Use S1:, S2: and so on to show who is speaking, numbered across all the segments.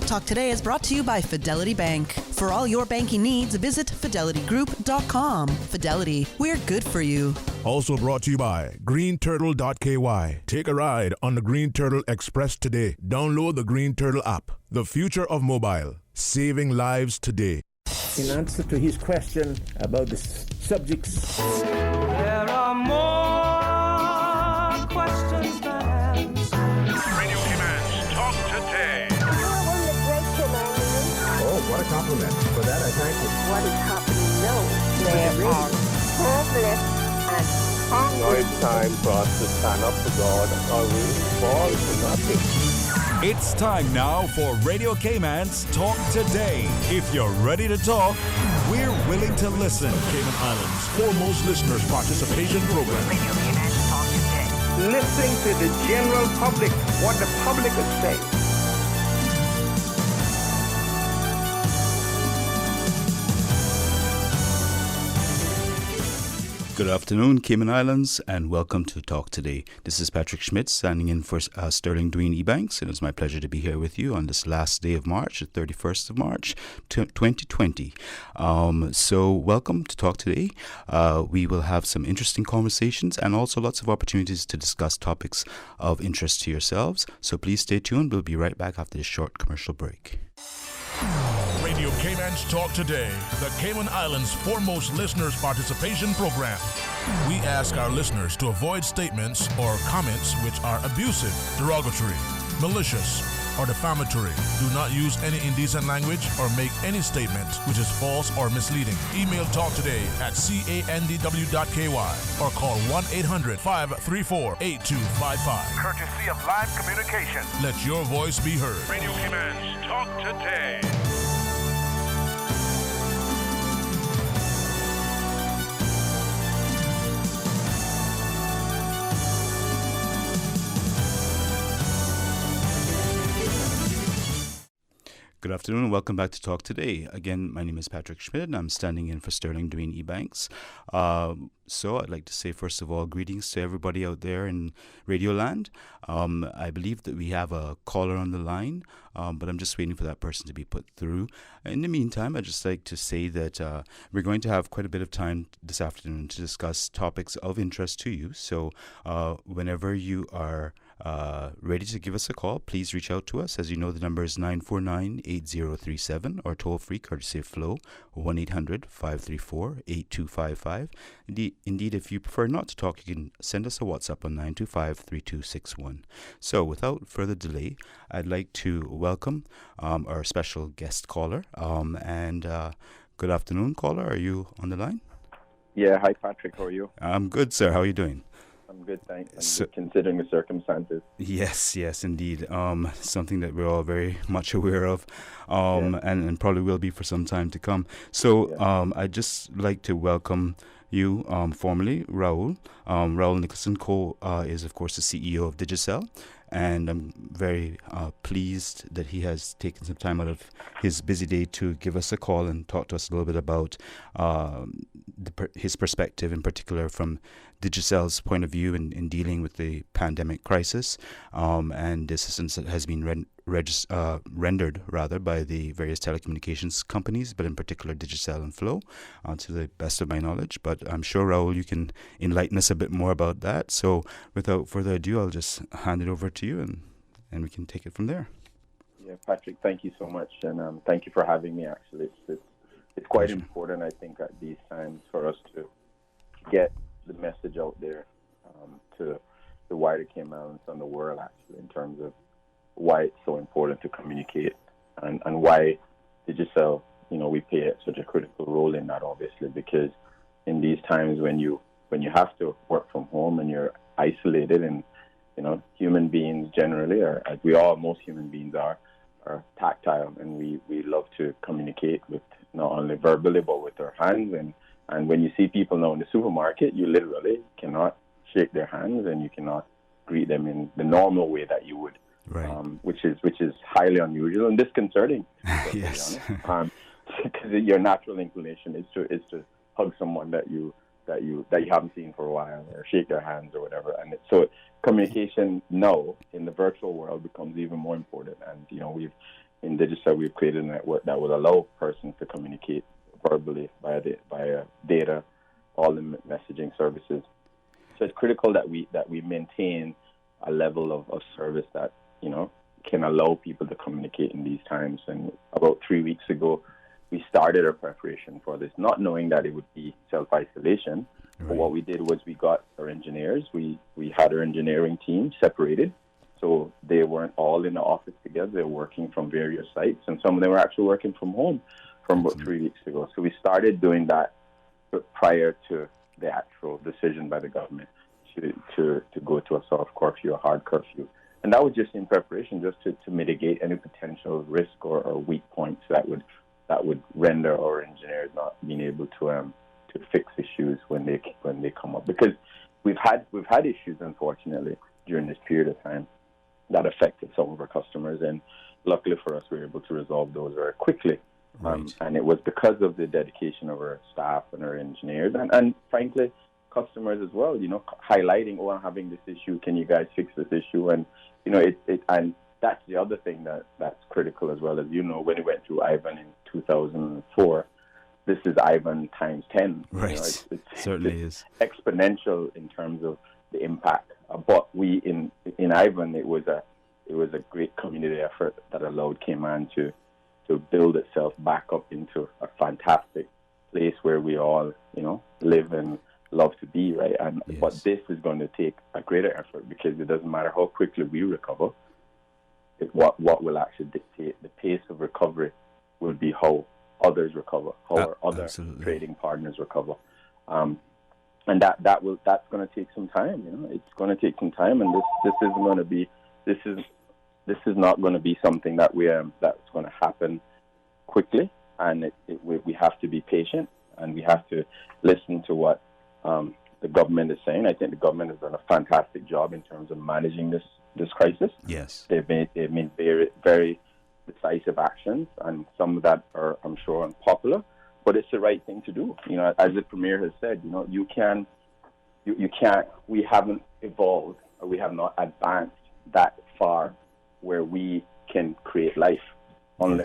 S1: Talk Today is brought to you by Fidelity Bank. For all your banking needs, visit fidelitygroup.com. Fidelity, we're good for you.
S2: Also brought to you by greenturtle.ky. Take a ride on the Green Turtle Express today. Download the Green Turtle app. The future of mobile. Saving lives today.
S3: In answer to his question about the subjects.
S4: There are more questions than answers.
S5: Radio Cayman, talk today.
S3: Oh, what a compliment. For that, I thank you.
S6: What is happening now? There are homeless and hungry.
S7: Now it's time for us to stand up for God or we fall to nothing.
S8: It's time now for Radio Cayman's Talk Today. If you're ready to talk, we're willing to listen.
S2: Cayman Islands' foremost listeners participation program.
S6: Radio Cayman's Talk Today.
S7: Listening to the general public, what the public would say.
S9: Good afternoon, Cayman Islands, and welcome to Talk Today. This is Patrick Schmid, standing in for Sterling Dwayne Ebanks, and it's my pleasure to be here with you on this last day of March, the 31st of March, 2020. So welcome to Talk Today. We will have some interesting conversations and also lots of opportunities to discuss topics of interest to yourselves. So please stay tuned. We'll be right back after this short commercial break.
S2: Radio Cayman's Talk Today, the Cayman Islands' foremost listeners participation program. We ask our listeners to avoid statements or comments which are abusive, derogatory, malicious, or defamatory. Do not use any indecent language or make any statement which is false or misleading. Email talktoday@candw.ky or call 1-800-534-8255.
S5: Courtesy of Live Communication.
S2: Let your voice be heard.
S5: Radio Cayman's Talk Today.
S9: Good afternoon and welcome back to Talk Today. Again, my name is Patrick Schmid and I'm standing in for Sterling Dwayne Ebanks. So I'd like to say, first of all, greetings to everybody out there in Radio Land. I believe that we have a caller on the line, but I'm just waiting for that person to be put through. In the meantime, I'd just like to say that we're going to have quite a bit of time this afternoon to discuss topics of interest to you. So whenever you are ready to give us a call, please reach out to us. As you know, the number is 949-8037 or toll free courtesy of Flow 1-800-534-8255. Indeed, if you prefer not to talk, you can send us a WhatsApp on 925-3261. So without further delay, I'd like to welcome our special guest caller. Good afternoon, caller. Are you on the line?
S7: Yeah, hi Patrick, how are you?
S9: I'm good, sir. How are you doing?
S7: I'm good, thanks. Good considering the circumstances.
S9: Yes, indeed. Something that we're all very much aware of, and probably will be for some time to come. So I'd just like to welcome you formally, Raul. Raul Nicholson is, of course, the CEO of Digicel. And I'm very pleased that he has taken some time out of his busy day to give us a call and talk to us a little bit about his perspective, in particular from Digicel's point of view in dealing with the pandemic crisis and the assistance that has been rendered by the various telecommunications companies, but in particular Digicel and Flow, to the best of my knowledge. But I'm sure, Raul, you can enlighten us a bit more about that. So without further ado, I'll just hand it over to you and we can take it from there.
S7: Yeah, Patrick, thank you so much. And thank you for having me, actually. It's quite important, I think, at these times for us to get the message out there to the wider Caymans and the world, actually, in terms of why it's so important to communicate and why Digicel, we play such a critical role in that, obviously, because in these times when you have to work from home and you're isolated, and human beings generally, or as most human beings are tactile, and we love to communicate with not only verbally but with our hands, and when you see people now in the supermarket, you literally cannot shake their hands and you cannot greet them in the normal way that you would.
S9: Right.
S7: Which is highly unusual and disconcerting.
S9: Yes.
S7: Because your natural inclination is to hug someone that you haven't seen for a while, or shake their hands or whatever. And so communication now in the virtual world becomes even more important. And in Digicel, we've created a network that will allow persons to communicate verbally via data, all the messaging services. So it's critical that we maintain a level of service that, can allow people to communicate in these times. And about 3 weeks ago, we started our preparation for this, not knowing that it would be self-isolation. Right. But what we did was we got our engineers. We had our engineering team separated. So they weren't all in the office together. They were working from various sites. And some of them were actually working from home from about 3 weeks ago. So we started doing that prior to the actual decision by the government to go to a soft curfew, a hard curfew. And that was just in preparation, just to mitigate any potential risk or weak points that would render our engineers not being able to fix issues when they come up. Because we've had issues, unfortunately, during this period of time that affected some of our customers, and luckily for us, we were able to resolve those very quickly. Right. And it was because of the dedication of our staff and our engineers, and frankly, customers as well. Highlighting, I'm having this issue. Can you guys fix this issue? And and that's the other thing that's critical as well. As when we went through Ivan in 2004, this is Ivan times 10.
S9: Right, it's certainly is
S7: exponential in terms of the impact. But we in Ivan, it was a great community effort that allowed Cayman to build itself back up into a fantastic place where we all live and love to be, right? And yes. But this is going to take a greater effort, because it doesn't matter how quickly we recover. What will actually dictate the pace of recovery will be how others recover, how our other trading partners recover, and that's going to take some time. It's going to take some time, and this is not going to be something that that's going to happen quickly, and we have to be patient, and we have to listen to what the government is saying. I think the government has done a fantastic job in terms of managing this crisis.
S9: Yes,
S7: they've made very, very decisive actions, and some of that are, I'm sure, unpopular, but it's the right thing to do. As the Premier has said, you can't. We haven't evolved, or we have not advanced that far where we can create life. Only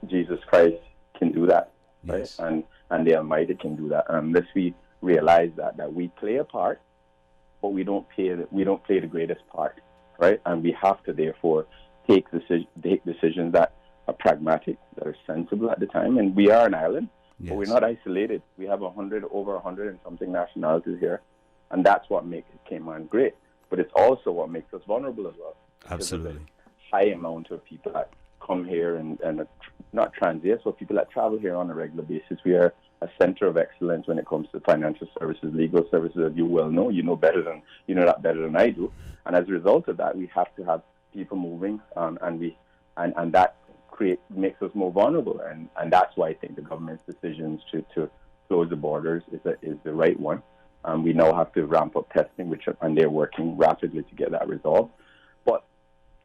S7: Jesus Christ can do that, yes. Right? And the Almighty can do that. Unless we realize that we play a part, but we don't play the greatest part, right? And we have to therefore take decisions that are pragmatic, that are sensible at the time. And we are an island, yes. But we're not isolated. We have over 100 and something nationalities here, and that's what makes Cayman great. But it's also what makes us vulnerable as well.
S9: Absolutely.
S7: High amount of people that come here and not transients, but people that travel here on a regular basis. We are a center of excellence when it comes to financial services, legal services, as you well know. You know that better than I do. And as a result of that, we have to have people moving, and that makes us more vulnerable. And that's why I think the government's decisions to close the borders is the right one. We now have to ramp up testing, and they're working rapidly to get that resolved. But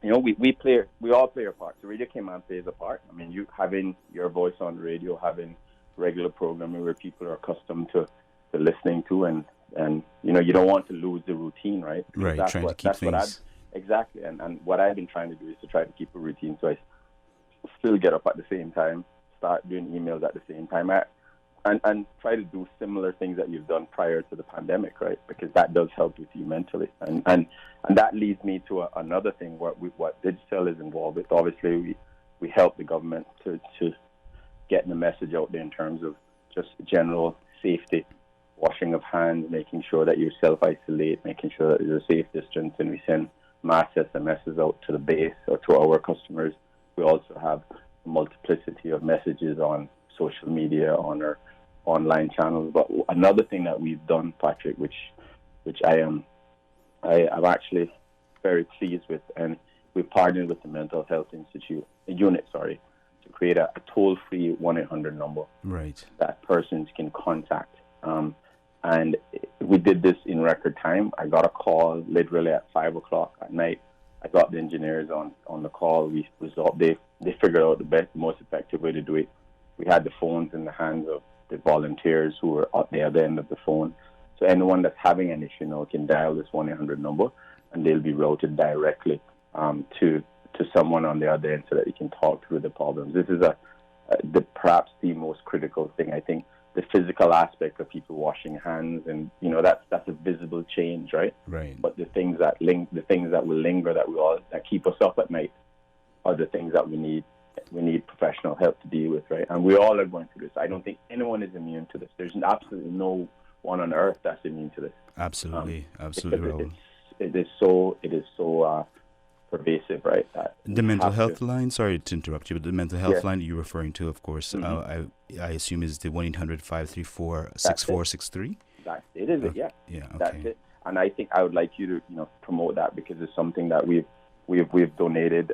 S7: we all play our part. So Radio Cayman plays a part. I mean, you having your voice on the radio, having regular programming where people are accustomed to listening to, and you don't want to lose the routine, right?
S9: Right, trying to keep things.
S7: Exactly, and what I've been trying to do is to try to keep a routine, so I still get up at the same time, start doing emails at the same time, and try to do similar things that you've done prior to the pandemic, right? Because that does help with you mentally, and that leads me to another thing. What Digicel is involved with. Obviously, we help the government to getting the message out there in terms of just general safety, washing of hands, making sure that you self-isolate, making sure that there's a safe distance, and we send mass SMSs out to the base or to our customers. We also have a multiplicity of messages on social media, on our online channels. But another thing that we've done, Patrick, which I'm actually very pleased with, and we partnered with the Mental Health Unit, to create a toll-free 1-800 number,
S9: right, that
S7: persons can contact. And we did this in record time. I got a call literally at 5 o'clock at night. I got the engineers on the call. We resolved. They figured out the most effective way to do it. We had the phones in the hands of the volunteers who were at the other end of the phone. So anyone that's having an issue now can dial this 1-800 number, and they'll be routed directly to to someone on the other end so that you can talk through the problems. This is perhaps the most critical thing. I think the physical aspect of people washing hands, and that's a visible change, right?
S9: Right.
S7: But the things that will linger, that keep us up at night, are the things that we need professional help to deal with, right? And we all are going through this. I don't think anyone is immune to this. There's absolutely no one on earth that's immune to this.
S9: Absolutely, Raul.
S7: It is so pervasive, right? That
S9: the mental health line, sorry to interrupt you, but the mental health line you're referring to, of course,
S7: Mm-hmm.
S9: I assume is the 1-800-534-6463?
S7: That's it, is it? Yeah.
S9: Yeah, okay.
S7: That's it. And I think I would like you to, promote that, because it's something that we've donated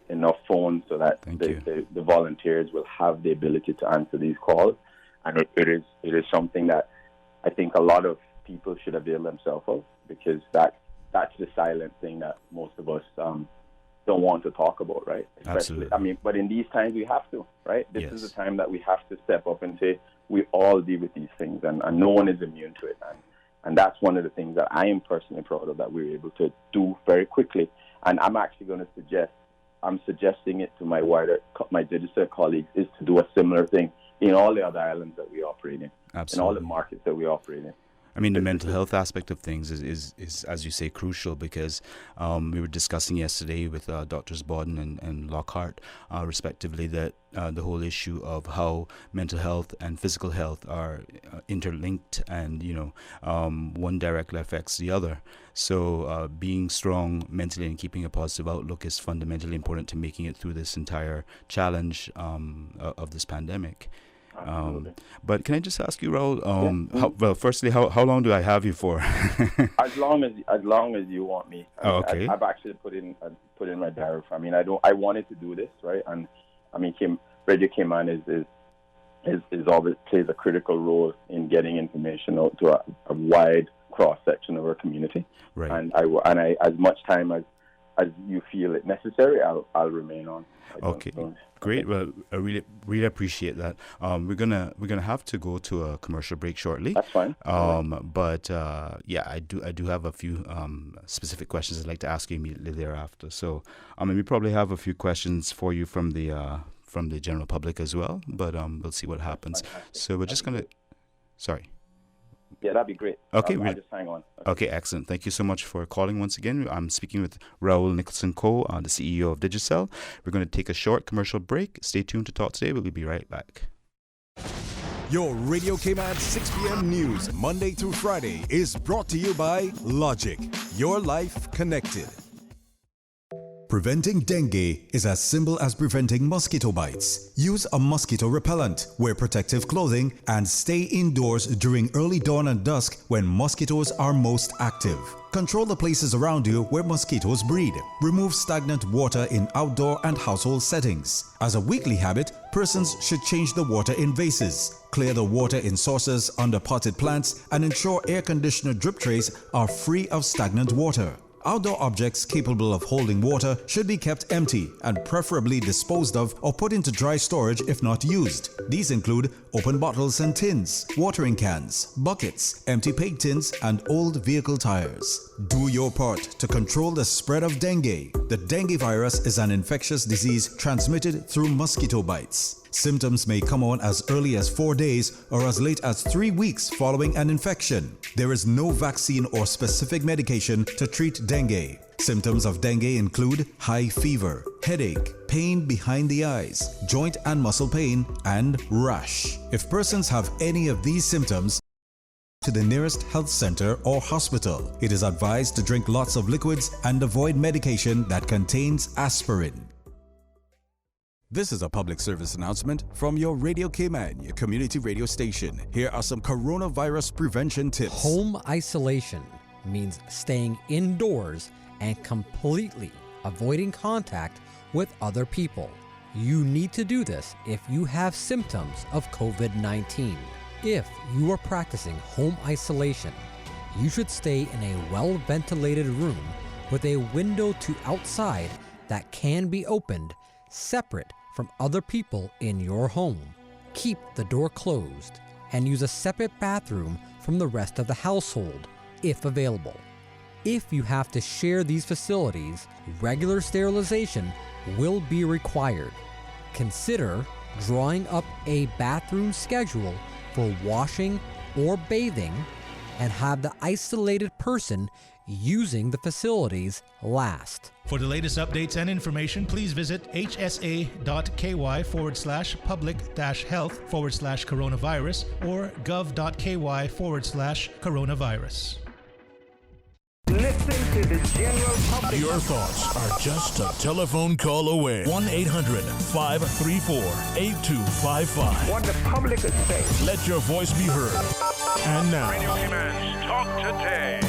S7: enough phones so that the volunteers will have the ability to answer these calls. And it is something that I think a lot of people should avail themselves of, because that's the silent thing that most of us don't want to talk about, right?
S9: Absolutely.
S7: But in these times we have to, right? This is the time that we have to step up and say we all deal with these things, and no one is immune to it. And that's one of the things that I am personally proud of, that we were able to do very quickly. And I'm actually going to suggesting it to my digital colleagues, is to do a similar thing in all the other islands that we operate in,
S9: Absolutely.
S7: in all the markets that we operate in.
S9: I mean, the mental health aspect of things is as you say, crucial, because we were discussing yesterday with Drs. Bawden and Lockhart, respectively, that the whole issue of how mental health and physical health are interlinked, and, one directly affects the other. So being strong mentally and keeping a positive outlook is fundamentally important to making it through this entire challenge of this pandemic. But can I just ask you, Raul? Firstly, how long do I have you for?
S7: as long as you want me.
S9: Okay.
S7: I've actually put in my diary. I wanted to do this, right? And Radio Cayman is always plays a critical role in getting information out to a wide cross section of our community.
S9: Right.
S7: And I as much time as you feel it necessary, I'll remain on.
S9: Okay. Great. Well, I really appreciate that. We're gonna have to go to a commercial break shortly.
S7: That's fine.
S9: But I do have a few specific questions I'd like to ask you immediately thereafter. So we probably have a few questions for you from the general public as well. But we'll see what happens. So we're just gonna. Sorry.
S7: Yeah, that'd be great.
S9: Okay,
S7: I'll just hang on.
S9: Okay, excellent. Thank you so much for calling once again. I'm speaking with Raul Nicholson-Coe, the CEO of Digicel. We're going to take a short commercial break. Stay tuned to Talk Today. We'll be right back.
S8: Your Radio Cayman 6 p.m. news, Monday through Friday, is brought to you by Logic, your life connected. Preventing dengue is as simple as preventing mosquito bites. Use a mosquito repellent, wear protective clothing, and stay indoors during early dawn and dusk when mosquitoes are most active. Control the places around you where mosquitoes breed. Remove stagnant water in outdoor and household settings. As a weekly habit, persons should change the water in vases, clear the water in saucers under potted plants, and ensure air conditioner drip trays are free of stagnant water. Outdoor objects capable of holding water should be kept empty and preferably disposed of or put into dry storage if not used. These include open bottles and tins, watering cans, buckets, empty paint tins, and old vehicle tires. Do your part to control the spread of dengue. The dengue virus is an infectious disease transmitted through mosquito bites. Symptoms may come on as early as 4 days or as late as 3 weeks following an infection. There is no vaccine or specific medication to treat dengue. Symptoms of dengue include high fever, headache, pain behind the eyes, joint and muscle pain, and rash. If persons have any of these symptoms, to the nearest health center or hospital. It is advised to drink lots of liquids and avoid medication that contains aspirin. This is a public service announcement from your Radio Cayman, your community radio station. Here are some coronavirus prevention tips.
S10: Home isolation means staying indoors and completely avoiding contact with other people. You need to do this if you have symptoms of COVID-19. If you are practicing home isolation, you should stay in a well-ventilated room with a window to outside that can be opened separate from other people in your home. Keep the door closed and use a separate bathroom from the rest of the household if available. If you have to share these facilities, regular sterilization will be required. Consider drawing up a bathroom schedule for washing or bathing and have the isolated person using the facilities last.
S11: For the latest updates and information, please visit hsa.ky/public-health/coronavirus or gov.ky/coronavirus.
S5: Listen to the general public.
S2: Your thoughts are just a telephone call away. 1-800-534-8255.
S5: What the public is saying.
S2: Let your voice be heard. And now,
S5: Radio Cayman's Talk Today.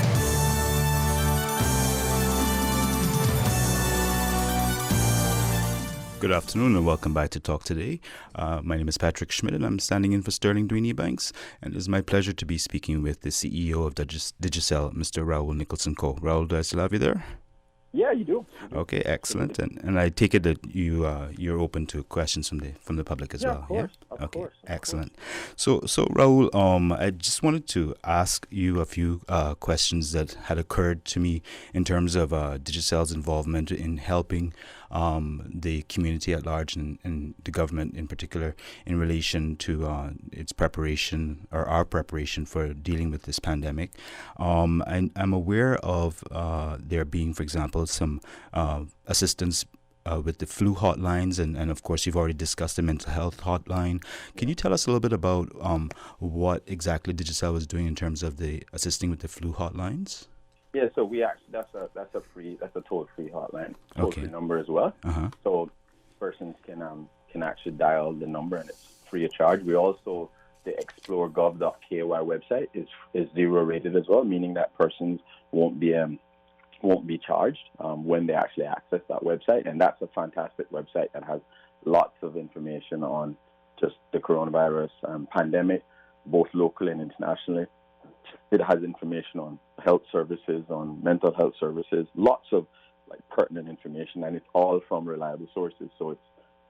S9: Good afternoon and welcome back to Talk Today. My name is Patrick Schmid and I'm standing in for Sterling Dwayne Banks, and it is my pleasure to be speaking with the CEO of Digicel, Mr. Raul Nicholson Co. Raul, do I still have you there?
S7: Yeah, you do.
S9: Okay, excellent. And I take it that you're open to questions from the public as well.
S7: Of course,
S9: yeah.
S7: of
S9: Okay,
S7: course.
S9: excellent. So Raul, I just wanted to ask you a few questions that had occurred to me in terms of Digicel's involvement in helping the community at large and the government in particular in relation to its preparation or our preparation for dealing with this pandemic. I'm aware of there being, for example, some assistance with the flu hotlines, and of course you've already discussed the mental health hotline. Can you tell us a little bit about what exactly Digicel was doing in terms of the assisting with the flu hotlines?
S7: Yeah, so we actually that's a toll free hotline, toll free number as well. So persons can actually dial the number and it's free of charge. We also, the explore.gov.ky website is zero rated as well, meaning that persons won't be charged when they actually access that website. And that's a fantastic website that has lots of information on just the coronavirus pandemic, both locally and internationally. It has information on health services, on mental health services, lots of pertinent information, and it's all from reliable sources. So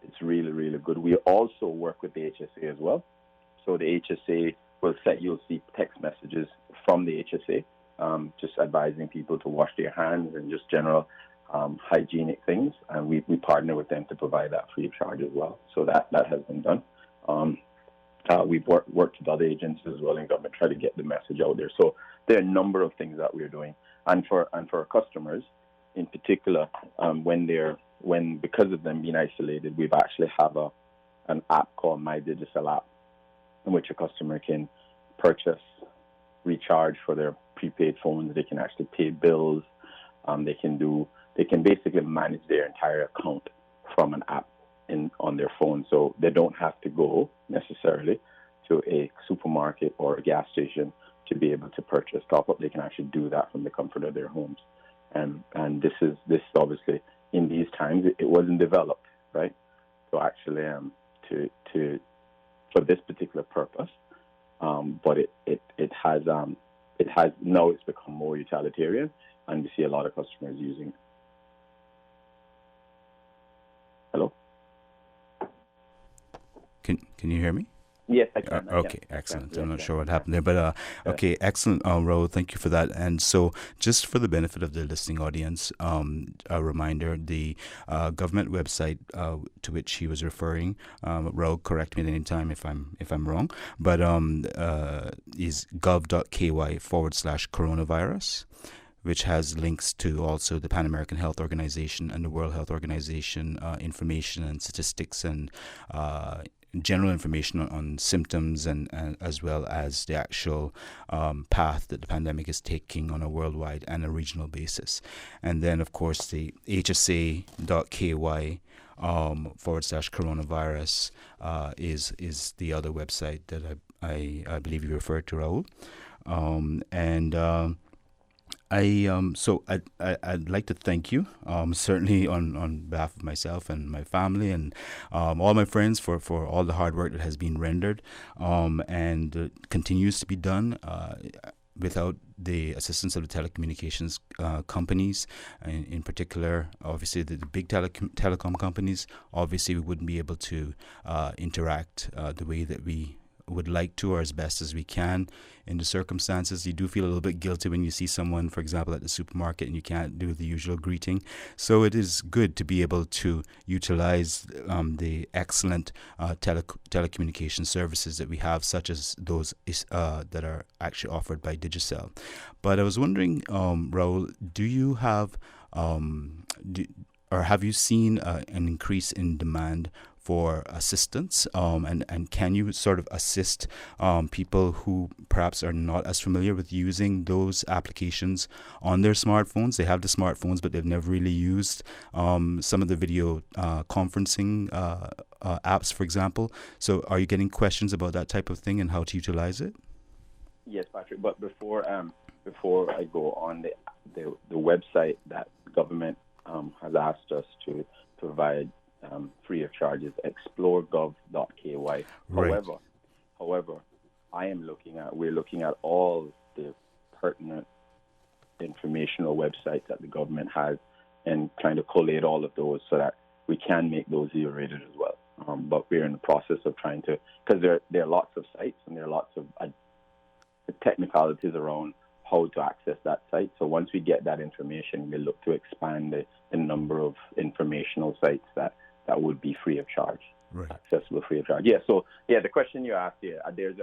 S7: it's really, really good. We also work with the HSA as well. So the HSA you'll see text messages from the HSA, just advising people to wash their hands and just general hygienic things. And we partner with them to provide that free of charge as well. So that has been done. We've worked with other agencies as well in government, try to get the message out there. So there are a number of things that we're doing, and for our customers in particular, because of them being isolated, we've actually have an app called My Digicel app, in which a customer can purchase, recharge for their prepaid phones. They can actually pay bills. They can basically manage their entire account from an app on their phone, so they don't have to go necessarily to a supermarket or a gas station to be able to purchase top up. They can actually do that from the comfort of their homes, and this is obviously in these times it wasn't developed, right? So actually for this particular purpose, but it has now it's become more utilitarian, and we see a lot of customers using it. Hello.
S9: Can you hear me?
S7: Yes, I can.
S9: Okay, excellent. I'm not sure what happened there, but okay, excellent, Raul. Thank you for that. And so, just for the benefit of the listening audience, a reminder: the government website to which he was referring, Raul, correct me at any time if I'm wrong, but is gov.ky/coronavirus. Which has links to also the Pan American Health Organization and the World Health Organization information and statistics and general information on symptoms and as well as the actual path that the pandemic is taking on a worldwide and a regional basis. And then, of course, the hsa.ky /coronavirus is the other website that I believe you referred to, Raul. I'd like to thank you, certainly on behalf of myself and my family and all my friends for all the hard work that has been rendered and continues to be done without the assistance of the telecommunications companies, in particular, obviously the big telecom companies. Obviously, we wouldn't be able to interact the way that we would like to, or as best as we can in the circumstances. You do feel a little bit guilty when you see someone, for example, at the supermarket and you can't do the usual greeting. So it is good to be able to utilize the excellent telecommunication services that we have, such as those that are actually offered by Digicel. But I was wondering, Raul, do you have or have you seen an increase in demand for assistance, and can you sort of assist people who perhaps are not as familiar with using those applications on their smartphones? They have the smartphones, but they've never really used some of the video conferencing apps, for example. So are you getting questions about that type of thing and how to utilize it?
S7: Yes, Patrick, but before I go on, the website that government has asked us to provide free of charge is exploregov.ky.
S9: Right.
S7: However, we're looking at all the pertinent informational websites that the government has and trying to collate all of those so that we can make those zero-rated as well. But we're in the process of trying to, because there are lots of sites and there are lots of technicalities around how to access that site. So once we get that information, we'll look to expand the number of informational sites that would be free of charge,
S9: right,
S7: accessible free of charge. Yeah. So the question you asked here, there's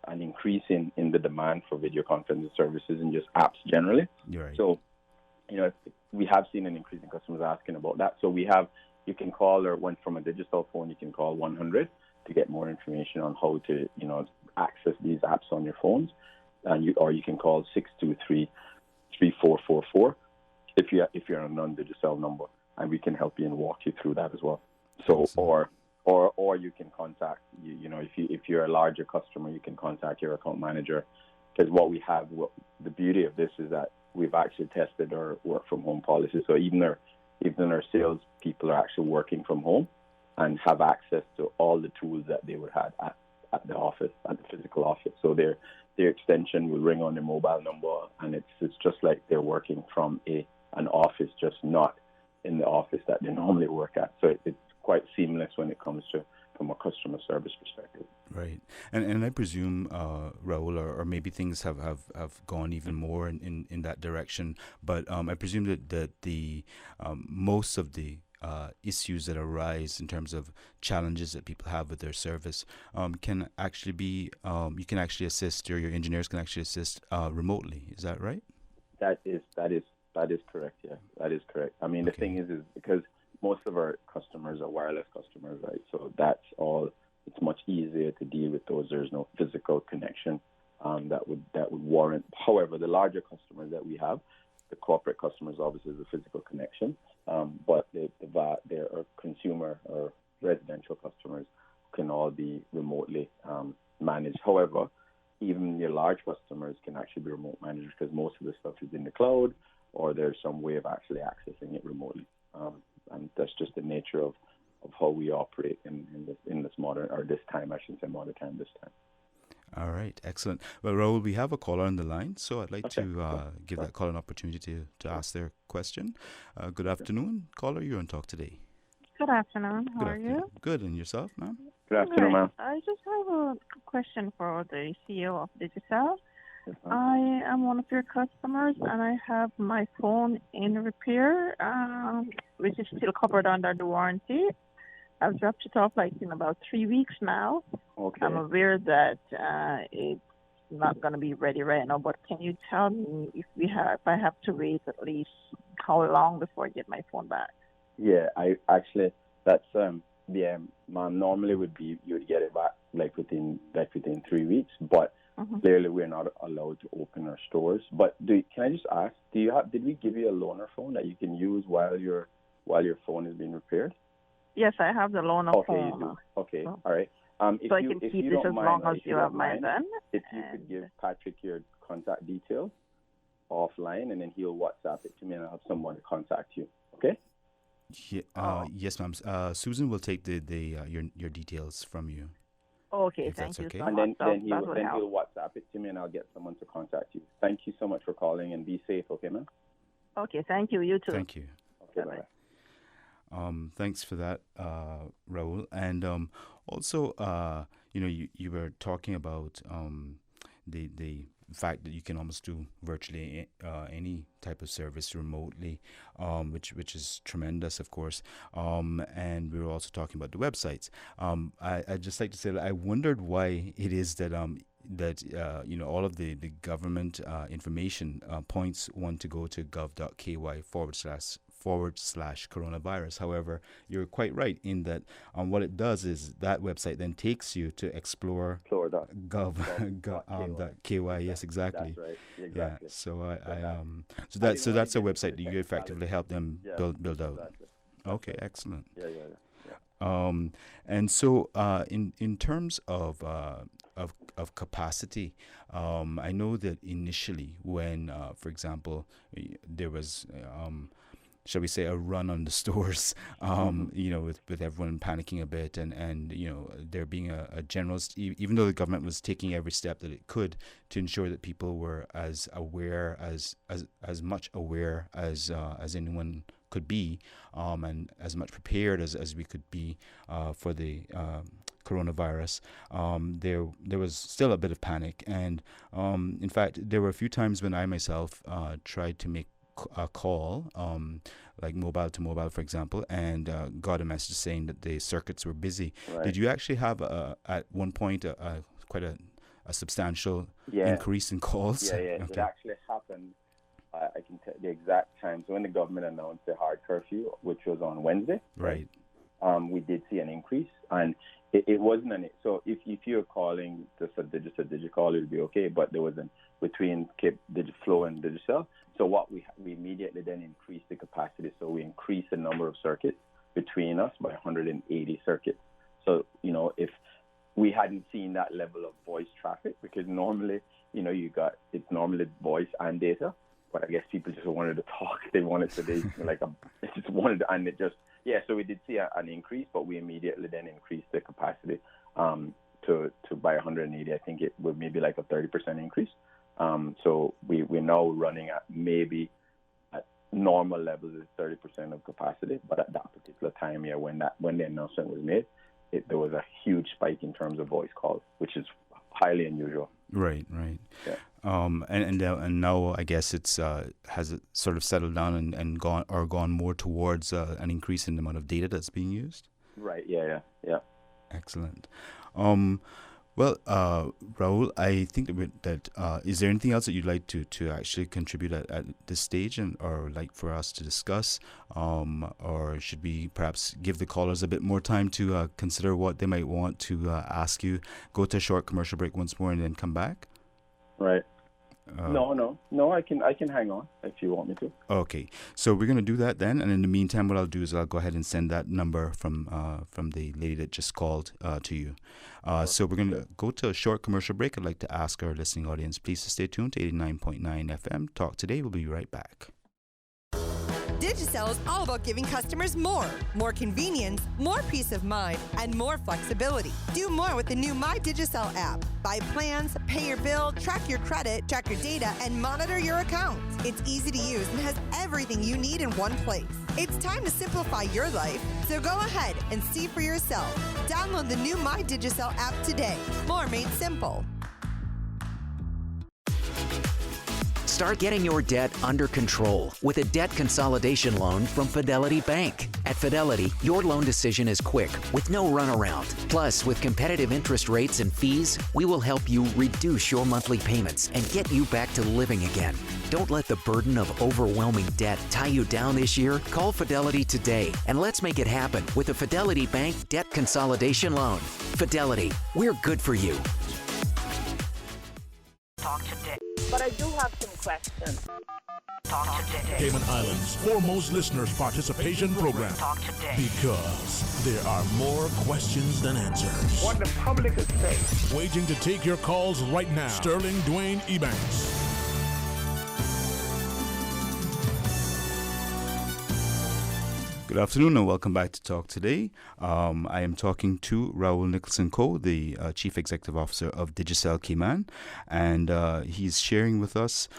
S7: an increase in the demand for video conferencing services and just apps generally.
S9: You're right.
S7: So we have seen an increase in customers asking about that. So you can call, or when from a digital phone, you can call 100 to get more information on how to access these apps on your phones, or you can call 623-3444 if you're a non-Digicel number, and we can help you and walk you through that as well. So, or you can contact if you're a larger customer, you can contact your account manager, because the beauty of this is that we've actually tested our work from home policy. So even our sales people are actually working from home and have access to all the tools that they would have at the office, at the physical office. So their extension will ring on their mobile number, and it's just like they're working from an office, just not in the office that they normally work at. So it's quite seamless when it comes to from a customer service perspective.
S9: Right. And I presume, Raul, or maybe things have gone even more in that direction, but I presume that the most of the issues that arise in terms of challenges that people have with their service can actually be, you can actually assist, or your engineers can actually assist remotely. Is that right?
S7: That is correct. Yeah, that is correct. I mean, the thing is because most of our customers are wireless customers, right? So that's all. It's much easier to deal with those. There's no physical connection that would warrant. However, the larger customers that we have, the corporate customers, obviously, is a physical connection. But there are consumer or residential customers can all be remotely managed. However, even your large customers can actually be remote managed because most of the stuff is in the cloud, or there's some way of actually accessing it remotely. And that's just the nature of how we operate in this modern, or this time, I shouldn't say modern time, this time.
S9: All right, excellent. Well, Raul, we have a caller on the line, so I'd like to give that caller an opportunity to ask their question. Good afternoon, caller. You're on Talk Today.
S12: Good afternoon. How are you?
S9: Good, and yourself, ma'am?
S7: Good afternoon, ma'am.
S12: I just have a question for the CEO of Digicel. I am one of your customers, and I have my phone in repair, which is still covered under the warranty. I've dropped it off in about 3 weeks now.
S7: Okay.
S12: I'm aware that it's not going to be ready right now, but can you tell me if I have to wait at least how long before I get my phone back?
S7: Yeah, that's ma'am, normally would be you would get it back within 3 weeks, but clearly we're not allowed to open our stores. But can I just ask, did we give you a loaner phone that you can use while your phone is being repaired?
S12: Yes, I have the loaner phone.
S7: You do. Okay, all right.
S12: So I can keep this as long as you have mine then.
S7: If you could give Patrick your contact details offline, and then he'll WhatsApp it to me, and I'll have someone to contact you. Okay?
S9: Yeah, yes, ma'am. Susan will take your details from you.
S12: Okay, thank you.
S9: Okay.
S12: So
S7: and
S12: much.
S7: then he'll WhatsApp it to me, and I'll get someone to contact you. Thank you so much for calling, and be safe, okay, ma'am?
S12: Okay, thank you. You too.
S9: Thank you.
S7: Okay, bye-bye.
S9: Thanks for that, Raul. And also, you were talking about the fact that you can almost do virtually any type of service remotely, which is tremendous, of course. And we were also talking about the websites. I'd just like to say that I wondered why it is that all of the government information points one to go to gov.ky/coronavirus. However, you're quite right in that what it does is that website then takes you to explore.gov.ky. Yes, exactly.
S7: That's right. Exactly.
S9: Yeah. So so that's a website that you effectively help them build out.
S7: Exactly.
S9: Okay, excellent.
S7: Yeah.
S9: And so in terms of capacity, I know that initially when, for example, there was shall we say, a run on the stores, with everyone panicking a bit and there being a general, even though the government was taking every step that it could to ensure that people were as aware, as much aware as anyone could be, and as much prepared as we could be for the coronavirus, there was still a bit of panic. And in fact, there were a few times when I myself tried to make a call, like mobile to mobile, for example, and got a message saying that the circuits were busy. Right. Did you actually have at one point quite a substantial increase in calls?
S7: Yeah. Okay. It actually happened. I can tell the exact time. So when the government announced the hard curfew, which was on Wednesday,
S9: right,
S7: we did see an increase, and it wasn't any. So if you're calling just a Digicall, it'll be okay. But there was between Digiflow and Digicel. So what we immediately then increased the capacity. So we increased the number of circuits between us by 180 circuits. So if we hadn't seen that level of voice traffic, because normally it's normally voice and data, but I guess people just wanted to talk. They wanted to they just wanted to, and it just. Yeah, so we did see an increase, but we immediately then increased the capacity to by 180. I think it would maybe like a 30% increase. So we're now running at maybe at normal levels is 30% of capacity. But at that particular time, when the announcement was made, there was a huge spike in terms of voice calls, which is highly unusual.
S9: Right.
S7: Yeah.
S9: And now I guess it's has it sort of settled down and gone more towards an increase in the amount of data that's being used.
S7: Right. Yeah.
S9: Excellent. Well, Raul, I think that is there anything else that you'd like to actually contribute at this stage, or like for us to discuss, or should we perhaps give the callers a bit more time to consider what they might want to ask you? Go to a short commercial break once more and then come back.
S7: Right. No. I can hang on if you want me to.
S9: Okay, so we're gonna do that then, and in the meantime, what I'll do is I'll go ahead and send that number from the lady that just called to you. So we're gonna go to a short commercial break. I'd like to ask our listening audience, please, to stay tuned to 89.9 FM. Talk today. We'll be right back.
S13: Digicel is all about giving customers more convenience, more peace of mind, and more flexibility. Do more with the new My Digicel app. Buy plans, pay your bill, track your credit, check your data, and monitor your accounts. It's easy to use and has everything you need in one place. It's time to simplify your life, so go ahead and see for yourself. Download the new My Digicel app today. More made simple.
S14: Start getting your debt under control with a debt consolidation loan from Fidelity Bank. At Fidelity, your loan decision is quick with no runaround. Plus, with competitive interest rates and fees, we will help you reduce your monthly payments and get you back to living again. Don't let the burden of overwhelming debt tie you down this year. Call Fidelity today and let's make it happen with a Fidelity Bank debt consolidation loan. Fidelity, we're good for you.
S6: Talk today. But I do have some questions. Talk today.
S2: Cayman Islands' foremost listeners participation program.
S6: Talk today.
S2: Because there are more questions than answers.
S5: What the public is saying.
S2: Waiting to take your calls right now. Sterling Dwayne Ebanks.
S9: Good afternoon and welcome back to Talk Today. I am talking to Raul Nicholson Coe, the Chief Executive Officer of Digicel Cayman, and he's sharing with us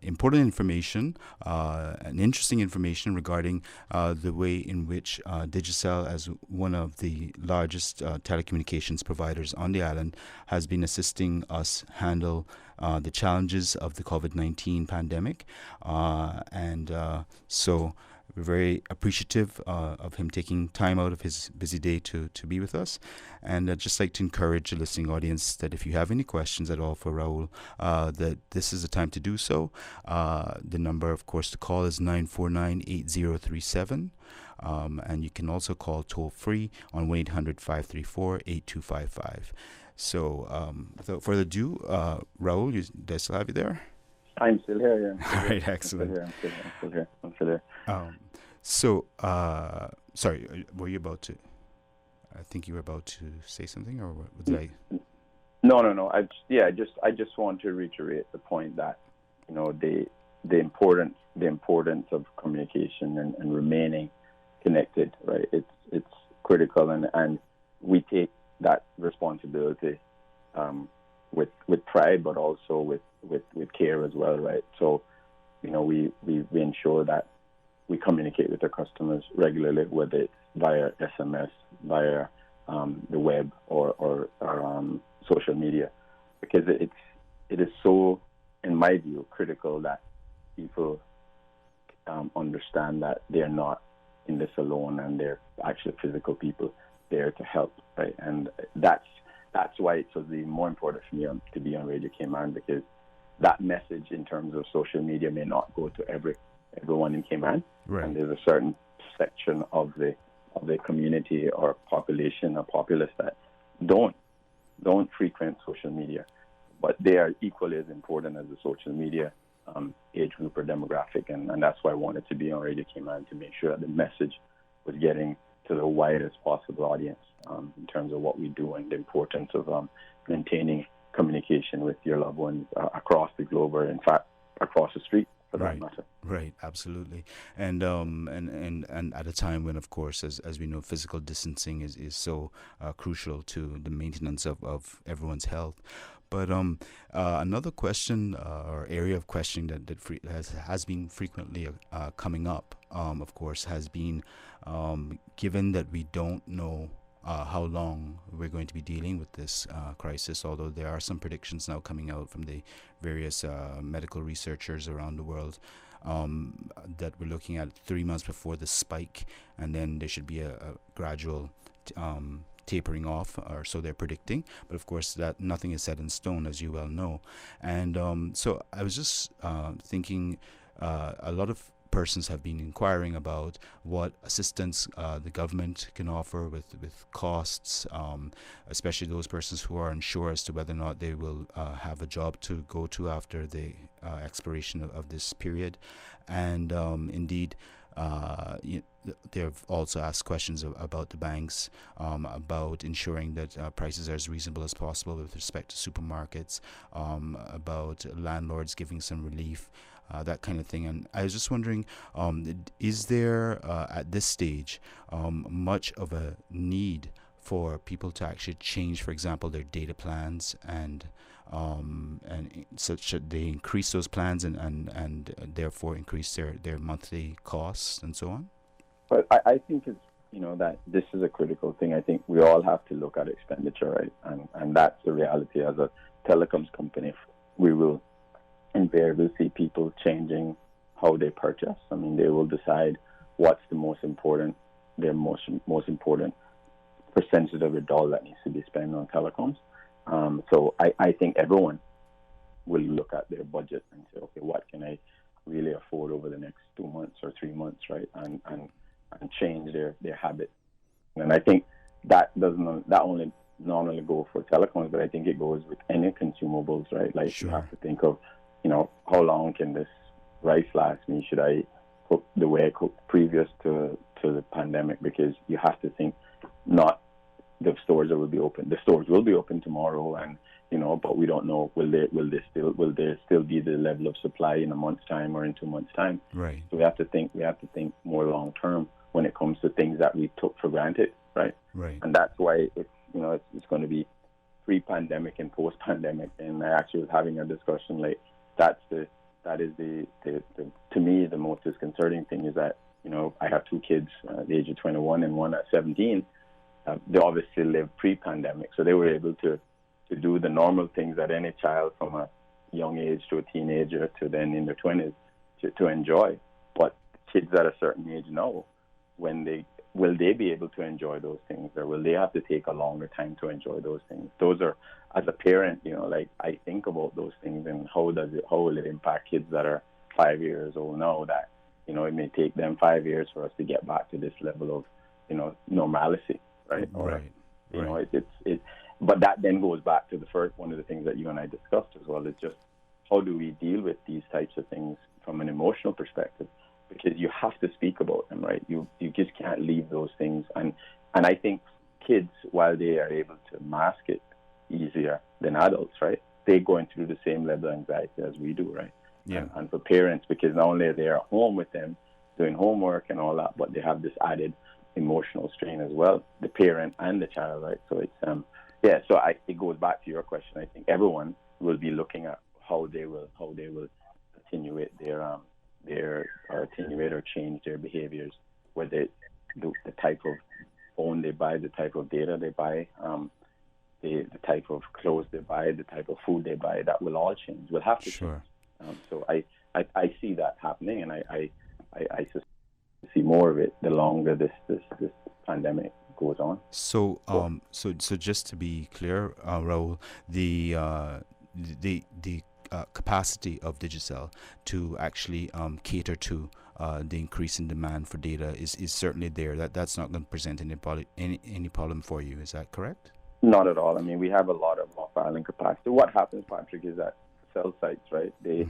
S9: important information and interesting information regarding the way in which Digicel, as one of the largest telecommunications providers on the island, has been assisting us handle the challenges of the COVID-19 pandemic. So we're very appreciative of him taking time out of his busy day to be with us. And I'd just like to encourage the listening audience that if you have any questions at all for Raul, that this is the time to do so. The number, of course, to call is 949-8037. And you can also call toll-free on 1-800-534-8255. So without further ado, Raul, do I still have you there?
S7: I'm still here, yeah.
S9: All right, excellent.
S7: I'm still here.
S9: Sorry, were you about to? I think you were about to say something, or what did I?
S7: No. I just want to reiterate the point that, you know, the importance of communication and remaining connected, right? It's critical, and we take that responsibility with pride, but also with care as well, right? So, you know, we ensure that we communicate with our customers regularly, whether it's via SMS, via the web, or social media, because it is so, in my view, critical that people understand that they're not in this alone, and they're actually physical people there to help, right? And that's why it was even more important for me to be on Radio Cayman, because that message in terms of social media may not go to everyone in Cayman,
S9: right.
S7: And there's a certain section of the community or population or populace that don't frequent social media, but they are equally as important as the social media age group or demographic, and that's why I wanted to be on Radio Cayman, to make sure that the message was getting to the widest possible audience in terms of what we do and the importance of maintaining communication with your loved ones across the globe, or in fact across the street for that matter.
S9: Right, absolutely. And at a time when, of course, as we know, physical distancing is so crucial to the maintenance of everyone's health. But another question or area of questioning that has been frequently coming up, of course, has been given that we don't know how long we're going to be dealing with this crisis, although there are some predictions now coming out from the various medical researchers around the world that we're looking at 3 months before the spike, and then there should be a gradual tapering off, or so they're predicting. But of course, that nothing is set in stone, as you well know. And so I was just thinking, a lot of persons have been inquiring about what assistance the government can offer with costs, especially those persons who are unsure as to whether or not they will have a job to go to after the expiration of this period. And indeed, they've also asked questions about the banks, about ensuring that prices are as reasonable as possible with respect to supermarkets, about landlords giving some relief, that kind of thing. And I was just wondering, is there at this stage much of a need for people to actually change, for example, their data plans, and such that they increase those plans and therefore increase their monthly costs and so on?
S7: But I think it's, you know, that this is a critical thing. I think we all have to look at expenditure, right? And that's the reality. As a telecoms company, we will invariably see people changing how they purchase. I mean, they will decide what's the most important, their most important percentage of your dollar that needs to be spent on telecoms. So I think everyone will look at their budget and say, okay, what can I really afford over the next 2 months or 3 months, right? And change their habit. And I think that not only go for telecoms, but I think it goes with any consumables, right? Like, sure. You have to think of, you know, how long can this rice last me? Should I cook the way I cooked previous to the pandemic? Because you have to think, not the stores that will be open. The stores will be open tomorrow, and you know, but we don't know will there still be the level of supply in a month's time or in 2 months' time.
S9: Right.
S7: So we have to think more long term when it comes to things that we took for granted, right?
S9: Right.
S7: And that's why it's going to be pre-pandemic and post-pandemic. And I actually was having a discussion like that is the to me the most disconcerting thing is that I have two kids at the age of 21 and one at 17. They obviously lived pre-pandemic, so they were able to do the normal things that any child from a young age to a teenager to then in their 20s to enjoy. But kids at a certain age now, will they be able to enjoy those things, or will they have to take a longer time to enjoy those things? Those are, as a parent, I think about those things and how will it impact kids that are 5 years old now that, it may take them 5 years for us to get back to this level of, normalcy, right? But that then goes back to the first one of the things that you and I discussed as well, is just how do we deal with these types of things from an emotional perspective? Because you have to speak about them, right? You just can't leave those things. And I think kids, while they are able to mask it easier than adults, right, they're going through the same level of anxiety as we do, right?
S9: Yeah.
S7: And for parents, because not only are they at home with them doing homework and all that, but they have this added emotional strain as well, the parent and the child, right? So it's it goes back to your question. I think everyone will be looking at how they will attenuate attenuate or change their behaviors, whether the type of phone they buy, the type of data they buy, the type of clothes they buy, the type of food they buy. That will all change. Will have to change. So I see that happening, and I see more of it the longer this pandemic goes on.
S9: So so just to be clear, Raul, the capacity of Digicel to actually cater to the increase in demand for data is certainly there. That's not going to present any problem for you. Is that correct?
S7: Not at all. I mean, we have a lot of filing capacity. What happens, Patrick, is that cell sites, right? They're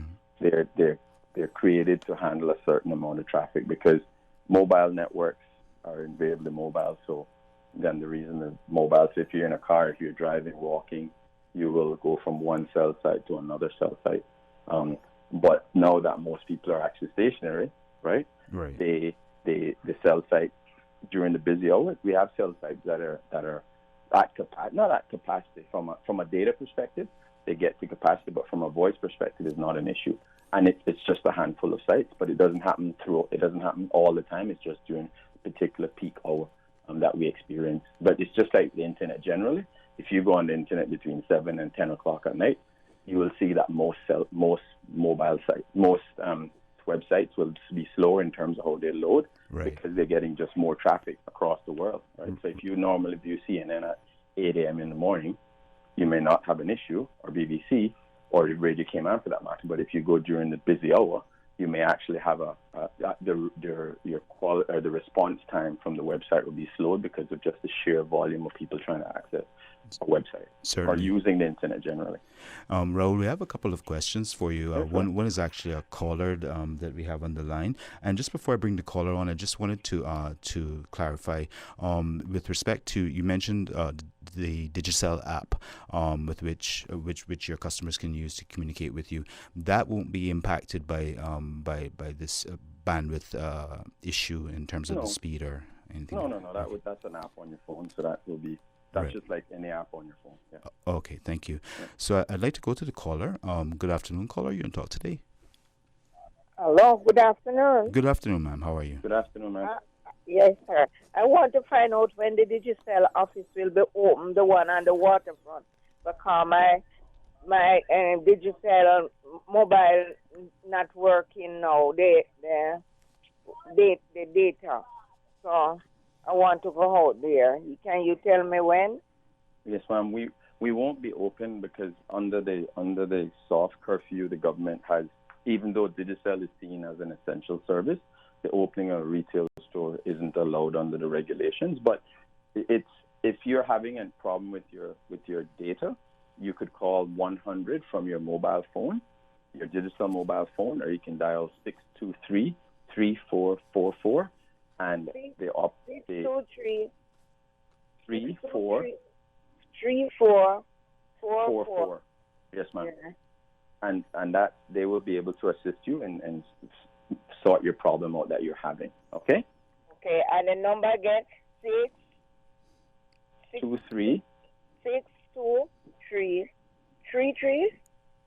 S7: created to handle a certain amount of traffic because mobile networks are invariably mobile. So then the reason is mobile. So if you're in a car, if you're driving, walking, you will go from one cell site to another cell site. But now that most people are actually stationary, right?
S9: Right.
S7: The cell sites during the busy hours, we have cell sites that are not at capacity from a data perspective. They get to capacity, but from a voice perspective, is not an issue. And it's just a handful of sites, but it doesn't happen all the time. It's just during a particular peak hour that we experience. But it's just like the internet generally. If you go on the internet between 7 and 10 o'clock at night, you will see that most mobile sites, most websites will be slower in terms of how they load, because they're getting just more traffic across the world. Right? So if you normally view CNN at 8 a.m. in the morning, you may not have an issue, or BBC, or Radio Cayman for that matter. But if you go during the busy hour, you may actually have the response time from the website will be slowed because of just the sheer volume of people trying to access a website or using the internet generally.
S9: Raul, we have a couple of questions for you. One is actually a caller that we have on the line. And just before I bring the caller on, I just wanted to clarify with respect to, you mentioned the Digicel app with which your customers can use to communicate with you. That won't be impacted by this bandwidth issue in terms of the speed or anything?
S7: No. That's an app on your phone, so that will be... That's just like any app on your phone. Yeah.
S9: Okay, thank you. Yeah. So I'd like to go to the caller. Good afternoon, caller. You can talk today.
S6: Hello, good afternoon.
S9: Good afternoon, ma'am. How are you?
S7: Good afternoon, ma'am.
S6: Yes, sir. I want to find out when the Digicel office will be open, the one on the waterfront, because my Digicel mobile not working now. The data. So I want to go out there. Can you tell me when?
S7: Yes, ma'am. We won't be open because under the soft curfew the government has, even though Digicel is seen as an essential service, the opening of a retail store isn't allowed under the regulations. But if you're having a problem with your data, you could call 100 from your mobile phone, your Digicel mobile phone, or you can dial 623-3444. And they opt
S6: 623
S7: 34
S6: 44.
S7: Yes, ma'am.
S6: Yeah.
S7: And that they will be able to assist you and sort your problem out that you're having. Okay?
S6: Okay, and the number again,
S7: 23.
S6: 623 33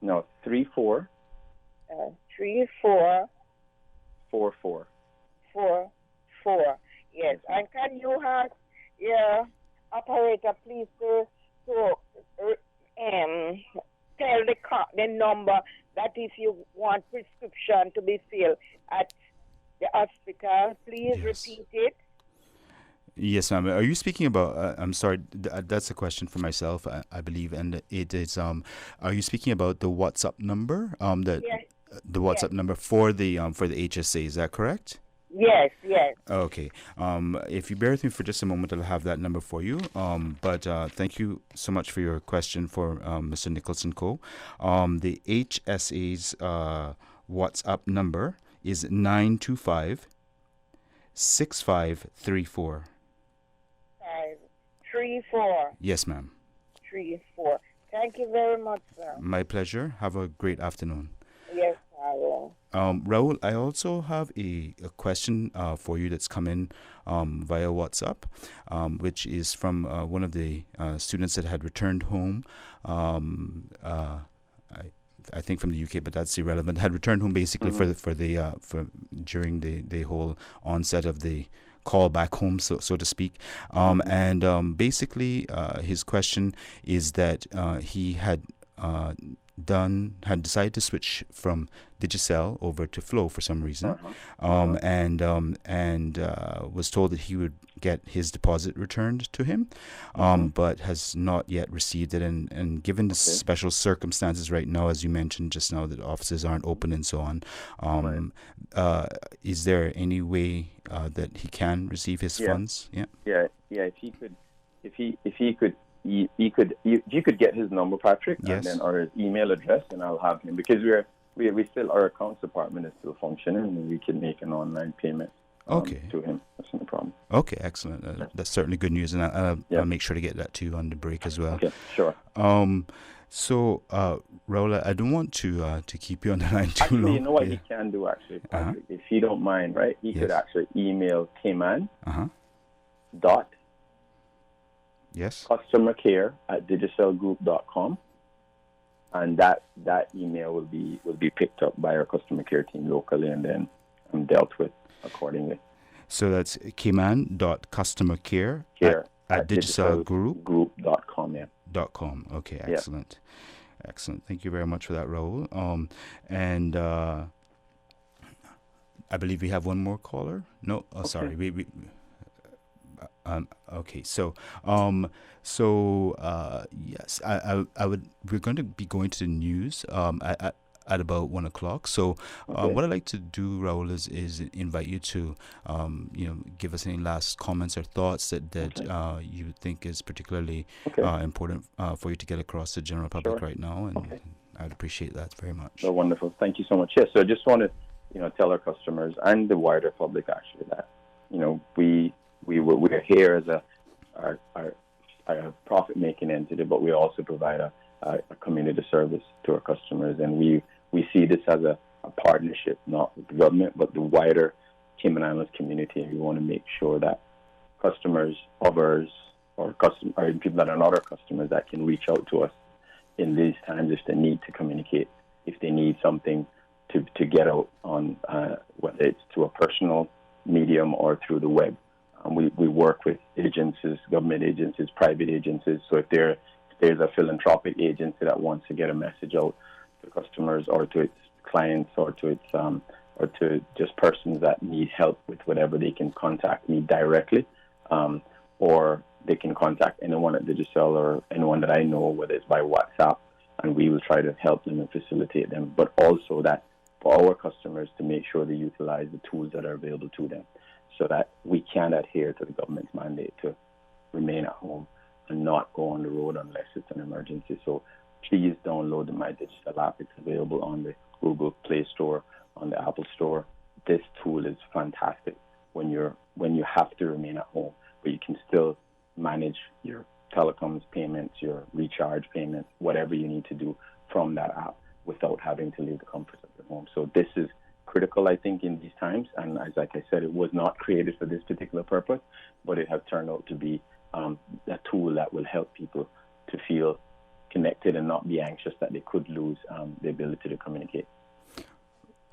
S7: No, 34.
S6: 34
S7: 44.
S6: 44. Yes, and can you ask your operator please to tell the number that if you want prescription to be filled at the hospital, please repeat it.
S9: Yes, ma'am. Are you speaking about? I'm sorry, that's a question for myself, I believe, and it is. Are you speaking about the WhatsApp number? The WhatsApp number for the HSA. Is that correct?
S6: Yes, yes.
S9: Okay. If you bear with me for just a moment, I'll have that number for you. But thank you so much for your question for Mr. Nicholson Co. The HSA's WhatsApp number is 925 6534.
S6: 534.
S9: Yes, ma'am.
S6: 34. Thank you very much, sir.
S9: My pleasure. Have a great afternoon.
S6: Yes, I will.
S9: Raul, I also have a question for you that's come in via WhatsApp, which is from one of the students that had returned home. I think from the UK, but that's irrelevant. Had returned home basically for during the whole onset of the call back home, so to speak. And basically, his question is that he had decided to switch from Digicel over to Flow for some reason, and was told that he would get his deposit returned to him, but has not yet received it. And given the special circumstances right now, as you mentioned just now, that offices aren't open and so on, is there any way that he can receive his funds?
S7: Yeah. If he could. You could get his number, Patrick, and then or his email address, and I'll have him, because we still, our accounts department is still functioning, and we can make an online payment to him. That's no problem.
S9: Okay, excellent. That's certainly good news, and I'll make sure to get that to you on the break as well.
S7: Okay, sure.
S9: So, Raul, I don't want to keep you on the line too long.
S7: You know what he can do, actually, Patrick, if you don't mind, right? He could actually email Cayman dot customer care at digicelgroup.com, and that email will be picked up by our customer care team locally and then dealt with accordingly.
S9: So that's Cayman.customercare at digicelgroup.com. .com. Okay, excellent. Excellent. Thank you very much for that, Raul. And I believe we have one more caller. No, sorry. We okay, so yes, we're going to be going to the news at about 1 o'clock. So what I'd like to do, Raul, is invite you to give us any last comments or thoughts that you think is particularly important for you to get across the general public right now, and I'd appreciate that very much.
S7: Oh, wonderful. Thank you so much. Yes, so I just want to tell our customers and the wider public actually that we're here as a profit-making entity, but we also provide a community service to our customers, and we see this as a partnership, not with the government, but the wider Cayman Islands community. And we want to make sure that customers of ours or people that are not our customers that can reach out to us in these times if they need to communicate, if they need something to get out on, whether it's through a personal medium or through the web. We work with agencies, government agencies, private agencies. So if there's a philanthropic agency that wants to get a message out to customers or to its clients or to its or to just persons that need help with whatever, they can contact me directly, or they can contact anyone at Digicel or anyone that I know, whether it's by WhatsApp, and we will try to help them and facilitate them. But also that for our customers to make sure they utilize the tools that are available to them, so that we can adhere to the government's mandate to remain at home and not go on the road unless it's an emergency. So please download the My Digicel app. It's available on the Google Play Store, on the Apple Store. This tool is fantastic when you have to remain at home, but you can still manage your telecoms payments, your recharge payments, whatever you need to do from that app without having to leave the comfort of your home. So this is critical, I think, in these times. And as like I said, it was not created for this particular purpose, but it has turned out to be a tool that will help people to feel connected and not be anxious that they could lose the ability to communicate.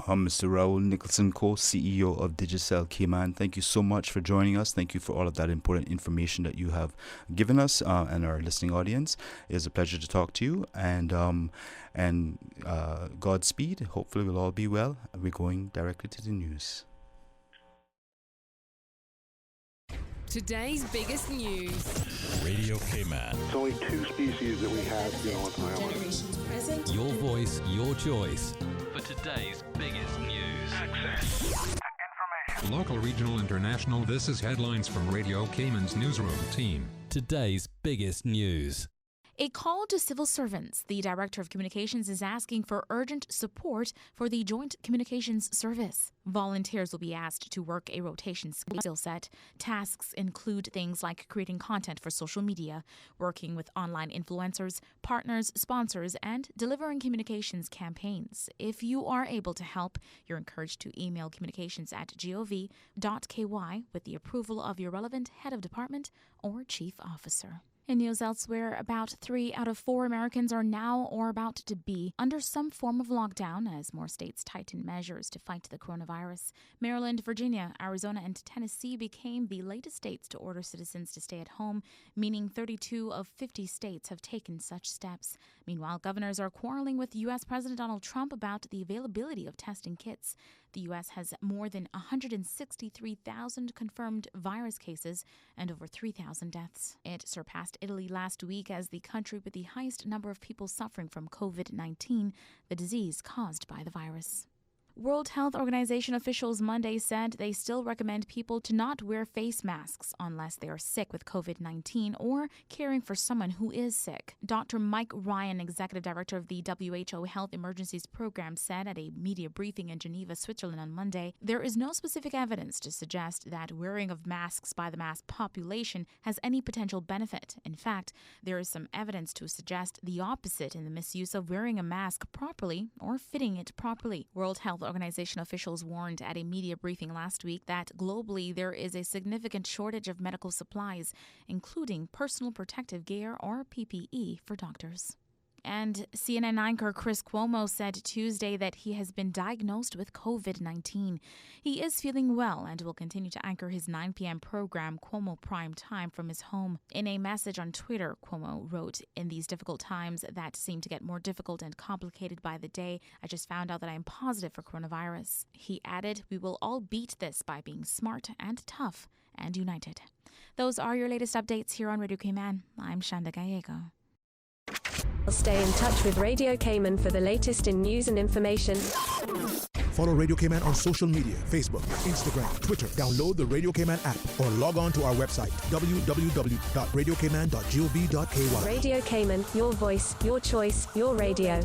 S9: Mr. Raul Nicholson, co-CEO of Digicel Cayman, thank you so much for joining us. Thank you for all of that important information that you have given us and our listening audience. It is a pleasure to talk to you, and Godspeed. Hopefully we'll all be well. We're going directly to the news.
S15: Today's biggest news.
S16: Radio Cayman.
S17: It's only 2 species that we have here on the island.
S15: Generations present.
S16: Your voice, your choice.
S18: For today's biggest news. Access to information.
S19: Local, regional, international. This is headlines from Radio Cayman's newsroom team.
S16: Today's biggest news.
S20: A call to civil servants. The Director of Communications is asking for urgent support for the Joint Communications Service. Volunteers will be asked to work a rotation skill set. Tasks include things like creating content for social media, working with online influencers, partners, sponsors, and delivering communications campaigns. If you are able to help, you're encouraged to email communications@gov.ky with the approval of your relevant head of department or chief officer. In news elsewhere, about 3 out of 4 Americans are now or about to be under some form of lockdown as more states tighten measures to fight the coronavirus. Maryland, Virginia, Arizona, and Tennessee became the latest states to order citizens to stay at home, meaning 32 of 50 states have taken such steps. Meanwhile, governors are quarreling with U.S. President Donald Trump about the availability of testing kits. The U.S. has more than 163,000 confirmed virus cases and over 3,000 deaths. It surpassed Italy last week as the country with the highest number of people suffering from COVID-19, the disease caused by the virus. World Health Organization officials Monday said they still recommend people to not wear face masks unless they are sick with COVID-19 or caring for someone who is sick. Dr. Mike Ryan, executive director of the WHO Health Emergencies Program, said at a media briefing in Geneva, Switzerland on Monday, there is no specific evidence to suggest that wearing of masks by the mass population has any potential benefit. In fact, there is some evidence to suggest the opposite in the misuse of wearing a mask properly or fitting it properly. World Health Organization officials warned at a media briefing last week that globally there is a significant shortage of medical supplies, including personal protective gear or PPE for doctors. And CNN anchor Chris Cuomo said Tuesday that he has been diagnosed with COVID-19. He is feeling well and will continue to anchor his 9 p.m. program, Cuomo Prime Time, from his home. In a message on Twitter, Cuomo wrote, "In these difficult times that seem to get more difficult and complicated by the day, I just found out that I am positive for coronavirus." He added, "We will all beat this by being smart and tough and united." Those are your latest updates here on Radio Cayman. I'm Shanda Gallego.
S21: Stay in touch with Radio Cayman for the latest in news and information.
S22: Follow Radio Cayman on social media, Facebook, Instagram, Twitter. Download the Radio Cayman app or log on to our website, www.radiocayman.gov.ky.
S21: Radio Cayman, your voice, your choice, your radio.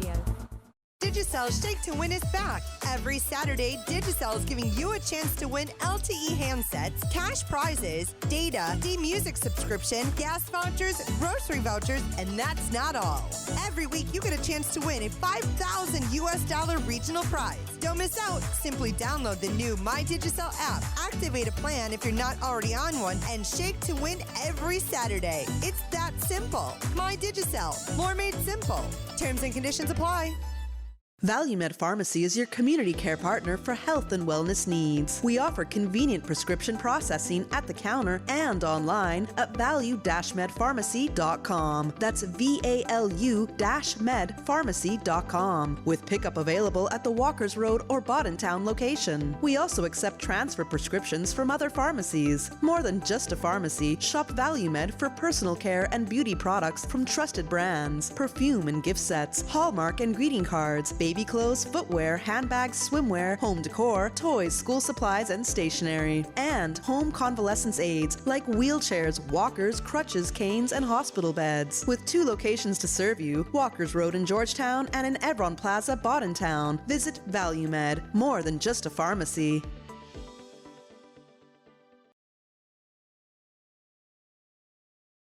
S13: Digicel's Shake to Win is back. Every Saturday, Digicel is giving you a chance to win LTE handsets, cash prizes, data, D-Music subscription, gas vouchers, grocery vouchers, and that's not all. Every week, you get a chance to win a $5,000 regional prize. Don't miss out. Simply download the new My Digicel app, activate a plan if you're not already on one, and shake to win every Saturday. It's that simple. My Digicel. More made simple. Terms and conditions apply.
S1: ValueMed Pharmacy is your community care partner for health and wellness needs. We offer convenient prescription processing at the counter and online at value-medpharmacy.com. That's VALU-medpharmacy.com, with pickup available at the Walkers Road or Boddentown location. We also accept transfer prescriptions from other pharmacies. More than just a pharmacy, shop ValueMed for personal care and beauty products from trusted brands, perfume and gift sets, Hallmark and greeting cards, baby clothes, footwear, handbags, swimwear, home decor, toys, school supplies, and stationery. And home convalescence aids like wheelchairs, walkers, crutches, canes, and hospital beds. With 2 locations to serve you, Walkers Road in Georgetown and in Evron Plaza, Boddentown. Visit ValueMed, more than just a pharmacy.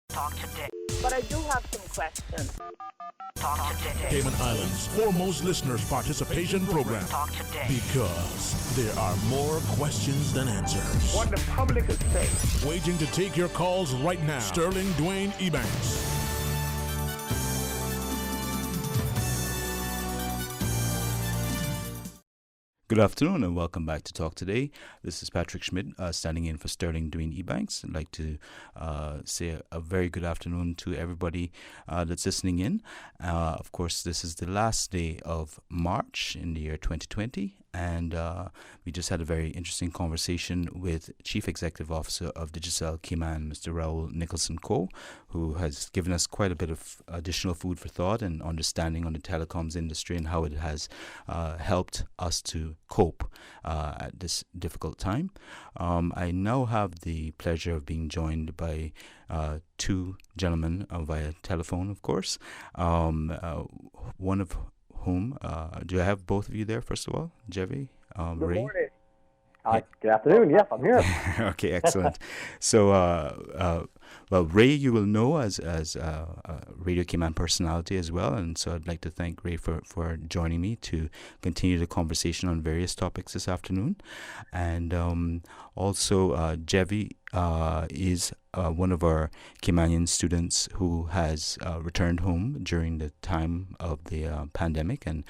S6: Talk today. But I do have some
S3: question. Talk today.
S2: Cayman Islands' foremost listeners participation program.
S3: Talk today.
S2: Because there are more questions than answers.
S5: What the public is saying.
S2: Waiting to take your calls right now. Sterling Dwayne Ebanks.
S9: Good afternoon and welcome back to Talk Today. This is Patrick Schmid, standing in for Sterling Dwayne Ebanks. I'd like to say a very good afternoon to everybody that's listening in. Of course, this is the last day of March in the year 2020, and we just had a very interesting conversation with Chief Executive Officer of Digicel Cayman, Mr. Raul Nicholson Coe, who has given us quite a bit of additional food for thought and understanding on the telecoms industry and how it has helped us to cope at this difficult time. I now have the pleasure of being joined by two gentlemen via telephone, of course. One of whom, do I have both of you there, first of all? Jevi,
S4: Good
S9: Ray?
S4: morning. Good afternoon. Yes, I'm here.
S9: Okay, excellent. So, well, Ray, you will know as Radio Cayman personality as well, and so I'd like to thank Ray for joining me to continue the conversation on various topics this afternoon. And also, Jevi is one of our Caymanian students who has returned home during the time of the pandemic and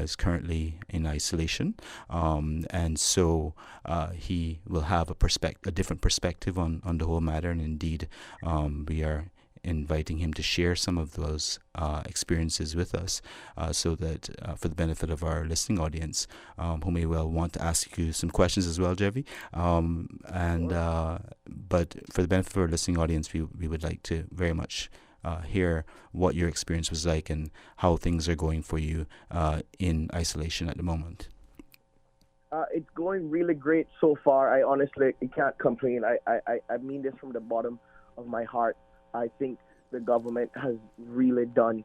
S9: is currently in isolation. And so he will have a different perspective on the whole matter. And indeed, we are inviting him to share some of those experiences with us so that for the benefit of our listening audience, who may well want to ask you some questions as well, Jevi. But for the benefit of our listening audience, we would like to very much hear what your experience was like and how things are going for you in isolation at the moment.
S4: It's going really great so far. I honestly can't complain. I mean this from the bottom of my heart. I think the government has really done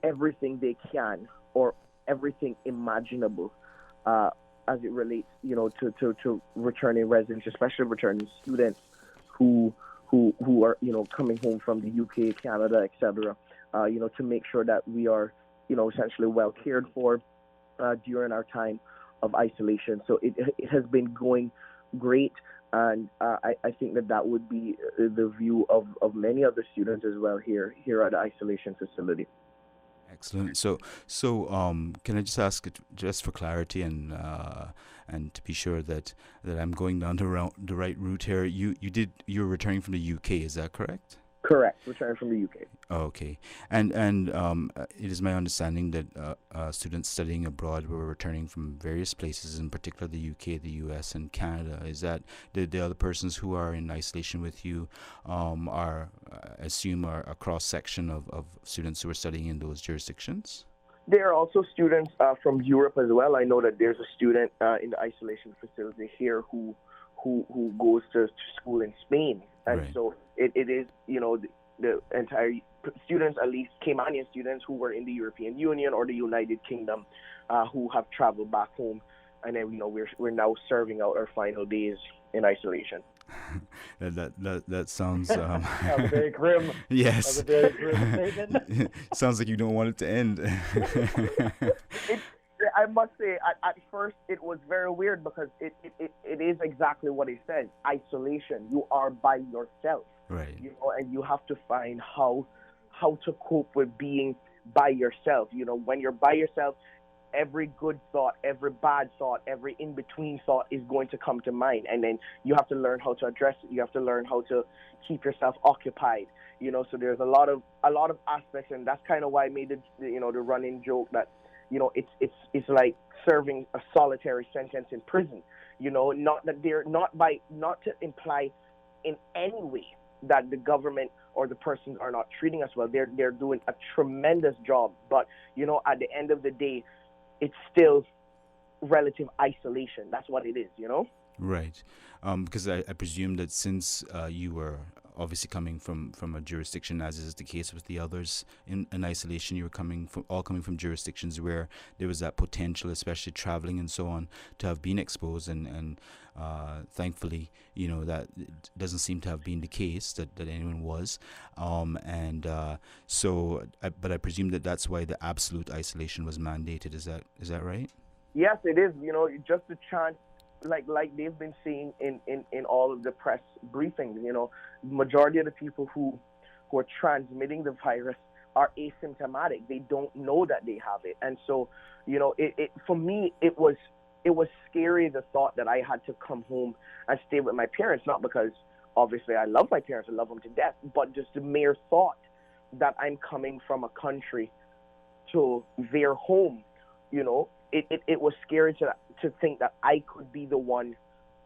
S4: everything they can or everything imaginable as it relates, to returning residents, especially returning students who are, coming home from the UK, Canada, etc. To make sure that we are, essentially well cared for during our time of isolation. So it has been going great. And I think that would be the view of many other students as well here at the isolation facility.
S9: Excellent. So can I just ask, just for clarity and to be sure that I'm going down the right route here? You're returning from the UK, is that correct?
S4: Correct. Returning from the UK.
S9: Okay. And it is my understanding that students studying abroad were returning from various places, in particular the UK, the US, and Canada. Is that the other persons who are in isolation with you are a cross-section of students who are studying in those jurisdictions?
S4: There are also students from Europe as well. I know that there's a student in the isolation facility here who goes to school in Spain. And right. So it is, the entire students, at least Caymanian students who were in the European Union or the United Kingdom, who have traveled back home. And then, we're now serving out our final days in isolation.
S9: that sounds
S4: that was very grim.
S9: Yes.
S4: That was a very grim statement.
S9: Sounds like you don't want it to end.
S4: I must say, at first it was very weird because it is exactly what it says. Isolation. You are by yourself.
S9: Right.
S4: And you have to find how to cope with being by yourself. When you're by yourself, every good thought, every bad thought, every in-between thought is going to come to mind. And then you have to learn how to address it. You have to learn how to keep yourself occupied. So there's a lot of aspects, and that's kind of why I made it, the running joke that, it's like serving a solitary sentence in prison. Not to imply in any way that the government or the persons are not treating us well. They're doing a tremendous job, but at the end of the day, it's still relative isolation. That's what it is.
S9: Right. Because I presume that since you were obviously coming from a jurisdiction, as is the case with the others in isolation. You were coming from jurisdictions where there was that potential, especially traveling and so on, to have been exposed, and thankfully, that it doesn't seem to have been the case that anyone was. But I presume that's why the absolute isolation was mandated. Is that right?
S4: Yes, it is. Just a chance, like they've been saying in all of the press briefings. Majority of the people who are transmitting the virus are asymptomatic. They don't know that they have it, and so it for me it was scary, the thought that I had to come home and stay with my parents, not because obviously I love my parents, I love them to death, but just the mere thought that I'm coming from a country to their home. It was scary to think that I could be the one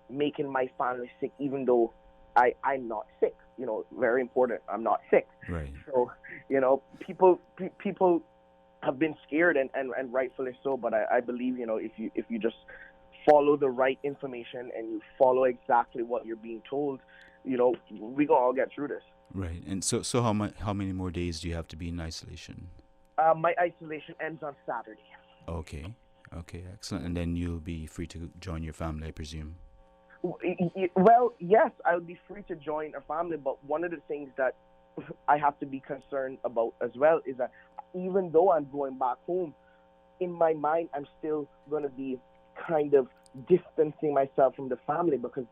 S4: making my family sick, even though I'm not sick. Very important, I'm not sick.
S9: Right.
S4: So, people have been scared, and rightfully so. But I believe, if you just follow the right information and you follow exactly what you're being told, we gonna all get through this.
S9: Right. And so how many more days do you have to be in isolation?
S4: My isolation ends on Saturday.
S9: Okay, excellent. And then you'll be free to join your family, I presume.
S4: Well, yes, I'll be free to join a family, but one of the things that I have to be concerned about as well is that even though I'm going back home, in my mind, I'm still going to be kind of distancing myself from the family, because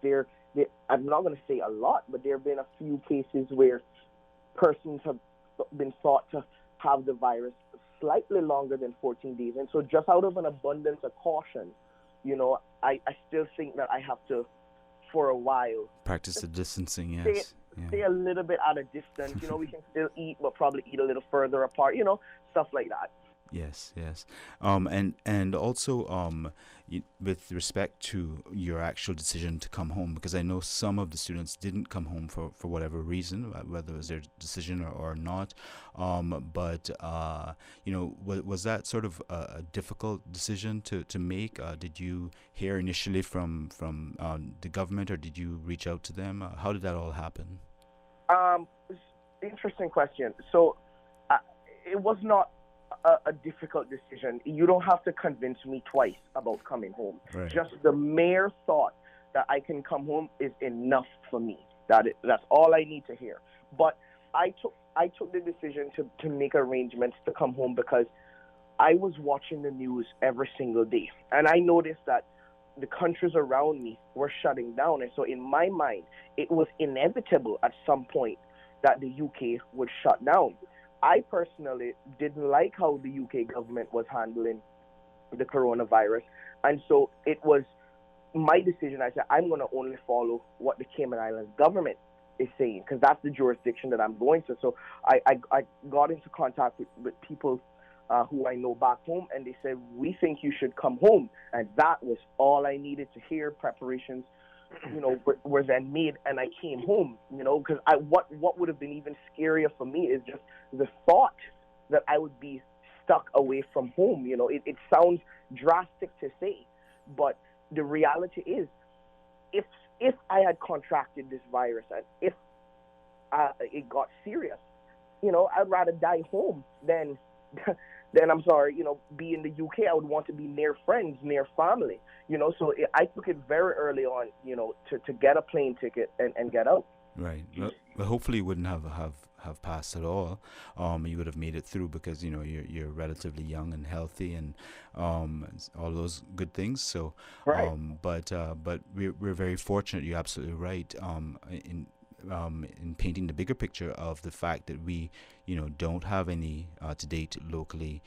S4: I'm not going to say a lot, but there have been a few cases where persons have been thought to have the virus slightly longer than 14 days. And so just out of an abundance of caution, I still think that I have to, for a while,
S9: practice the distancing, yes.
S4: Stay a little bit at a distance. We can still eat, but probably eat a little further apart, stuff like that.
S9: Yes. And also with respect to your actual decision to come home, because I know some of the students didn't come home for whatever reason, whether it was their decision or not. But was that sort of a difficult decision to make? Did you hear initially from the government, or did you reach out to them? How did that all happen?
S4: Interesting question. So it was not a difficult decision. You don't have to convince me twice about coming home.
S9: Right.
S4: Just the mere thought that I can come home is enough for me. That's all I need to hear. But I took the decision to make arrangements to come home because I was watching the news every single day, and I noticed that the countries around me were shutting down, and so in my mind, it was inevitable at some point that the UK would shut down. I personally didn't like how the UK government was handling the coronavirus, and so it was my decision. I said, I'm going to only follow what the Cayman Islands government is saying, because that's the jurisdiction that I'm going to. So I got into contact with people who I know back home, and they said, we think you should come home. And that was all I needed to hear. Preparations were then made, and I came home, because what would have been even scarier for me is just the thought that I would be stuck away from home. It sounds drastic to say, but the reality is, if I had contracted this virus and if it got serious, I'd rather die home than I'm sorry, be in the UK. I would want to be near friends, near family, so I took it very early on, to get a plane ticket and get out.
S9: Right. Well, hopefully you wouldn't have passed at all. You would have made it through because, you're relatively young and healthy and all those good things. So,
S4: right.
S9: But we're very fortunate. You're absolutely right. In painting the bigger picture of the fact that we, don't have any to date locally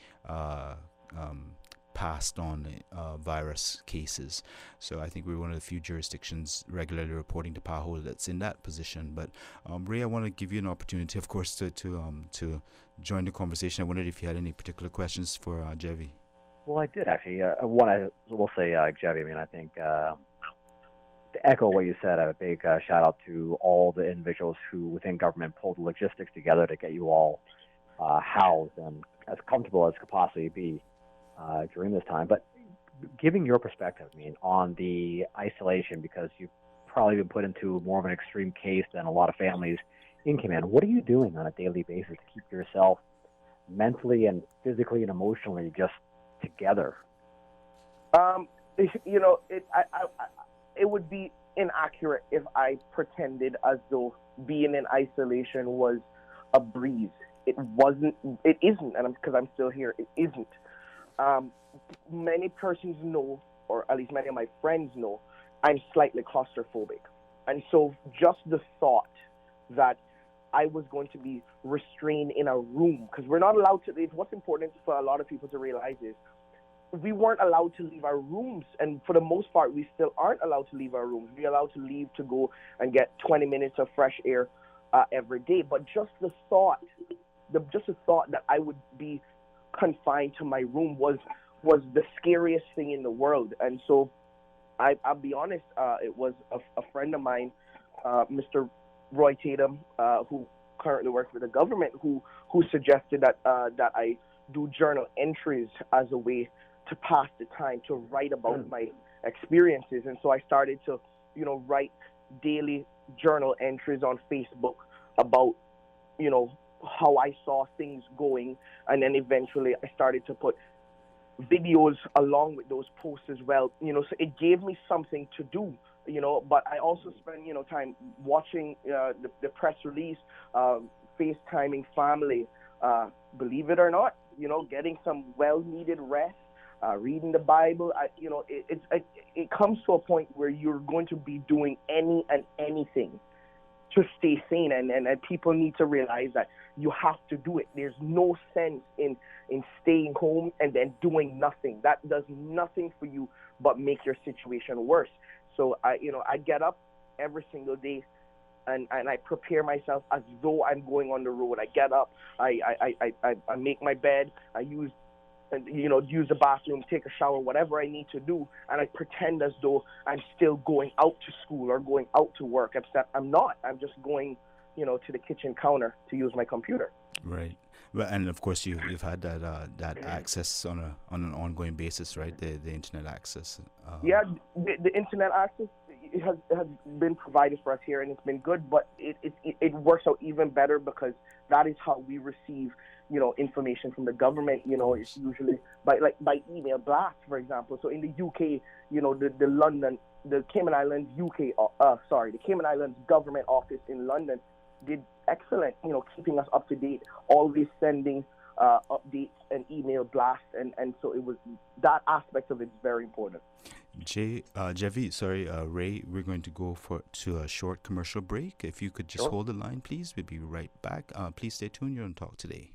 S9: passed on virus cases. So I think we're one of the few jurisdictions regularly reporting to PAHO that's in that position. But Ray, I want to give you an opportunity, of course, to join the conversation. I wondered if you had any particular questions for Jevi.
S8: Well, I did actually. One I will say, Jevi. I think. To echo what you said, a big shout out to all the individuals who within government pulled the logistics together to get you all housed and as comfortable as could possibly be during this time. But giving your perspective, on the isolation, because you probably been put into more of an extreme case than a lot of families in Cayman. What are you doing on a daily basis to keep yourself mentally and physically and emotionally just together?
S4: You know, it would be inaccurate if I pretended as though being in isolation was a breeze. It wasn't. It isn't, and because I'm still here, it isn't. Many persons know, or at least many of my friends know, I'm slightly claustrophobic, and so just the thought that I was going to be restrained in a room, because we're not allowed to. What's important for a lot of people to realize is we weren't allowed to leave our rooms, and for the most part, we still aren't allowed to leave our rooms. We're allowed to leave to go and get 20 minutes of fresh air every day. But just the thought that I would be confined to my room was the scariest thing in the world. And so, I'll be honest, it was a friend of mine, Mr. Roy Tatum, who currently works for the government, who suggested that I do journal entries as a way to pass the time, to write about my experiences. And so I started to, write daily journal entries on Facebook about, how I saw things going. And then eventually I started to put videos along with those posts as well, so it gave me something to do, but I also spend, time watching the press release, FaceTiming family, believe it or not, getting some well-needed rest, reading the Bible. It comes to a point where you're going to be doing any and anything to stay sane, and people need to realize that you have to do it. There's no sense in staying home and then doing nothing. That does nothing for you but make your situation worse. So I get up every single day and I prepare myself as though I'm going on the road. I get up, I make my bed, I use the bathroom, take a shower, whatever I need to do, and I pretend as though I'm still going out to school or going out to work, except I'm not. I'm just going, to the kitchen counter to use my computer. Right.
S9: Well, and of course you've had that access on an ongoing basis, right? The internet access.
S4: Yeah, the internet access has been provided for us here, and it's been good. But it works out even better because that is how we receive information from the government. It's usually by email blast, for example. So in the UK, the Cayman Islands the Cayman Islands government office in London did excellent, keeping us up to date, always sending updates and email blasts, and so it was that aspect of it is very important.
S9: Ray, we're going to go to a short commercial break. If you could just hold the line, please. We'll be right back. Please stay tuned. You're on Talk Today.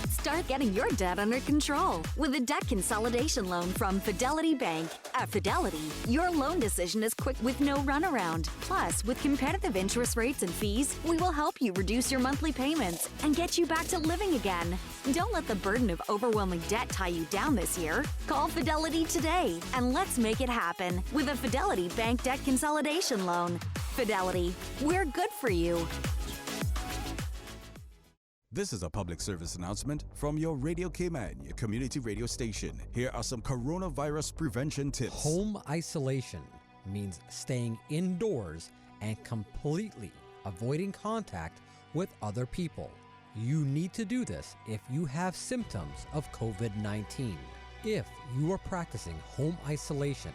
S10: Start getting your debt under control with a debt consolidation loan from Fidelity Bank. At Fidelity, your loan decision is quick with no runaround. Plus, with competitive interest rates and fees, we will help you reduce your monthly payments and get you back to living again. Don't let the burden of overwhelming debt tie you down this year. Call Fidelity today and let's make it happen with a Fidelity Bank debt consolidation loan. Fidelity, we're good for you.
S11: This is a public service announcement from your Radio Cayman, your community radio station. Here are some coronavirus prevention tips.
S23: Home isolation means staying indoors and completely avoiding contact with other people. You need to do this if you have symptoms of COVID-19. If you are practicing home isolation,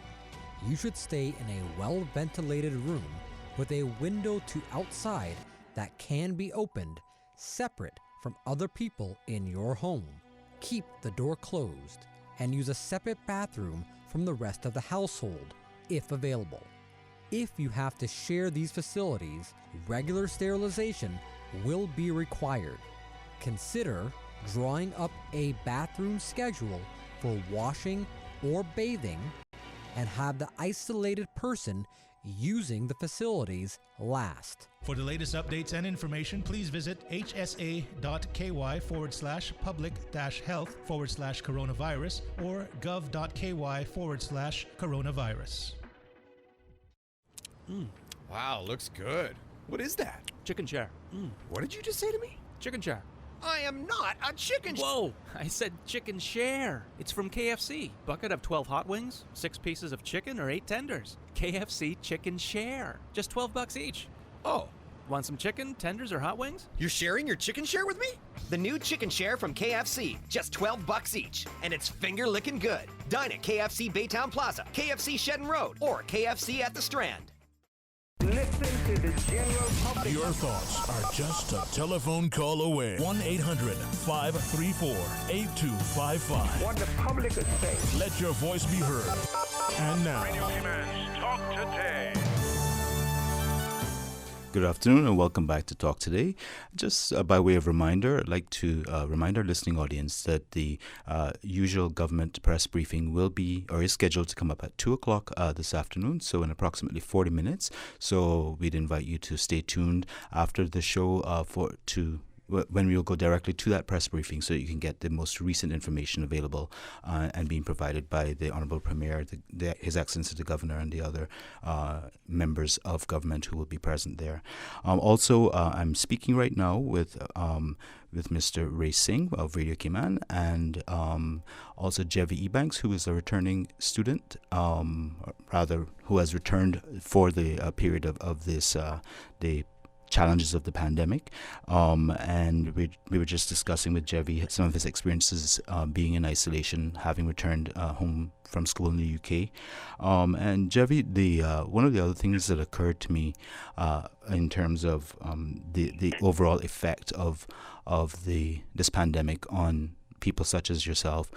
S23: you should stay in a well-ventilated room with a window to outside that can be opened separate from other people in your home. Keep the door closed and use a separate bathroom from the rest of the household, if available. If you have to share these facilities, regular sterilization will be required. Consider drawing up a bathroom schedule for washing or bathing and have the isolated person using the facilities last.
S24: For the latest updates and information, please visit hsa.ky/public-health/coronavirus or gov.ky/coronavirus.
S25: Wow, looks good. What is that?
S26: Chicken chair.
S25: What did you just say to me?
S26: Chicken chair.
S7: I am not a chicken.
S12: Whoa! I said chicken share. It's from KFC. Bucket of 12 hot wings, 6 pieces of chicken, or 8 tenders. KFC chicken share. Just $12 each.
S7: Oh.
S12: Want some chicken, tenders, or hot wings?
S7: You're sharing your chicken share with me?
S14: The new chicken share from KFC, just $12 each, and it's finger-licking good. Dine at KFC Baytown Plaza, KFC Shedden Road, or KFC at the Strand.
S18: Listen to the general public.
S2: Your thoughts are just a telephone call away. 1-800-534-8255.
S18: What the public is saying.
S2: Let your voice be heard. And now,
S18: Radio Cayman's Talk Today.
S9: Good afternoon and welcome back to Talk Today. Just by way of reminder, I'd like to remind our listening audience that the usual government press briefing will be or is scheduled to come up at 2 o'clock this afternoon, so in approximately 40 minutes. So we'd invite you to stay tuned after the show when we'll go directly to that press briefing so you can get the most recent information available and being provided by the Honourable Premier, His Excellency the Governor, and the other members of government who will be present there. Also, I'm speaking right now with Mr. Ray Singh of Radio Cayman and also Jevi Ebanks, who is a returning student, who has returned for the period of this the challenges of the pandemic, and we were just discussing with Jevi some of his experiences being in isolation, having returned home from school in the UK. And Jevi, one of the other things that occurred to me in terms of the overall effect of this pandemic on people such as yourself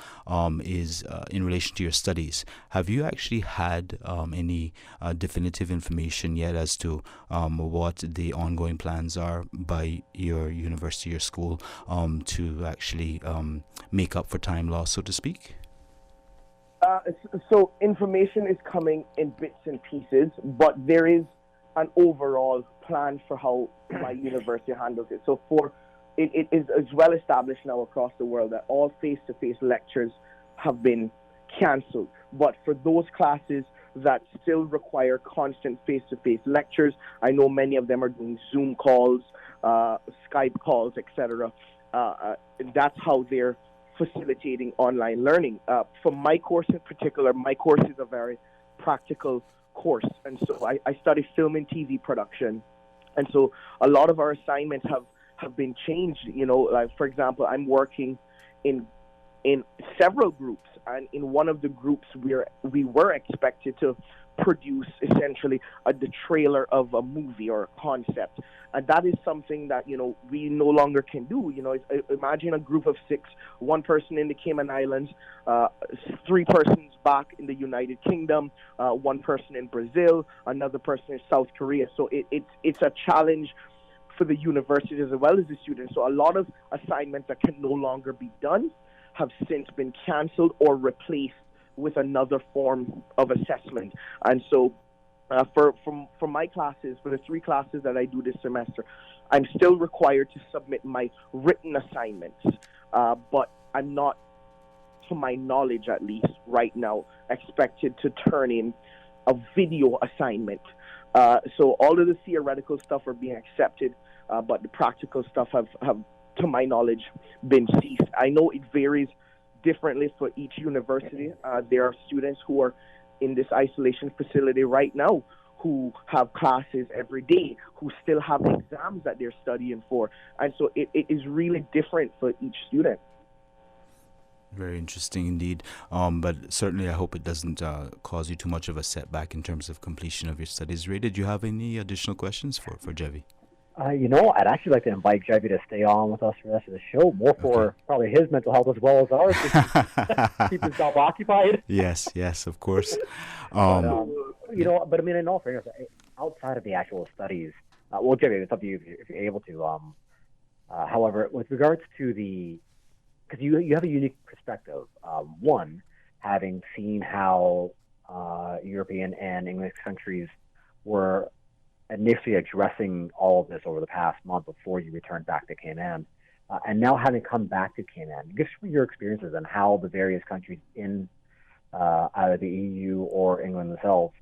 S9: is in relation to your studies. Have you actually had any definitive information yet as to what the ongoing plans are by your university or school to actually make up for time lost, so to speak?
S4: So information is coming in bits and pieces, but there is an overall plan for how my university handles it. So it is well established now across the world that all face-to-face lectures have been cancelled. But for those classes that still require constant face-to-face lectures, I know many of them are doing Zoom calls, Skype calls, etc. That's how they're facilitating online learning. For my course in particular, my course is a very practical course. And so I study film and TV production. And so a lot of our assignments have been changed. Like, for example, I'm working in several groups, and in one of the groups we were expected to produce essentially the trailer of a movie or a concept, and that is something that we no longer can do. Imagine a group of 6, one person in the Cayman Islands, 3 persons back in the United Kingdom, one person in Brazil, another person in South Korea. So it's a challenge for the universities as well as the students. So a lot of assignments that can no longer be done have since been cancelled or replaced with another form of assessment. And so for my classes, for the 3 classes that I do this semester, I'm still required to submit my written assignments, but I'm not, to my knowledge at least right now, expected to turn in a video assignment. So all of the theoretical stuff are being accepted, but the practical stuff have, to my knowledge, been ceased. I know it varies differently for each university. There are students who are in this isolation facility right now who have classes every day, who still have exams that they're studying for. And so it is really different for each student.
S9: Very interesting indeed. But certainly I hope it doesn't cause you too much of a setback in terms of completion of your studies. Ray, did you have any additional questions for Jevi?
S8: I'd actually like to invite Jevi to stay on with us for the rest of the show, more for probably his mental health as well as ours, to keep himself occupied.
S9: Yes, of course.
S8: But I mean, in all fairness, outside of the actual studies, well, Jevi, it's up to you if you're able to. However, with regards to because you have a unique perspective. One, having seen how European and English countries were initially addressing all of this over the past month before you returned back to Cayman, and now having come back to Cayman, give me your experiences and how the various countries in either the EU or England themselves,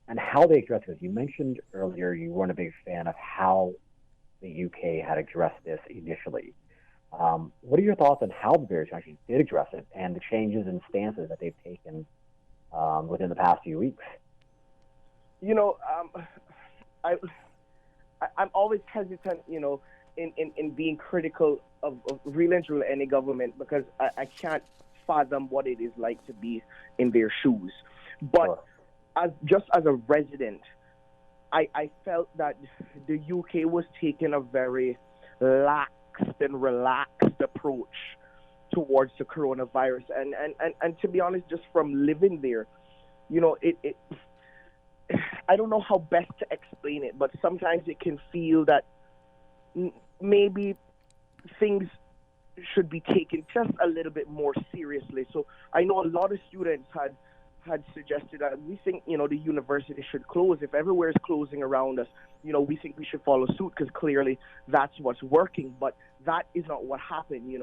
S8: and how they address this. You mentioned earlier you weren't a big fan of how the UK had addressed this initially. What are your thoughts on how the various countries did address it and the changes in stances that they've taken within the past few weeks?
S4: You know, I'm always hesitant, you know, in being critical of real and truly any government, because I can't fathom what it is like to be in their shoes. But just as a resident, I felt that the UK was taking a very lax and relaxed approach towards the coronavirus. And to be honest, just from living there, you know, it I don't know how best to explain it, but sometimes it can feel that maybe things should be taken just a little bit more seriously. So I know a lot of students had suggested that we think, you know, the university should close. If everywhere is closing around us, you know, we think we should follow suit, because clearly that's what's working. But that is not what happened.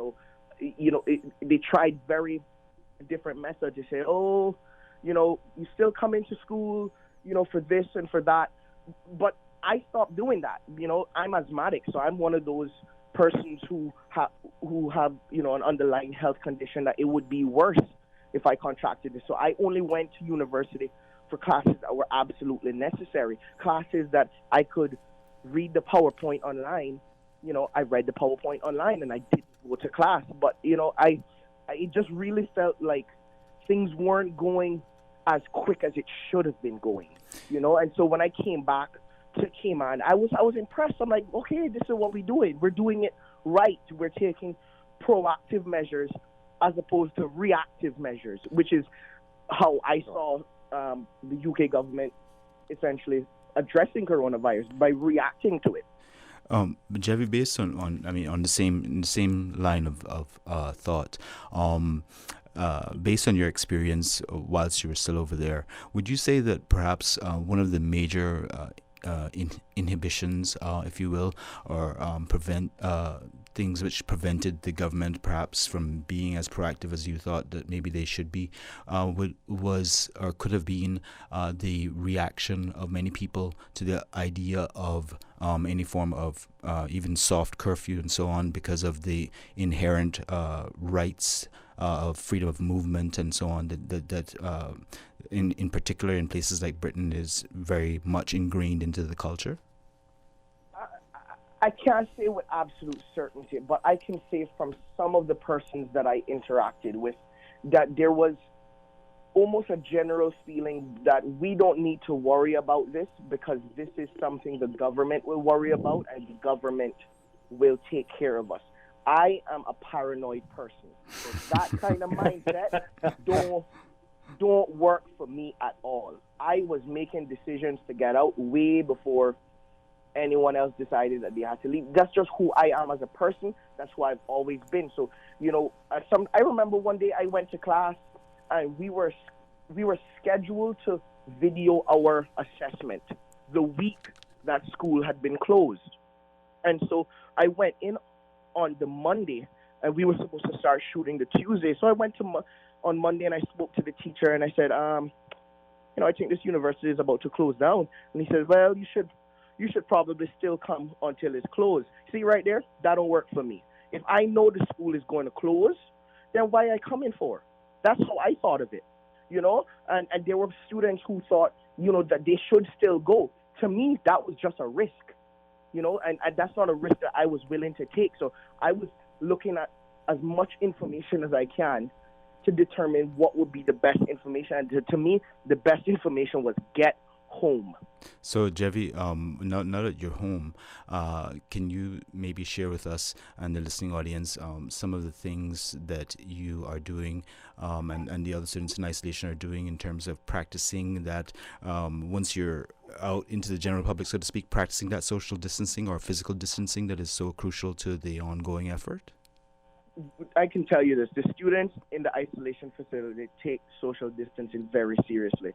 S4: They tried very different methods. They say, oh, you know, you still come into school, you know, for this and for that. But I stopped doing that. You know, I'm asthmatic, so I'm one of those persons who have, you know, an underlying health condition that it would be worse if I contracted this. So I only went to university for classes that were absolutely necessary, classes that I could read the PowerPoint online. You know, I read the PowerPoint online and I didn't go to class. But, you know, it just really felt like things weren't going as quick as it should have been going, you know. And so when I came back to Cayman, I was impressed. I'm like, okay, this is what we're doing. We're doing it right. We're taking proactive measures as opposed to reactive measures, which is how I saw the UK government essentially addressing coronavirus, by reacting to it.
S9: Jevi, based on the same line of thought, based on your experience whilst you were still over there, would you say that perhaps one of the major inhibitions, if you will, or prevent things which prevented the government perhaps from being as proactive as you thought that maybe they should be, was or could have been the reaction of many people to the idea of any form of even soft curfew and so on, because of the inherent rights of freedom of movement and so on that in particular in places like Britain is very much ingrained into the culture?
S4: I can't say with absolute certainty, but I can say from some of the persons that I interacted with that there was almost a general feeling that we don't need to worry about this, because this is something the government will worry about and the government will take care of us. I am a paranoid person, so that kind of mindset don't work for me at all. I was making decisions to get out way before anyone else decided that they had to leave. That's just who I am as a person. That's who I've always been. So, you know, I remember one day I went to class and we were scheduled to video our assessment the week that school had been closed. And so I went in on the Monday and we were supposed to start shooting the Tuesday. So I went on Monday and I spoke to the teacher and I said, you know, I think this university is about to close down. And he said, well, you should probably still come until it's closed. See right there? That don't work for me. If I know the school is going to close, then why I coming for? That's how I thought of it, you know? And there were students who thought, you know, that they should still go. To me, that was just a risk, you know, and that's not a risk that I was willing to take. So I was looking at as much information as I can to determine what would be the best information. And to me, the best information was get home.
S9: So, Jevi, now that you're home, can you maybe share with us and the listening audience some of the things that you are doing and the other students in isolation are doing in terms of practicing that once you're out into the general public, so to speak, practicing that social distancing or physical distancing that is so crucial to the ongoing effort?
S4: I can tell you this. The students in the isolation facility take social distancing very seriously.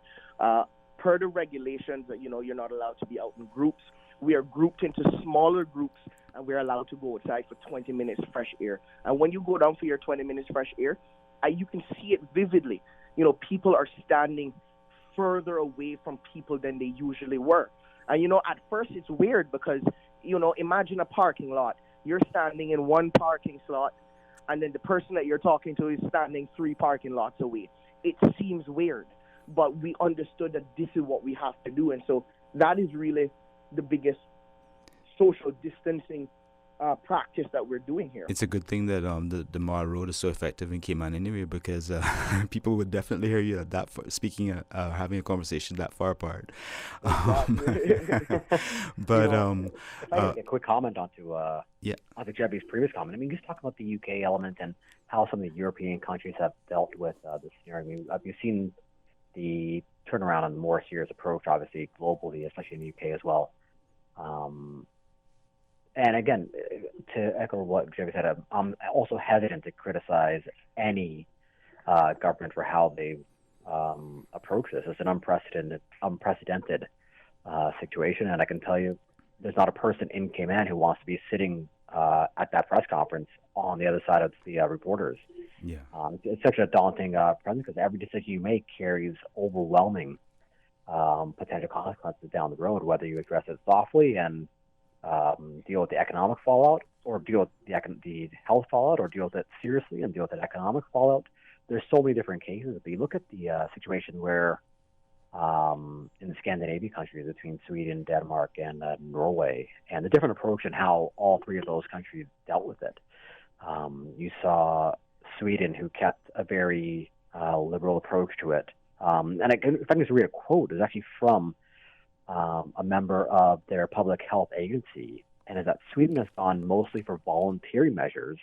S4: Per the regulations, that, you know, you're not allowed to be out in groups. We are grouped into smaller groups, and we're allowed to go outside for 20 minutes fresh air. And when you go down for your 20 minutes fresh air, you can see it vividly. You know, people are standing further away from people than they usually were. And, you know, at first it's weird because, you know, imagine a parking lot. you're standing in one parking slot, and then the person that you're talking to is standing 3 parking lots away. It seems weird, but we understood that this is what we have to do, and so that is really the biggest social distancing practice that we're doing here.
S9: It's a good thing that the Mile Road is so effective in Cayman anyway, because people would definitely hear you that speaking, having a conversation that far apart. But
S8: if I make a quick comment onto Jebby's previous comment. I mean, just talk about the UK element and how some of the European countries have dealt with this scenario. I mean, you've seen the turnaround and the more serious approach, obviously globally, especially in the UK as well. And again, to echo what Jebby said, I'm also hesitant to criticize any government for how they've approached this. It's an unprecedented situation, and I can tell you there's not a person in Cayman who wants to be sitting at that press conference on the other side of the reporters.
S9: Yeah.
S8: It's such a daunting presence because every decision you make carries overwhelming potential consequences down the road, whether you address it softly and deal with the economic fallout, or deal with the health fallout, or deal with it seriously and deal with the economic fallout. There's so many different cases. But you look at the situation where in the Scandinavian countries between Sweden, Denmark, and Norway, and the different approach and how all 3 of those countries dealt with it. You saw Sweden, who kept a very liberal approach to it. And if I can just read a quote, it's actually from a member of their public health agency, and is that Sweden has gone mostly for voluntary measures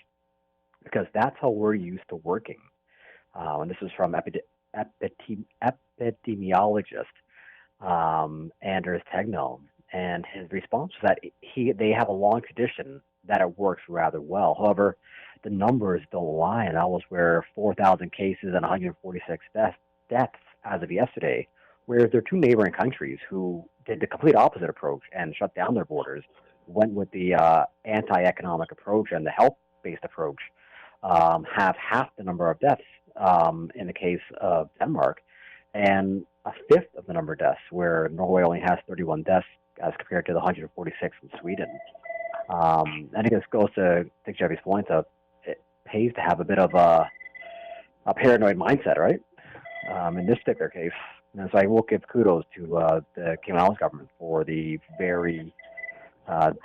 S8: because that's how we're used to working. And this is from epidemiologist Anders Tegnell, and his response was that they have a long tradition that it works rather well. However, the numbers don't lie, and that was where 4,000 cases and 146 deaths as of yesterday. Whereas there are 2 neighboring countries who did the complete opposite approach and shut down their borders, went with the anti-economic approach and the health-based approach, have half the number of deaths in the case of Denmark, and a fifth of the number of deaths, where Norway only has 31 deaths as compared to the 146 in Sweden. I think this goes to Jeffy's point of it pays to have a bit of a paranoid mindset, right? In this particular case. And so I will give kudos to the Cayman Islands government for the very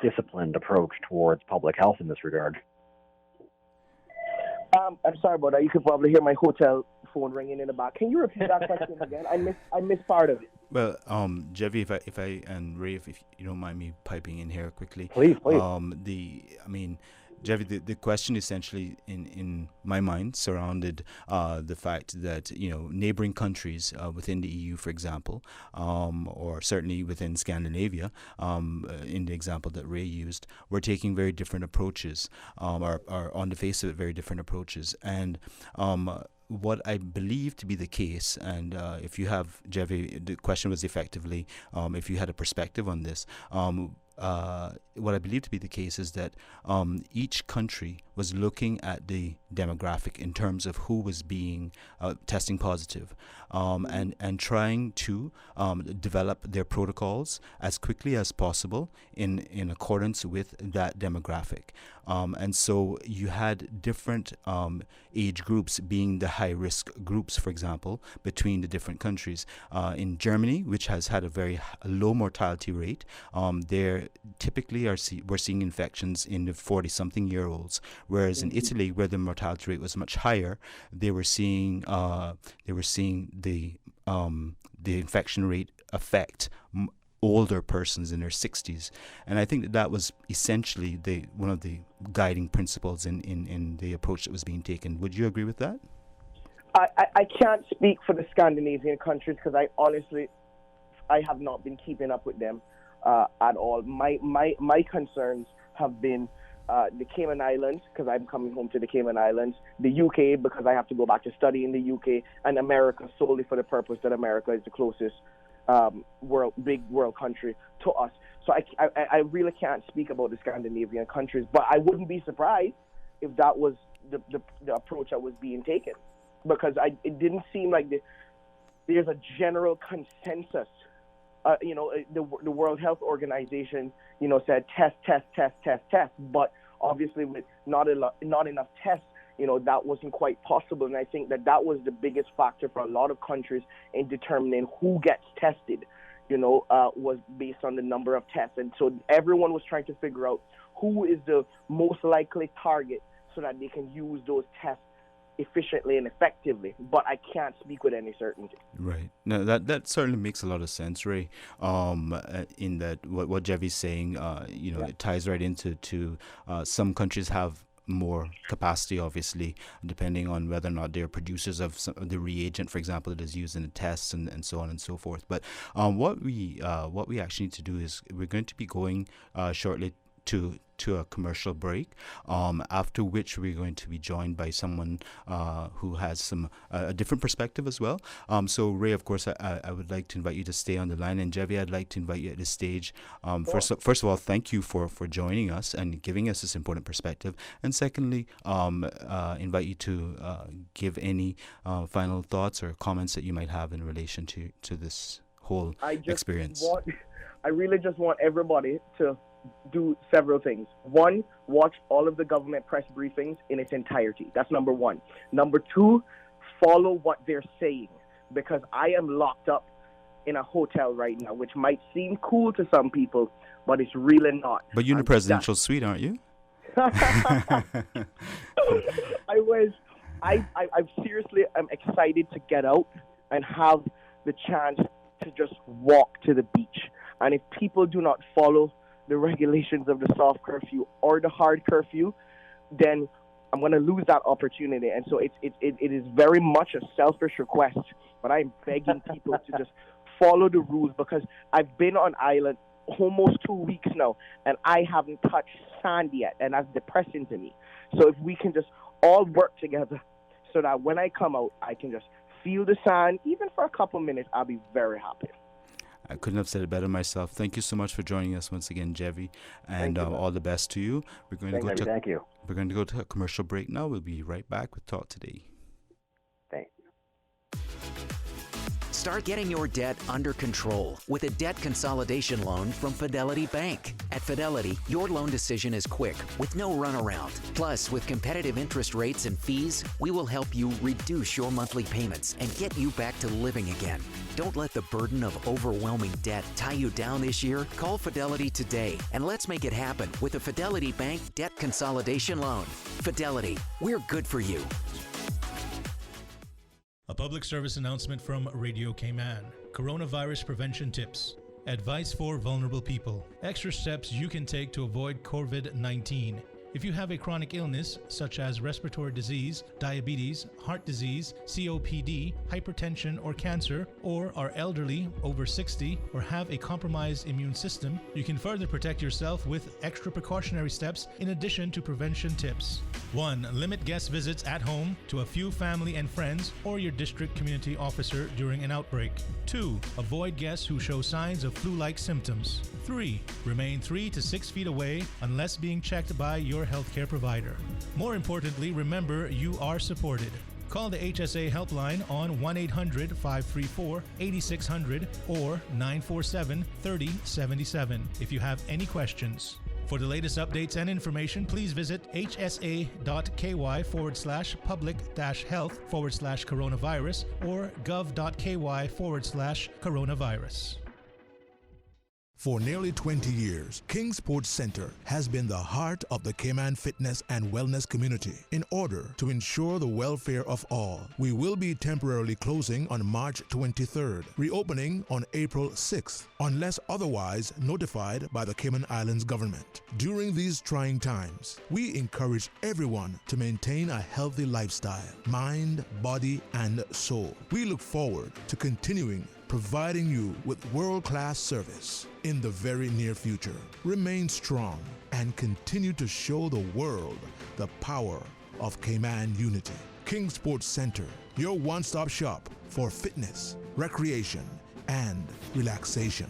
S8: disciplined approach towards public health in this regard.
S4: I'm sorry about that. You could probably hear my hotel phone ringing in the back. Can you repeat that question again? I missed part of it.
S9: Well, Jeffy, if I and Ray, if you don't mind me piping in here quickly.
S8: Please.
S9: Jeffy, the question essentially in my mind surrounded the fact that neighboring countries within the EU, for example, or certainly within Scandinavia, in the example that Ray used, were taking very different approaches, or on the face of it, very different approaches, and what I believe to be the case, and if you have, Jeffy, the question was effectively if you had a perspective on this. What I believe to be the case is that each country was looking at the demographic in terms of who was being testing positive, and trying to develop their protocols as quickly as possible in accordance with that demographic. And so you had different age groups being the high-risk groups, for example, between the different countries. In Germany, which has had a very low mortality rate, there typically we're seeing infections in the 40-something-year-olds, whereas in Italy, where the mortality rate was much higher, they were seeing the infection rate affect older persons in their 60s, and I think that was essentially one of the guiding principles in the approach that was being taken. Would you agree with that?
S4: I can't speak for the Scandinavian countries because I have not been keeping up with them at all. My concerns have been the Cayman Islands, because I'm coming home to the Cayman Islands, the UK, because I have to go back to study in the UK, and America solely for the purpose that America is the closest big world country to us. So I really can't speak about the Scandinavian countries, but I wouldn't be surprised if that was the approach that was being taken, because it didn't seem like there's a general consensus. The World Health Organization, said test, but obviously with not enough tests, that wasn't quite possible. And I think that was the biggest factor for a lot of countries in determining who gets tested, was based on the number of tests. And so everyone was trying to figure out who is the most likely target so that they can use those tests efficiently and effectively, but I can't speak with any certainty.
S9: Right. No, that certainly makes a lot of sense, Ray. In that what Jevy's saying, it ties right into some countries have more capacity, obviously, depending on whether or not they're producers of the reagent, for example, that is used in the tests and so on and so forth. But what we actually need to do is we're going to be going shortly to a commercial break, after which we're going to be joined by someone who has a different perspective as well. So Ray, of course, I would like to invite you to stay on the line, and Jevy, I'd like to invite you at this stage. First of all, thank you for joining us and giving us this important perspective, and secondly, invite you to give any final thoughts or comments that you might have in relation to this whole experience.
S4: I really just want everybody to do several things. One, watch all of the government press briefings in its entirety. That's number one. Number two, follow what they're saying, because I am locked up in a hotel right now, which might seem cool to some people, but it's really not.
S9: But you're in the presidential suite, aren't you?
S4: I seriously am excited to get out and have the chance to just walk to the beach. And if people do not follow the regulations of the soft curfew or the hard curfew, then I'm going to lose that opportunity. And so it is very much a selfish request, but I'm begging people to just follow the rules, because I've been on island almost 2 weeks now, and I haven't touched sand yet, and that's depressing to me. So if we can just all work together so that when I come out, I can just feel the sand, even for a couple minutes, I'll be very happy.
S9: I couldn't have said it better myself. Thank you so much for joining us once again, Jevy, and all the best to you. We're going
S8: Thank you.
S9: We're going to go to a commercial break now. We'll be right back with Talk Today.
S8: Thank you.
S15: Start getting your debt under control with a debt consolidation loan from Fidelity Bank. At Fidelity, your loan decision is quick with no runaround. Plus, with competitive interest rates and fees, we will help you reduce your monthly payments and get you back to living again. Don't let the burden of overwhelming debt tie you down this year. Call Fidelity today and let's make it happen with a Fidelity Bank debt consolidation loan. Fidelity, we're good for you.
S24: A public service announcement from Radio Cayman. Coronavirus prevention tips. Advice for vulnerable people. Extra steps you can take to avoid COVID-19. If you have a chronic illness such as respiratory disease, diabetes, heart disease, COPD, hypertension, or cancer, or are elderly, over 60, or have a compromised immune system, you can further protect yourself with extra precautionary steps in addition to prevention tips. 1. Limit guest visits at home to a few family and friends or your district community officer during an outbreak. 2. Avoid guests who show signs of flu-like symptoms. 3. Remain 3 to 6 feet away unless being checked by your healthcare provider. More importantly, remember you are supported. Call the HSA helpline on 1-800-534-8600 or 947-3077 if you have any questions. For the latest updates and information, please visit hsa.ky/public-health/coronavirus or gov.ky/coronavirus.
S22: For nearly 20 years, Kingsport Center has been the heart of the Cayman fitness and wellness community. In order to ensure the welfare of all, we will be temporarily closing on March 23rd, reopening on April 6th, unless otherwise notified by the Cayman Islands government. During these trying times, we encourage everyone to maintain a healthy lifestyle, mind, body, and soul. We look forward to continuing providing you with world-class service in the very near future. Remain strong and continue to show the world the power of Cayman unity. Kingsport Center, your one-stop shop for fitness, recreation, and relaxation.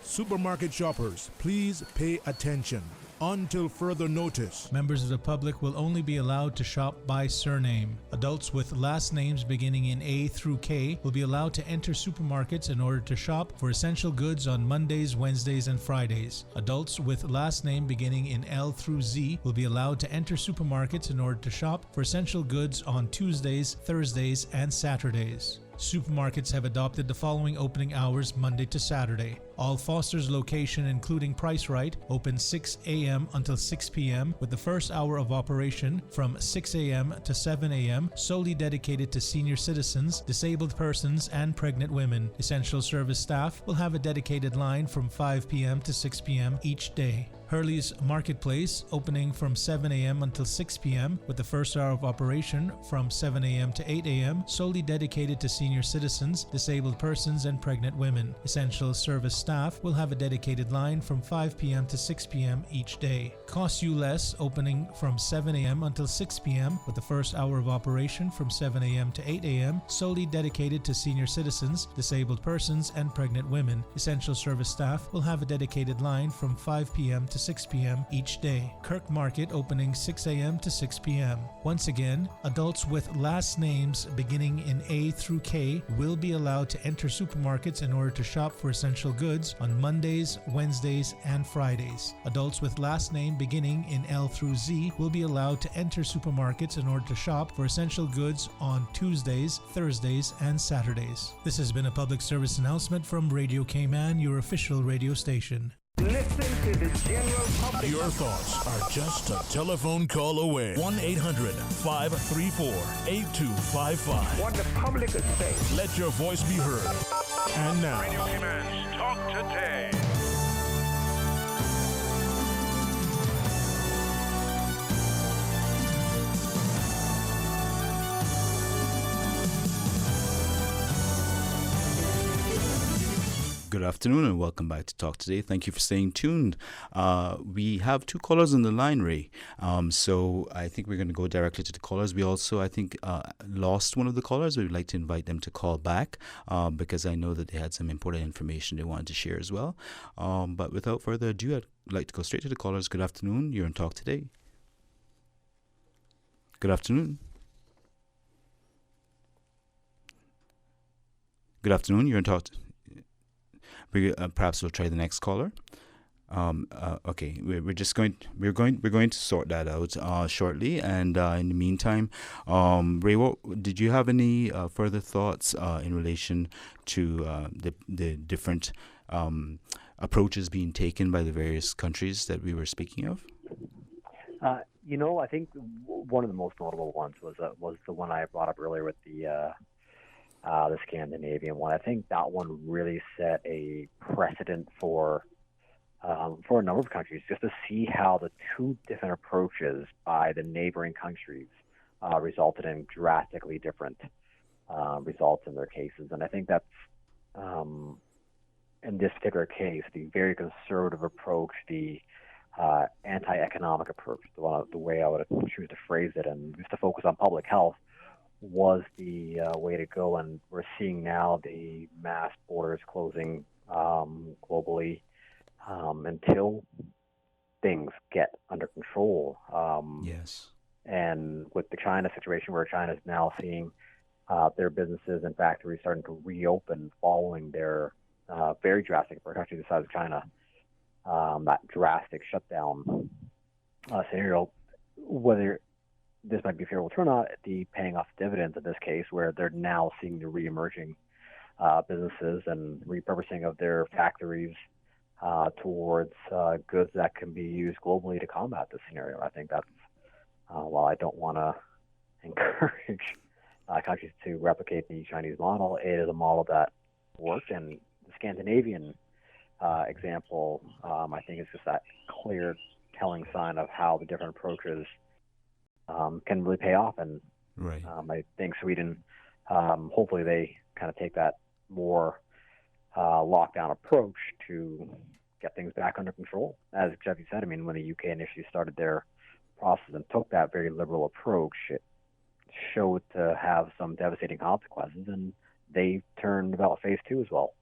S22: Supermarket shoppers, please pay attention. until further notice.
S24: Members of the public will only be allowed to shop by surname. Adults with last names beginning in A through K will be allowed to enter supermarkets in order to shop for essential goods on Mondays, Wednesdays, and Fridays. Adults with last name beginning in L through Z will be allowed to enter supermarkets in order to shop for essential goods on Tuesdays, Thursdays, and Saturdays. Supermarkets have adopted the following opening hours Monday to Saturday. All Foster's location, including Price Right, open 6 a.m. until 6 p.m. with the first hour of operation from 6 a.m. to 7 a.m. solely dedicated to senior citizens, disabled persons, and pregnant women. Essential service staff will have a dedicated line from 5 p.m. to 6 p.m. each day. Hurley's Marketplace opening from 7 a.m. until 6 p.m. with the first hour of operation from 7 a.m. to 8 a.m. solely dedicated to senior citizens, disabled persons, and pregnant women. Essential service staff will have a dedicated line from 5 p.m. to 6 p.m. each day. Cost You Less opening from 7 a.m. until 6 p.m. with the first hour of operation from 7 a.m. to 8 a.m. solely dedicated to senior citizens, disabled persons, and pregnant women. Essential service staff will have a dedicated line from 5 p.m. to 6 p.m. each day. Kirk Market opening 6 a.m. to 6 p.m. Once again, adults with last names beginning in A through K will be allowed to enter supermarkets in order to shop for essential goods on Mondays, Wednesdays, and Fridays. Adults with last name beginning in L through Z will be allowed to enter supermarkets in order to shop for essential goods on Tuesdays, Thursdays, and Saturdays. This has been a public service announcement from Radio Cayman, your official radio station.
S5: Listen to the general public.
S2: Your thoughts are just a telephone call away. 1-800-534-8255.
S5: What the public is saying.
S2: Let your voice be heard. And now,
S18: Radio Cayman's Talk Today.
S9: Good afternoon and welcome back to Talk Today. Thank you for staying tuned. We have two callers on the line, Ray. So I think we're going to go directly to the callers. We also, I think, lost one of the callers. We'd like to invite them to call back because I know that they had some important information they wanted to share as well. But without further ado, I'd like to go straight to the callers. Good afternoon. You're on Talk Today. Good afternoon. Good afternoon. You're on Talk Today. Perhaps we'll try the next caller. Okay, we're going to sort that out shortly. And in the meantime, Ray, did you have any further thoughts in relation to the different approaches being taken by the various countries that we were speaking of?
S8: I think one of the most notable ones was the one I brought up earlier with the Scandinavian one. I think that one really set a precedent for a number of countries, just to see how the two different approaches by the neighboring countries resulted in drastically different results in their cases. And I think that's, in this particular case, the very conservative approach, the anti-economic approach, the way I would choose to phrase it, and just to focus on public health, was the way to go. And we're seeing now the mass borders closing globally until things get under control.
S9: Yes.
S8: And with the China situation, where China is now seeing their businesses and factories starting to reopen following their very drastic, for a country the size of China, that drastic shutdown scenario, whether this might be favorable or not, the paying off dividends in this case, where they're now seeing the re-emerging businesses and repurposing of their factories towards goods that can be used globally to combat this scenario. I think that's, while I don't want to encourage countries to replicate the Chinese model, it is a model that worked. And the Scandinavian example, I think, is just that clear telling sign of how the different approaches can really pay off. And
S9: right.
S8: I think Sweden, hopefully they kind of take that more lockdown approach to get things back under control. As Jeffy said, I mean, when the UK initially started their process and took that very liberal approach, it showed to have some devastating consequences, and they turned about phase 2 as well.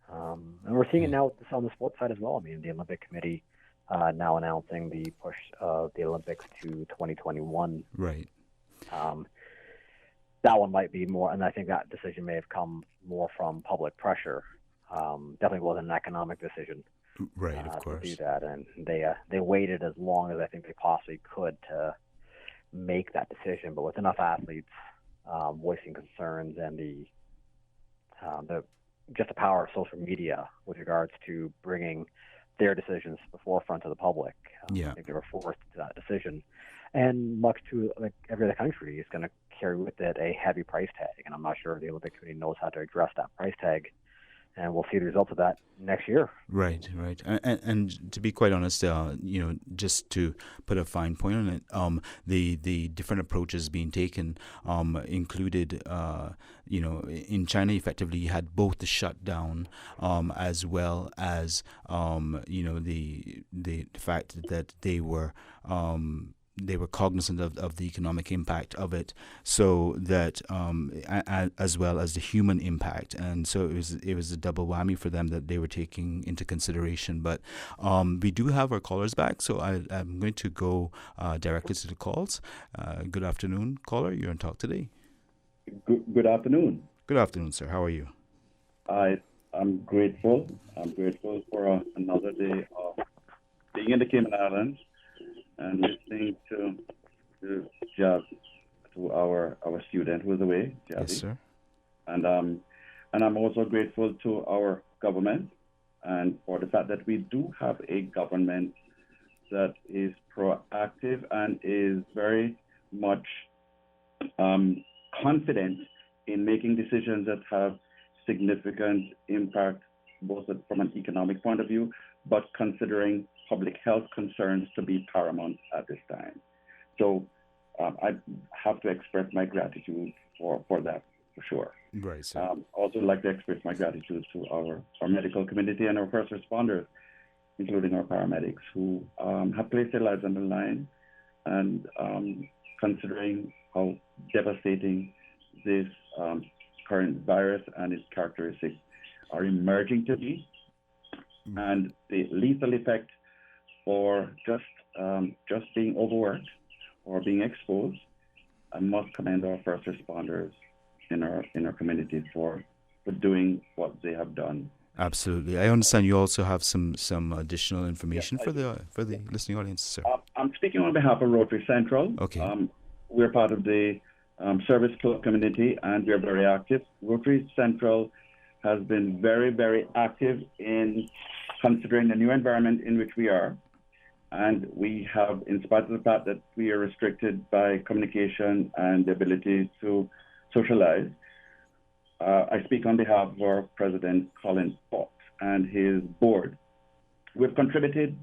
S8: And we're seeing it now on the sports side as well. I mean, the Olympic Committee now announcing the push of the Olympics to 2021.
S9: Right.
S8: That one might be more, and I think that decision may have come more from public pressure. Definitely wasn't an economic decision.
S9: Right, of course.
S8: To do that, and they waited as long as I think they possibly could to make that decision. But with enough athletes voicing concerns and the just the power of social media with regards to bringing their decisions to the forefront of the public, I think they were forced to that decision. And much to like every other country, is going to carry with it a heavy price tag, and I'm not sure if the Olympic Committee knows how to address that price tag. And we'll see the results of that next year.
S9: Right. And to be quite honest, just to put a fine point on it, the different approaches being taken included, in China, effectively you had both the shutdown as well as, the fact that they were cognizant of the economic impact of it, so that as well as the human impact, and so it was a double whammy for them that they were taking into consideration. But we do have our callers back, so I'm going to go directly to the calls. Good afternoon, caller. You're on Talk Today.
S16: Good afternoon.
S9: Good afternoon, sir. How are you?
S16: I'm grateful. I'm grateful for another day of being in the Cayman Islands and listening to our student who is away, Javi.
S9: Yes, sir.
S16: And I'm also grateful to our government and for the fact that we do have a government that is proactive and is very much confident in making decisions that have significant impact, both from an economic point of view, but considering public health concerns to be paramount at this time. So I have to express my gratitude for that, for sure.
S9: Right, sir.
S16: Also like to express my gratitude to our medical community and our first responders, including our paramedics, who have placed their lives on the line, and considering how devastating this current virus and its characteristics are emerging to be, and the lethal effect for just being overworked or being exposed, I must commend our first responders in our community for doing what they have done.
S9: Absolutely. I understand you also have some additional information for the listening audience, sir.
S16: I'm speaking on behalf of Rotary Central.
S9: Okay.
S16: We're part of the service club community, and we're very active. Rotary Central has been very, very active in considering the new environment in which we are. And we have, in spite of the fact that we are restricted by communication and the ability to socialize, I speak on behalf of our president, Colin Fox, and his board. We've contributed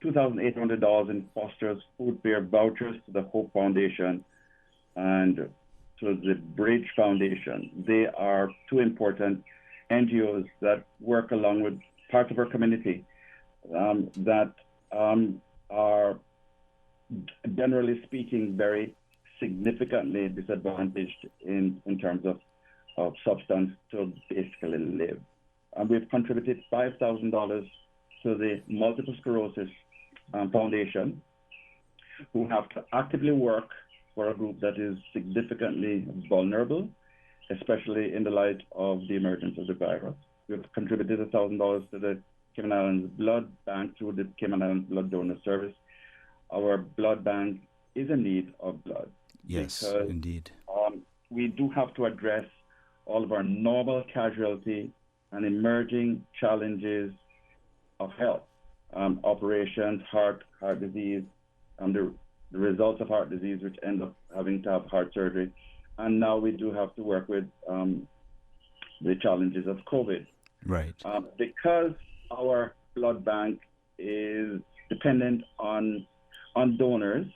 S16: $2,800 in Foster's Food Fair vouchers to the Hope Foundation and to the Bridge Foundation. They are two important NGOs that work along with parts of our community that are, generally speaking, very significantly disadvantaged in terms of substance to basically live. And we've contributed $5,000 to the Multiple Sclerosis Foundation, who have to actively work for a group that is significantly vulnerable, especially in the light of the emergence of the virus. We've contributed $1,000 to the Cayman Islands Blood Bank through the Cayman Islands Blood Donor Service. Our blood bank is in need of blood.
S9: Yes,
S16: because,
S9: indeed.
S16: We do have to address all of our normal casualty and emerging challenges of health, operations, heart disease, the results of heart disease, which end up having to have heart surgery. And now we do have to work with the challenges of COVID.
S9: Right.
S16: Because our blood bank is dependent on donors,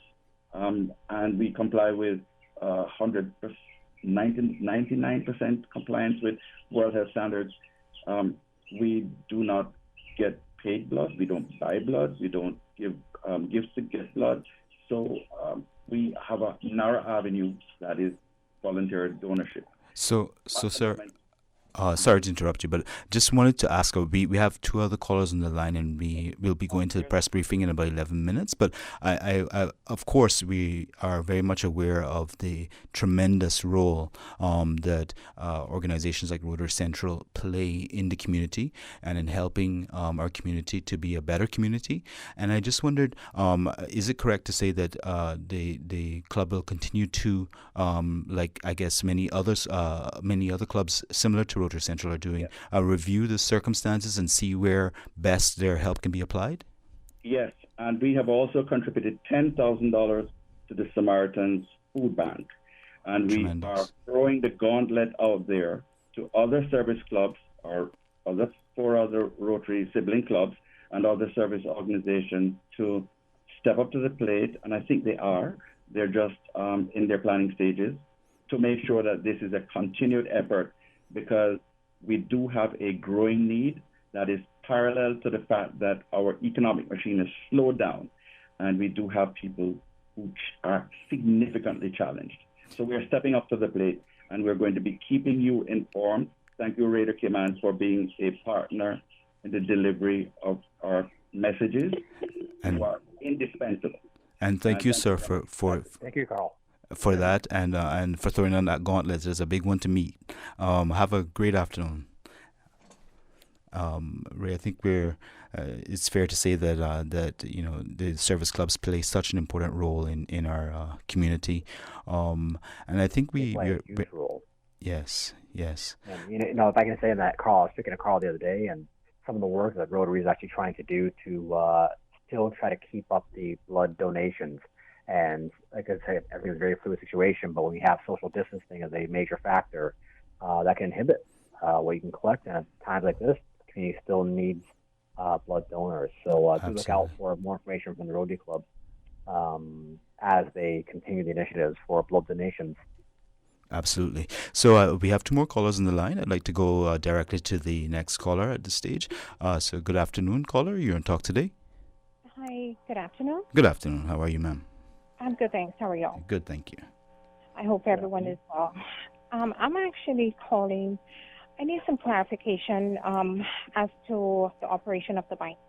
S16: and we comply with 99% compliance with World Health Standards. We do not get paid blood. We don't buy blood. We don't give gifts to get blood. So we have a narrow avenue that is voluntary donorship.
S9: So sir, Sorry to interrupt you, but just wanted to ask. We have two other callers on the line, and we will be going to the press briefing in about 11 minutes. But I of course, we are very much aware of the tremendous role that organizations like Rotary Central play in the community and in helping our community to be a better community. And I just wondered, is it correct to say that the club will continue to, like I guess many other clubs similar to Rotary Central are doing, review the circumstances and see where best their help can be applied?
S16: Yes, and we have also contributed $10,000 to the Samaritans Food Bank. And we are throwing the gauntlet out there to other service clubs or four other Rotary sibling clubs and other service organizations to step up to the plate. And I think they are. They're just in their planning stages to make sure that this is a continued effort, because we do have a growing need that is parallel to the fact that our economic machine is slowed down, and we do have people who are significantly challenged. So we are stepping up to the plate, and we're going to be keeping you informed. Thank you, Radio Cayman, for being a partner in the delivery of our messages. You are indispensable.
S9: And thank you, sir, for
S8: Thank you, Carl.
S9: For that and for throwing on that gauntlet. It's a big one to meet. Have a great afternoon. Ray, I think it's fair to say that the service clubs play such an important role in our community, and I think we
S8: play a huge role.
S9: Yes.
S8: And, if I can say that, Carl, I was speaking to Carl the other day, and some of the work that Rotary is actually trying to do to still try to keep up the blood donations. And like I said, everything's a very fluid situation, but when we have social distancing as a major factor, that can inhibit what you can collect. And at times like this, the community still needs blood donors. So do look out for more information from the Rotary Club as they continue the initiatives for blood donations.
S9: Absolutely. So we have two more callers on the line. I'd like to go directly to the next caller at this stage. So good afternoon, caller. You're on Talk Today.
S17: Hi, good afternoon.
S9: Good afternoon. How are you, ma'am?
S17: I'm good, thanks. How are y'all?
S9: Good, thank you.
S17: I hope everyone is well. I'm actually calling. I need some clarification as to the operation of the banks.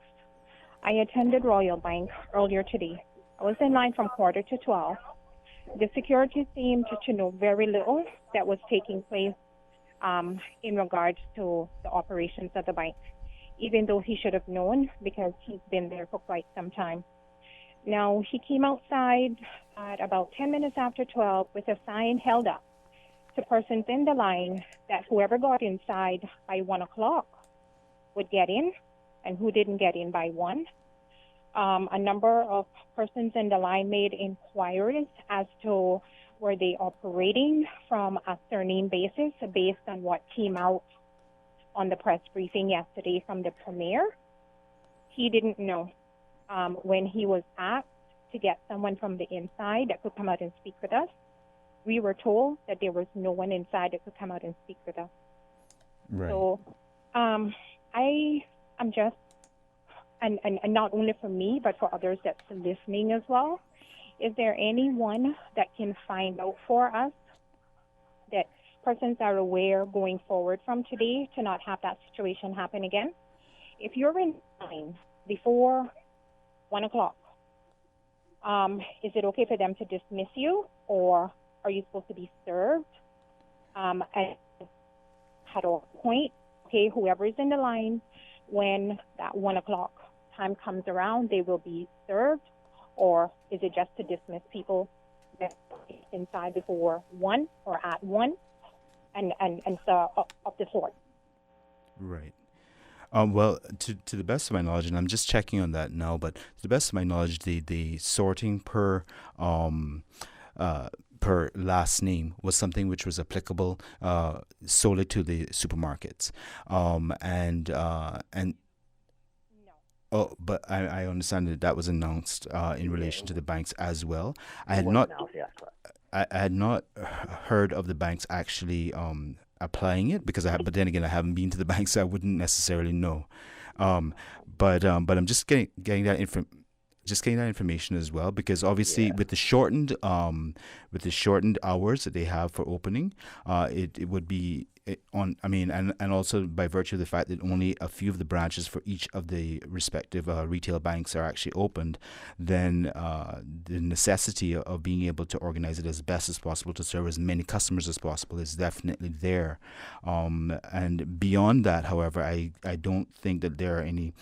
S17: I attended Royal Bank earlier today. I was in line from 11:45. The security seemed to know very little that was taking place in regards to the operations of the bank, even though he should have known because he's been there for quite some time. Now, he came outside at about 10 minutes after 12 with a sign held up to persons in the line that whoever got inside by 1 o'clock would get in, and who didn't get in by 1. A number of persons in the line made inquiries as to were they operating from a surname basis based on what came out on the press briefing yesterday from the Premier. He didn't know. When he was asked to get someone from the inside that could come out and speak with us, we were told that there was no one inside that could come out and speak with us.
S9: Right.
S17: So I'm just, and not only for me, but for others that's listening as well, is there anyone that can find out for us that persons are aware going forward from today to not have that situation happen again? If you're in line before 1 o'clock, is it okay for them to dismiss you, or are you supposed to be served at a point? Okay, whoever is in the line, when that 1 o'clock time comes around, they will be served, or is it just to dismiss people that are inside before 1 or at 1 and so up the sort?
S9: Right. Well, to the best of my knowledge, and I'm just checking on that now, but to the best of my knowledge, the sorting per last name was something which was applicable solely to the supermarkets, and oh, but I understand that was announced in relation to the banks as well. I had not heard of the banks actually applying it, because but then again, I haven't been to the banks, so I wouldn't necessarily know. But I'm just getting that just getting that information as well, because obviously with the shortened hours that they have for opening, it would be and also by virtue of the fact that only a few of the branches for each of the respective retail banks are actually opened, then the necessity of being able to organize it as best as possible to serve as many customers as possible is definitely there. And beyond that, however, I don't think that there are any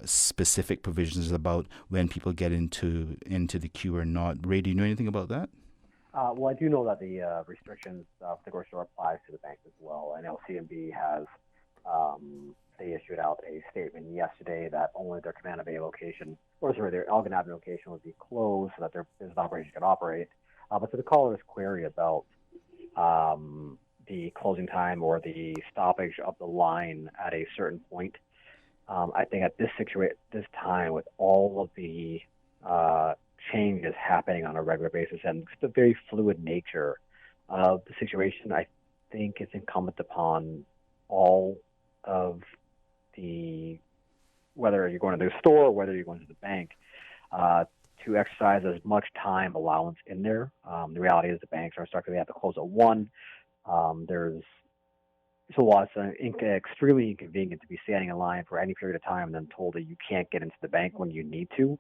S9: specific provisions about when people get into the queue or not. Ray, do you know anything about that?
S8: Well, I do know that the restrictions for the grocery store applies to the banks as well. And LCMB has they issued out a statement yesterday that only their Command Bay location, their Elgin Avenue location would be closed so that their business operation can operate. But to the caller's query about the closing time or the stoppage of the line at a certain point, I think at this time with all of the changes happening on a regular basis and the very fluid nature of the situation, I think it's incumbent upon all of whether you're going to the store or whether you're going to the bank, to exercise as much time allowance in there. The reality is the banks are structured, they have to close at 1. It's extremely inconvenient to be standing in line for any period of time and then told that you can't get into the bank when you need to.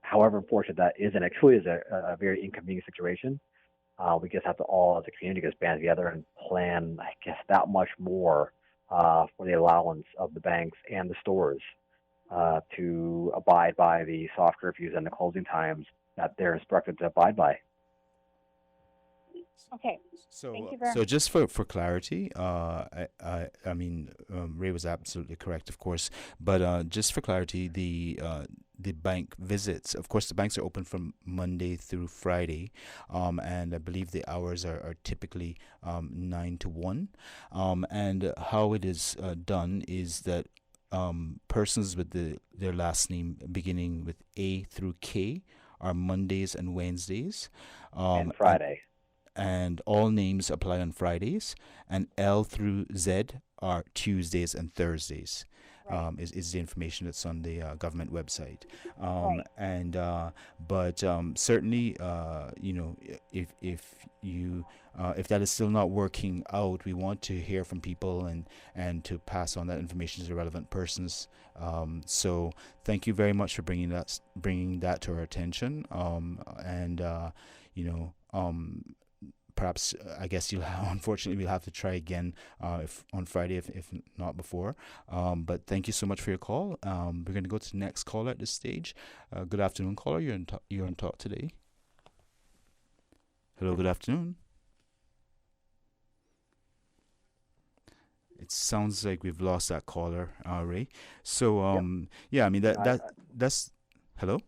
S8: However unfortunate that is, and it truly is a very inconvenient situation, we just have to all, as a community, just band together and plan, I guess, that much more for the allowance of the banks and the stores to abide by the soft curfews and the closing times that they're instructed to abide by.
S17: Okay. Thank you very
S9: So
S17: much.
S9: just for clarity, Ray was absolutely correct, of course, but just for clarity, the bank visits, of course, the banks are open from Monday through Friday, and I believe the hours are typically 9 to 1, and how it is done is that persons with their last name beginning with A through K are Mondays and Wednesdays,
S8: and Friday.
S9: And all names apply on Fridays, and L through Z are Tuesdays and Thursdays. Is the information that's on the government website, but certainly, if that is still not working out, we want to hear from people and to pass on that information to the relevant persons. So thank you very much for bringing that to our attention, perhaps, I guess unfortunately we'll have to try again if on Friday, if not before. But thank you so much for your call. We're going to go to the next caller at this stage. Good afternoon, caller. You're on talk today. Hello, good afternoon. It sounds like we've lost that caller, Ray. So that's hello.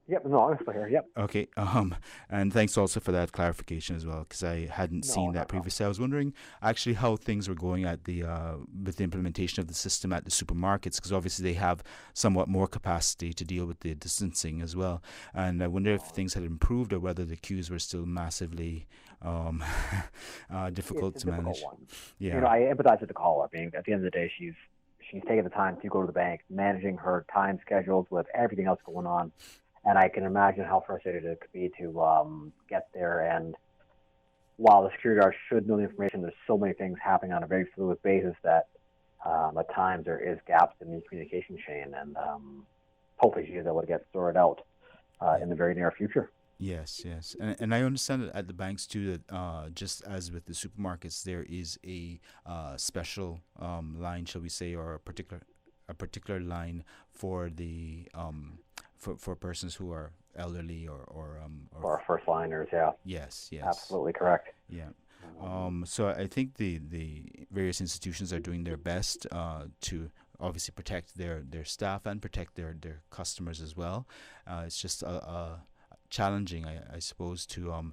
S8: Yep, no, I'm still here. Yep.
S9: Okay. And thanks also for that clarification as well, because I hadn't seen that previously. I was wondering actually how things were going at with the implementation of the system at the supermarkets, because obviously they have somewhat more capacity to deal with the distancing as well. And I wonder if things had improved or whether the queues were still massively difficult to manage.
S8: One.
S9: Yeah.
S8: I empathize with the caller. I mean, at the end of the day, she's taking the time to go to the bank, managing her time schedules with everything else going on. And I can imagine how frustrated it could be to get there. And while the security guard should know the information, there's so many things happening on a very fluid basis that at times there is gaps in the communication chain. And hopefully she is able to get sorted out in the very near future.
S9: Yes. And I understand that at the banks too, that just as with the supermarkets, there is a special line, shall we say, or a particular line for the for persons who are elderly or
S8: first liners. Yeah.
S9: Yes.
S8: Absolutely correct.
S9: Yeah. So I think the various institutions are doing their best to obviously protect their staff and protect their customers as well. It's just challenging, I suppose, to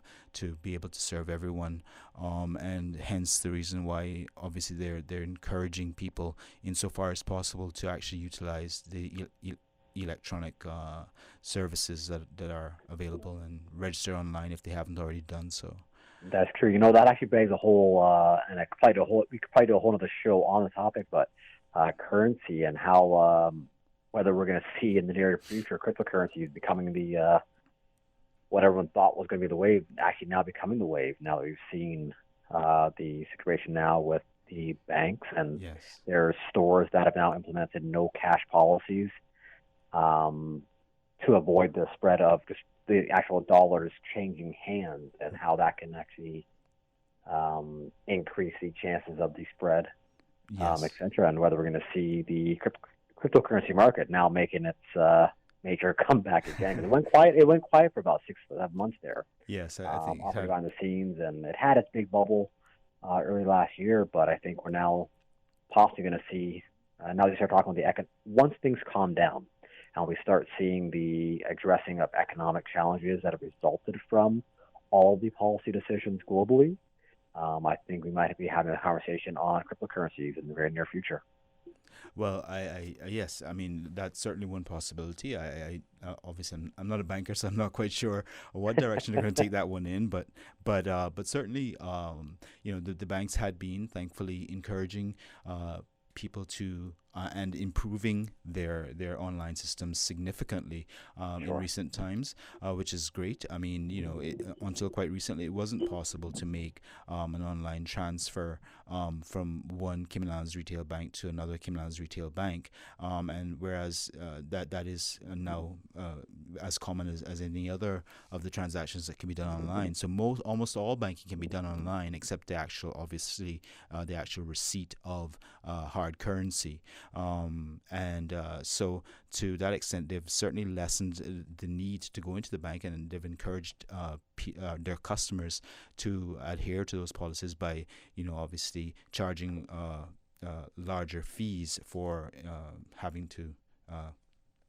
S9: be able to serve everyone, and hence the reason why obviously they're encouraging people insofar as possible to actually utilize the electronic services that are available and register online if they haven't already done so.
S8: That's true. That actually begs a whole, and we could probably do a whole other show on the topic, but currency and how whether we're going to see in the near future cryptocurrencies becoming the what everyone thought was going to be the wave, actually now becoming the wave. Now that we've seen the situation now with the banks, and there are stores that have now implemented no cash policies to avoid the spread of just the actual dollars changing hands, and how that can actually increase the chances of the spread, et cetera, and whether we're going to see the cryptocurrency market now making its major comeback again. It went quiet. It went quiet for about 6 months there.
S9: Yes, I think
S8: behind the scenes, and it had its big bubble early last year. But I think we're now possibly going to see now they start talking about once things calm down, and we start seeing the addressing of economic challenges that have resulted from all the policy decisions globally. I think we might be having a conversation on cryptocurrencies in the very near future.
S9: Well, yes, I mean, that's certainly one possibility. I obviously I'm not a banker, so I'm not quite sure what direction they're going to take that one in. But certainly, the banks had been thankfully encouraging people to and improving their online systems significantly in recent times, which is great. I mean, until quite recently, it wasn't possible to make an online transfer from one Cayman Islands retail bank to another Cayman Islands retail bank, and whereas that is now as common as any other of the transactions that can be done online. So almost all banking can be done online, except the actual receipt of hard currency. So to that extent, they've certainly lessened the need to go into the bank, and they've encouraged their customers to adhere to those policies by, obviously charging larger fees for having to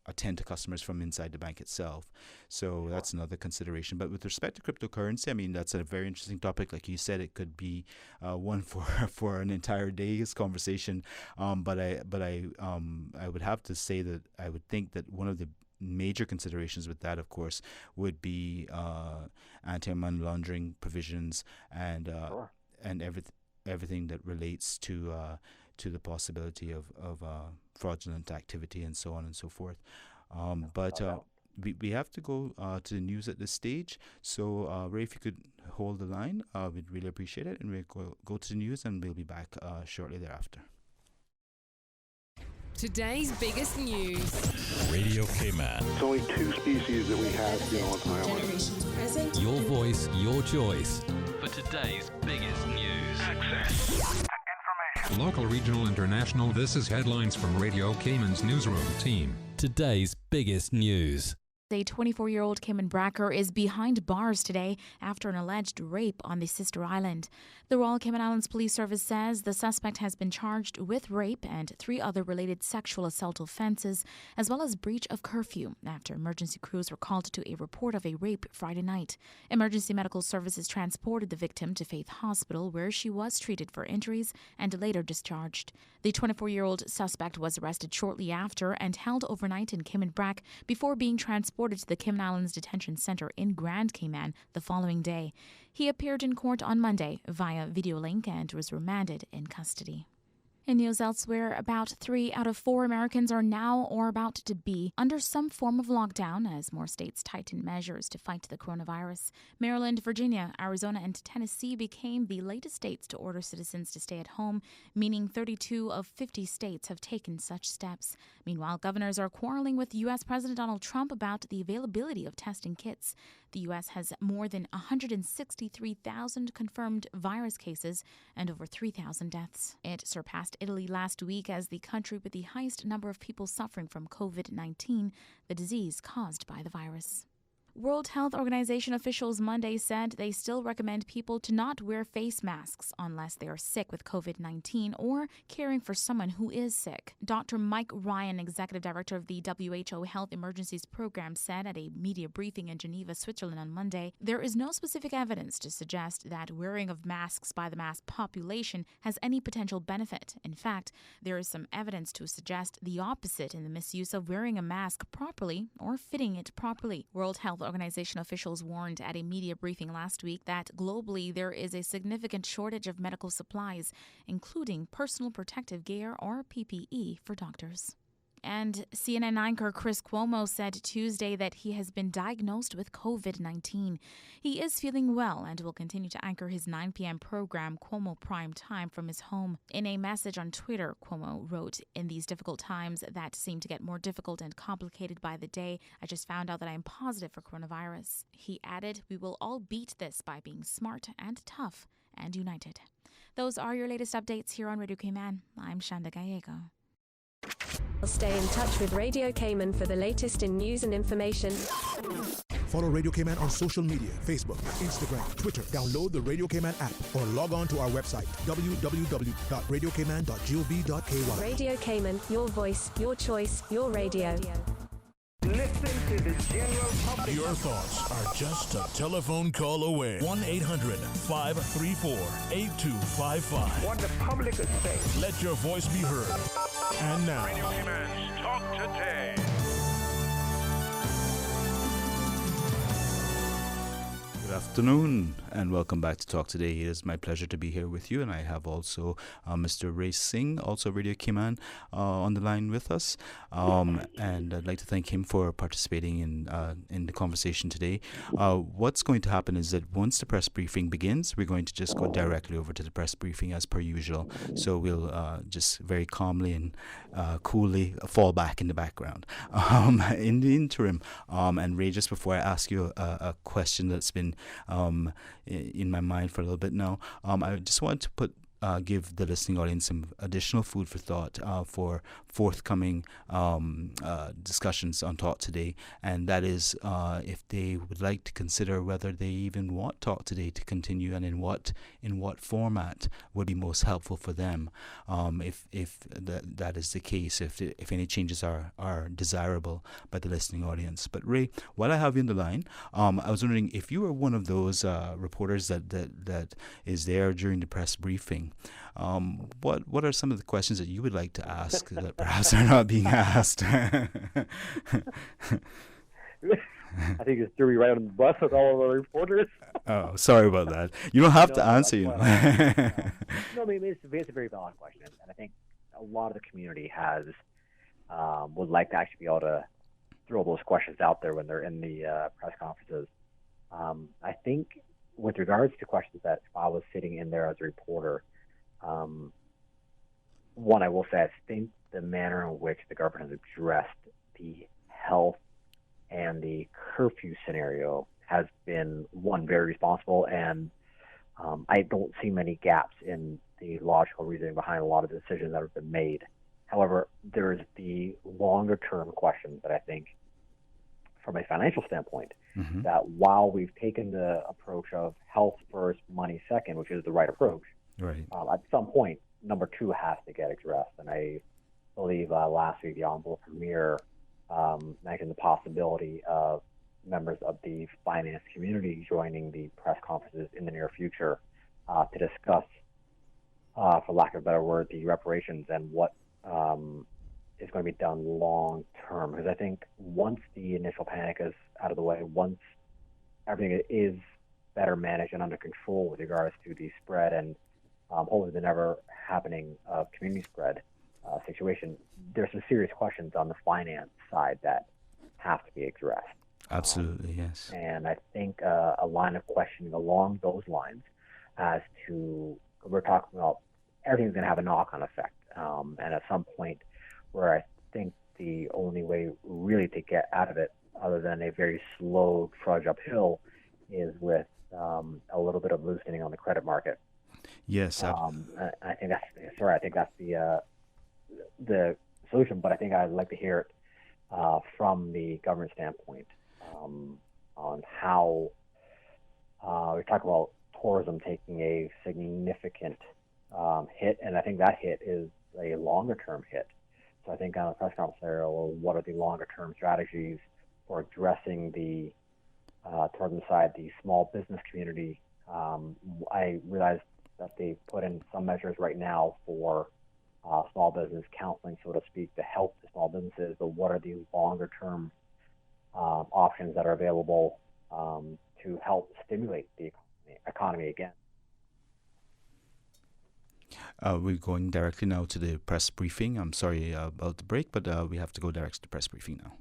S9: attend to customers from inside the bank itself. So that's another consideration. But with respect to cryptocurrency, I mean, that's a very interesting topic. Like you said, it could be one for an entire day's conversation. But I would have to say that I would think that one of the major considerations with that, of course, would be anti-money laundering provisions and everything that relates to the possibility of fraudulent activity and so on and so forth. But we have to go to the news at this stage. So, Ray, if you could hold the line, we'd really appreciate it. And we'll go to the news, and we'll be back shortly thereafter.
S13: Today's biggest news.
S19: Radio Cayman.
S20: It's only 2 species that we have here on the island.
S19: Your voice, your choice.
S18: For today's biggest news. Access.
S21: Local, regional, international. This is headlines from Radio Cayman's newsroom team.
S19: Today's biggest news.
S25: A 24-year-old Cayman Bracker is behind bars today after an alleged rape on the sister island. The Royal Cayman Islands Police Service says the suspect has been charged with rape and 3 other related sexual assault offenses, as well as breach of curfew, after emergency crews were called to a report of a rape Friday night. Emergency medical services transported the victim to Faith Hospital, where she was treated for injuries and later discharged. The 24-year-old suspect was arrested shortly after and held overnight in Cayman Brac before being transported to the Cayman Islands Detention Center in Grand Cayman the following day. He appeared in court on Monday via video link and was remanded in custody. In news elsewhere, about 3 out of 4 Americans are now or about to be under some form of lockdown as more states tighten measures to fight the coronavirus. Maryland, Virginia, Arizona, and Tennessee became the latest states to order citizens to stay at home, meaning 32 of 50 states have taken such steps. Meanwhile, governors are quarreling with U.S. President Donald Trump about the availability of testing kits. The U.S. has more than 163,000 confirmed virus cases and over 3,000 deaths. It surpassed Italy last week as the country with the highest number of people suffering from COVID-19, the disease caused by the virus. World Health Organization officials Monday said they still recommend people to not wear face masks unless they are sick with COVID-19 or caring for someone who is sick. Dr. Mike Ryan, executive director of the WHO Health Emergencies Program, said at a media briefing in Geneva, Switzerland on Monday, there is no specific evidence to suggest that wearing of masks by the mass population has any potential benefit. In fact, there is some evidence to suggest the opposite in the misuse of wearing a mask properly or fitting it properly. World Health Organization officials warned at a media briefing last week that globally there is a significant shortage of medical supplies, including personal protective gear or PPE for doctors. And CNN anchor Chris Cuomo said Tuesday that he has been diagnosed with COVID-19. He is feeling well and will continue to anchor his 9 p.m. program, Cuomo Prime Time, from his home. In a message on Twitter, Cuomo wrote, "In these difficult times that seem to get more difficult and complicated by the day, I just found out that I am positive for coronavirus." He added, "We will all beat this by being smart and tough and united." Those are your latest updates here on Radio Cayman. I'm Shanda Gallego.
S1: Stay in touch with Radio Cayman for the latest in news and information.
S22: Follow Radio Cayman on social media, Facebook, Instagram, Twitter. Download the Radio Cayman app or log on to our website, www.radiocayman.gov.ky.
S1: Radio Cayman, your voice, your choice, your radio.
S5: Listen to the general public.
S2: Your thoughts are just a telephone call away. 1-800-534-8255.
S5: What the public is saying.
S2: Let your voice be heard. And now,
S18: Radio Cayman's Talk Today.
S9: Good afternoon and welcome back to Talk Today. It is my pleasure to be here with you, and I have also Mr. Ray Singh, also Radio Cayman, on the line with us. And I'd like to thank him for participating in the conversation today. What's going to happen is that once the press briefing begins, we're going to just go directly over to the press briefing as per usual. So we'll just very calmly and coolly fall back in the background. In the interim, and Ray, just before I ask you a question that's been in my mind for a little bit now, I just want to give the listening audience some additional food for thought for forthcoming discussions on Talk Today, and that is if they would like to consider whether they even want Talk Today to continue, and in what format would be most helpful for them, if that is the case, if any changes are desirable by the listening audience. But Ray, while I have you on the line, I was wondering if you were one of those reporters that is there during the press briefing. What are some of the questions that you would like to ask that perhaps are not being asked?
S8: I think it's threw me right on the bus with all of the reporters.
S9: Oh, sorry about that. You don't have to answer, you know.
S8: No, I mean, it's a very valid question, and I think a lot of the community would like to actually be able to throw those questions out there when they're in the press conferences. I think with regards to questions that if I was sitting in there as a reporter, one, I will say, I think the manner in which the government has addressed the health and the curfew scenario has been, one, very responsible, and I don't see many gaps in the logical reasoning behind a lot of the decisions that have been made. However, there's the longer-term question that I think, from a financial standpoint, that while we've taken the approach of health first, money second, which is the right approach,
S9: right.
S8: At some point, number two has to get addressed. And I believe last week the Honorable Premier mentioned the possibility of members of the finance community joining the press conferences in the near future to discuss, for lack of a better word, the reparations and what is going to be done long term. Because I think once the initial panic is out of the way, once everything is better managed and under control with regards to the spread and hopefully the never happening of community spread situation, there's some serious questions on the finance side that have to be addressed.
S9: Absolutely, yes.
S8: And I think a line of questioning along those lines as to, we're talking about everything's going to have a knock-on effect. And at some point where I think the only way really to get out of it, other than a very slow trudge uphill, is with a little bit of loosening on the credit market.
S9: Yes.
S8: I think that's the solution, but I think I'd like to hear it from the government standpoint on how we talk about tourism taking a significant hit, and I think that hit is a longer-term hit. So I think on the press conference area, well, what are the longer-term strategies for addressing the tourism side, the small business community? I realize that they put in some measures right now for small business counseling, so to speak, to help the small businesses, but what are the longer-term options that are available to help stimulate the economy again?
S9: We're going directly now to the press briefing. I'm sorry about the break, but we have to go direct to the press briefing now.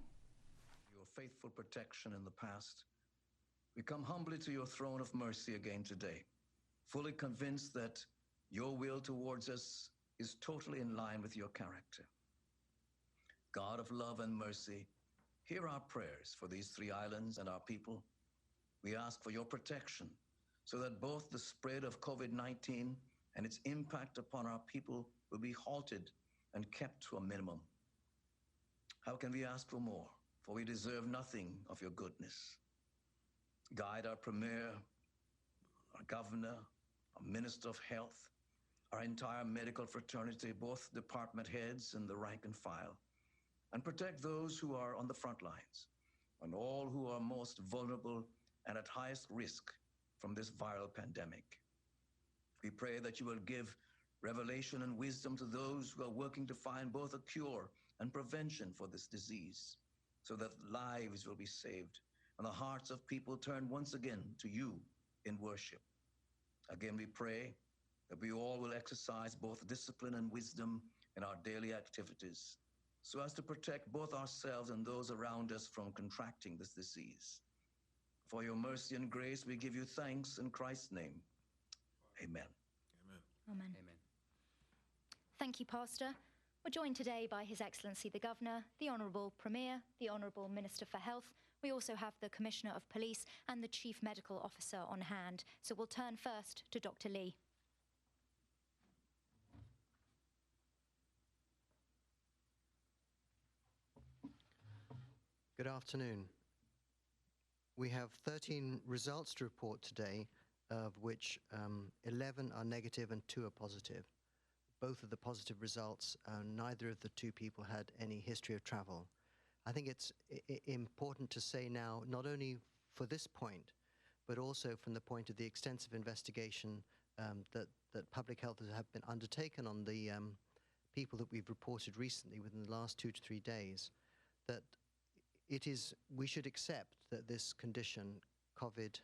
S3: Your faithful protection in the past, we come humbly to your throne of mercy again today, fully convinced that your will towards us is totally in line with your character. God of love and mercy, hear our prayers for these 3 islands and our people. We ask for your protection so that both the spread of COVID-19 and its impact upon our people will be halted and kept to a minimum. How can we ask for more? For we deserve nothing of your goodness. Guide our Premier, our Governor, our Minister of Health, our entire medical fraternity, both department heads and the rank and file, and protect those who are on the front lines and all who are most vulnerable and at highest risk from this viral pandemic. We pray that you will give revelation and wisdom to those who are working to find both a cure and prevention for this disease, so that lives will be saved and the hearts of people turn once again to you in worship. Again, we pray that we all will exercise both discipline and wisdom in our daily activities, so as to protect both ourselves and those around us from contracting this disease. For your mercy and grace, we give you thanks in Christ's name. Amen.
S6: Amen. Thank you, Pastor. We're joined today by His Excellency the Governor, the Honourable Premier, the Honourable Minister for Health. We also have the Commissioner of Police and the Chief Medical Officer on hand. So we'll turn first to Dr. Lee.
S10: Good afternoon. We have 13 results to report today, of which 11 are negative and 2 are positive. Both of the positive results, neither of the 2 people had any history of travel. I think it's important to say now, not only for this point, but also from the point of the extensive investigation that public health have been undertaken on the people that we've reported recently within the last 2 to 3 days, that we should accept that this condition, COVID,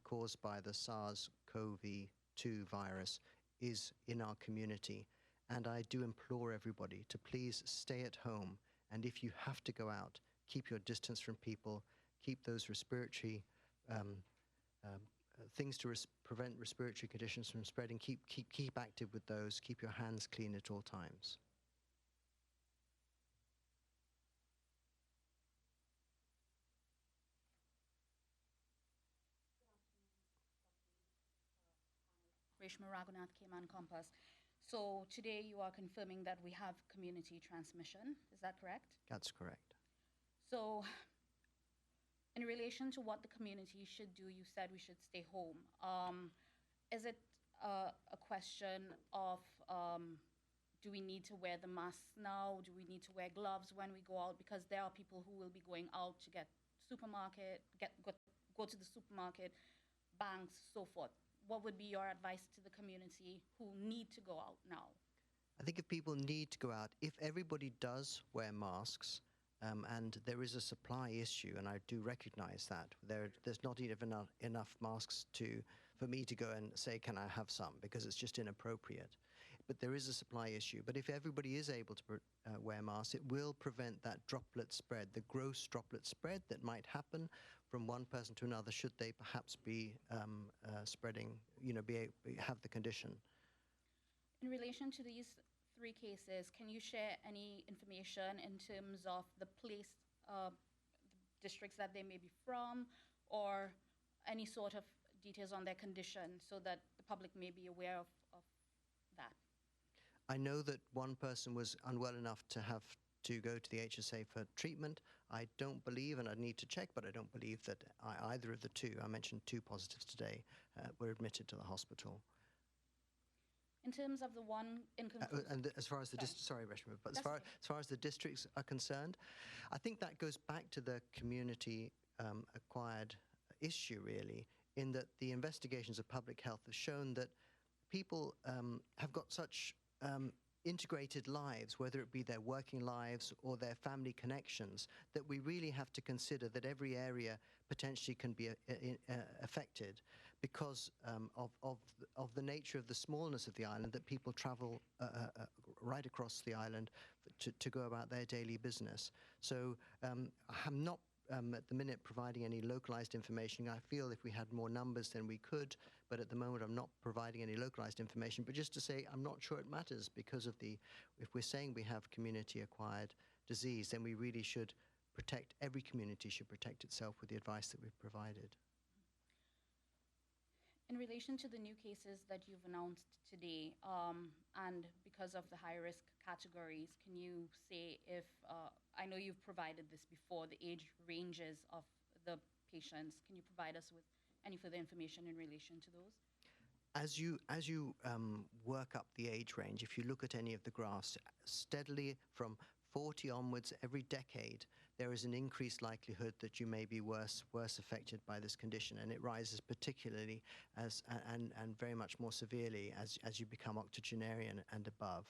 S10: caused by the SARS-CoV-2 virus, is in our community. And I do implore everybody to please stay at home. And if you have to go out, keep your distance from people, keep those respiratory things to prevent respiratory conditions from spreading. Keep active with those. Keep your hands clean at all times.
S11: Reshma Raghunath, Cayman Compass. So today you are confirming that we have community transmission. Is that correct?
S10: That's correct.
S11: So in relation to what the community should do, you said we should stay home. Is it a question of do we need to wear the masks now? Do we need to wear gloves when we go out? Because there are people who will be going out to get supermarket, go to the supermarket, banks, so forth. What would be your advice to the community who need to go out now?
S10: I think if people need to go out, if everybody does wear masks, and there is a supply issue, and I do recognize that. There's not even enough masks for me to go and say, can I have some? Because it's just inappropriate. But there is a supply issue. But if everybody is able to wear masks, it will prevent that droplet spread, the gross droplet spread that might happen from one person to another should they perhaps be spreading, have the condition.
S11: In relation to these 3 cases, can you share any information in terms of the place, districts that they may be from, or any sort of details on their condition so that the public may be aware of that?
S10: I know that one person was unwell enough to have to go to the HSA for treatment. I don't believe, and I need to check, but I don't believe that either of the 2, I mentioned 2 positives today, were admitted to the hospital.
S11: In terms of the one inconclusive...
S10: and as far as the sorry, Reshma, but as far as the districts are concerned, I think that goes back to the community acquired issue, really, in that the investigations of public health have shown that people have got such integrated lives, whether it be their working lives or their family connections, that we really have to consider that every area potentially can be affected. because of the nature of the smallness of the island, that people travel right across the island to go about their daily business. So I'm not at the minute providing any localized information. I feel if we had more numbers then we could, but at the moment I'm not providing any localized information. But just to say, I'm not sure it matters, because of if we're saying we have community-acquired disease, then we really should protect, every community should protect itself with the advice that we've provided.
S11: In relation to the new cases that you've announced today, and because of the high-risk categories, can you say if, I know you've provided this before, the age ranges of the patients. Can you provide us with any further information in relation to those?
S10: As you work up the age range, if you look at any of the graphs, steadily from 40 onwards, every decade, there is an increased likelihood that you may be worse affected by this condition, and it rises particularly and very much more severely as you become octogenarian and above.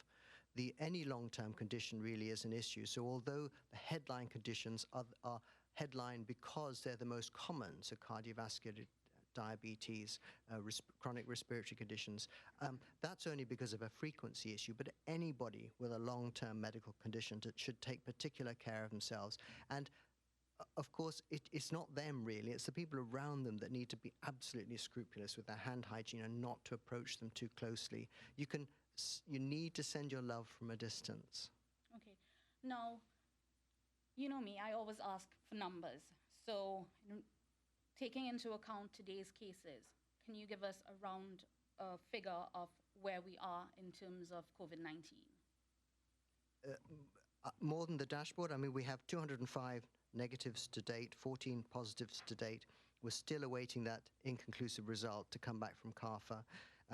S10: Any long-term condition really is an issue. So although the headline conditions are headline because they're the most common, so cardiovascular diabetes, chronic respiratory conditions. That's only because of a frequency issue, but anybody with a long-term medical condition should take particular care of themselves. And of course, it's not them really, it's the people around them that need to be absolutely scrupulous with their hand hygiene and not to approach them too closely. You need to send your love from a distance.
S11: Okay. Now, you know me, I always ask for numbers. So, taking into account today's cases, can you give us a round figure of where we are in terms of COVID-19?
S10: More than the dashboard, I mean, we have 205 negatives to date, 14 positives to date. We're still awaiting that inconclusive result to come back from CARFA.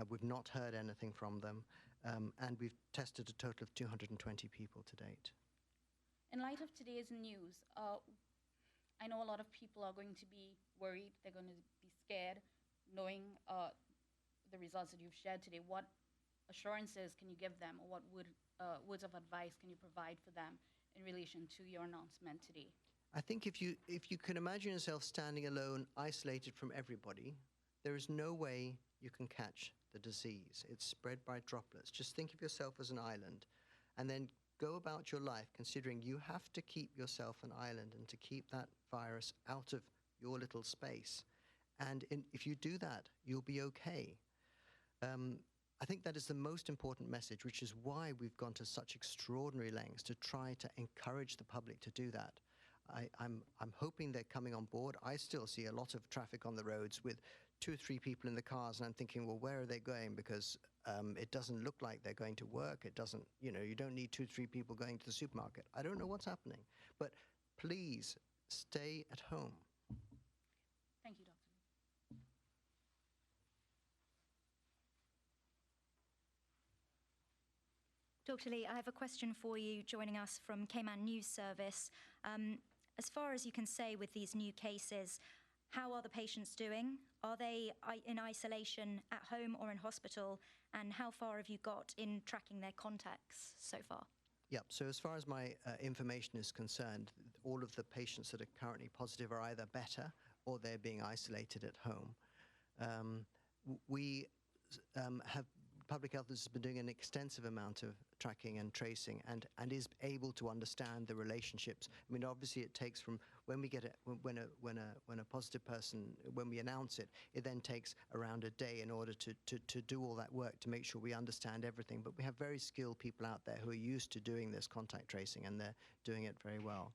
S10: We've not heard anything from them, and we've tested a total of 220 people to date.
S11: In light of today's news, I know a lot of people are going to be worried, they're going to be scared, knowing the results that you've shared today. What assurances can you give them, or what words of advice can you provide for them in relation to your announcement today?
S10: I think if you can imagine yourself standing alone, isolated from everybody, there is no way you can catch the disease. It's spread by droplets. Just think of yourself as an island, and then go about your life considering you have to keep yourself an island and to keep that virus out of your little space. And if you do that, you'll be okay. I think that is the most important message, which is why we've gone to such extraordinary lengths to try to encourage the public to do that. I'm hoping they're coming on board. I still see a lot of traffic on the roads with 2 or 3 people in the cars, and I'm thinking, well, where are they going? Because it doesn't look like they're going to work. It doesn't, you don't need 2 or 3 people going to the supermarket. I don't know what's happening, but please stay at home.
S11: Thank you, Dr.
S6: Dr. Lee, I have a question for you joining us from Cayman News Service. As far as you can say with these new cases, how are the patients doing? Are they in isolation at home or in hospital? And how far have you got in tracking their contacts so far?
S10: Yep, so as far as my information is concerned, all of the patients that are currently positive are either better or they're being isolated at home. We have Public Health has been doing an extensive amount of tracking and tracing and is able to understand the relationships. I mean, obviously it takes from when we get when a positive person, when we announce it, it then takes around a day in order to do all that work to make sure we understand everything. But we have very skilled people out there who are used to doing this contact tracing, and they're doing it very well.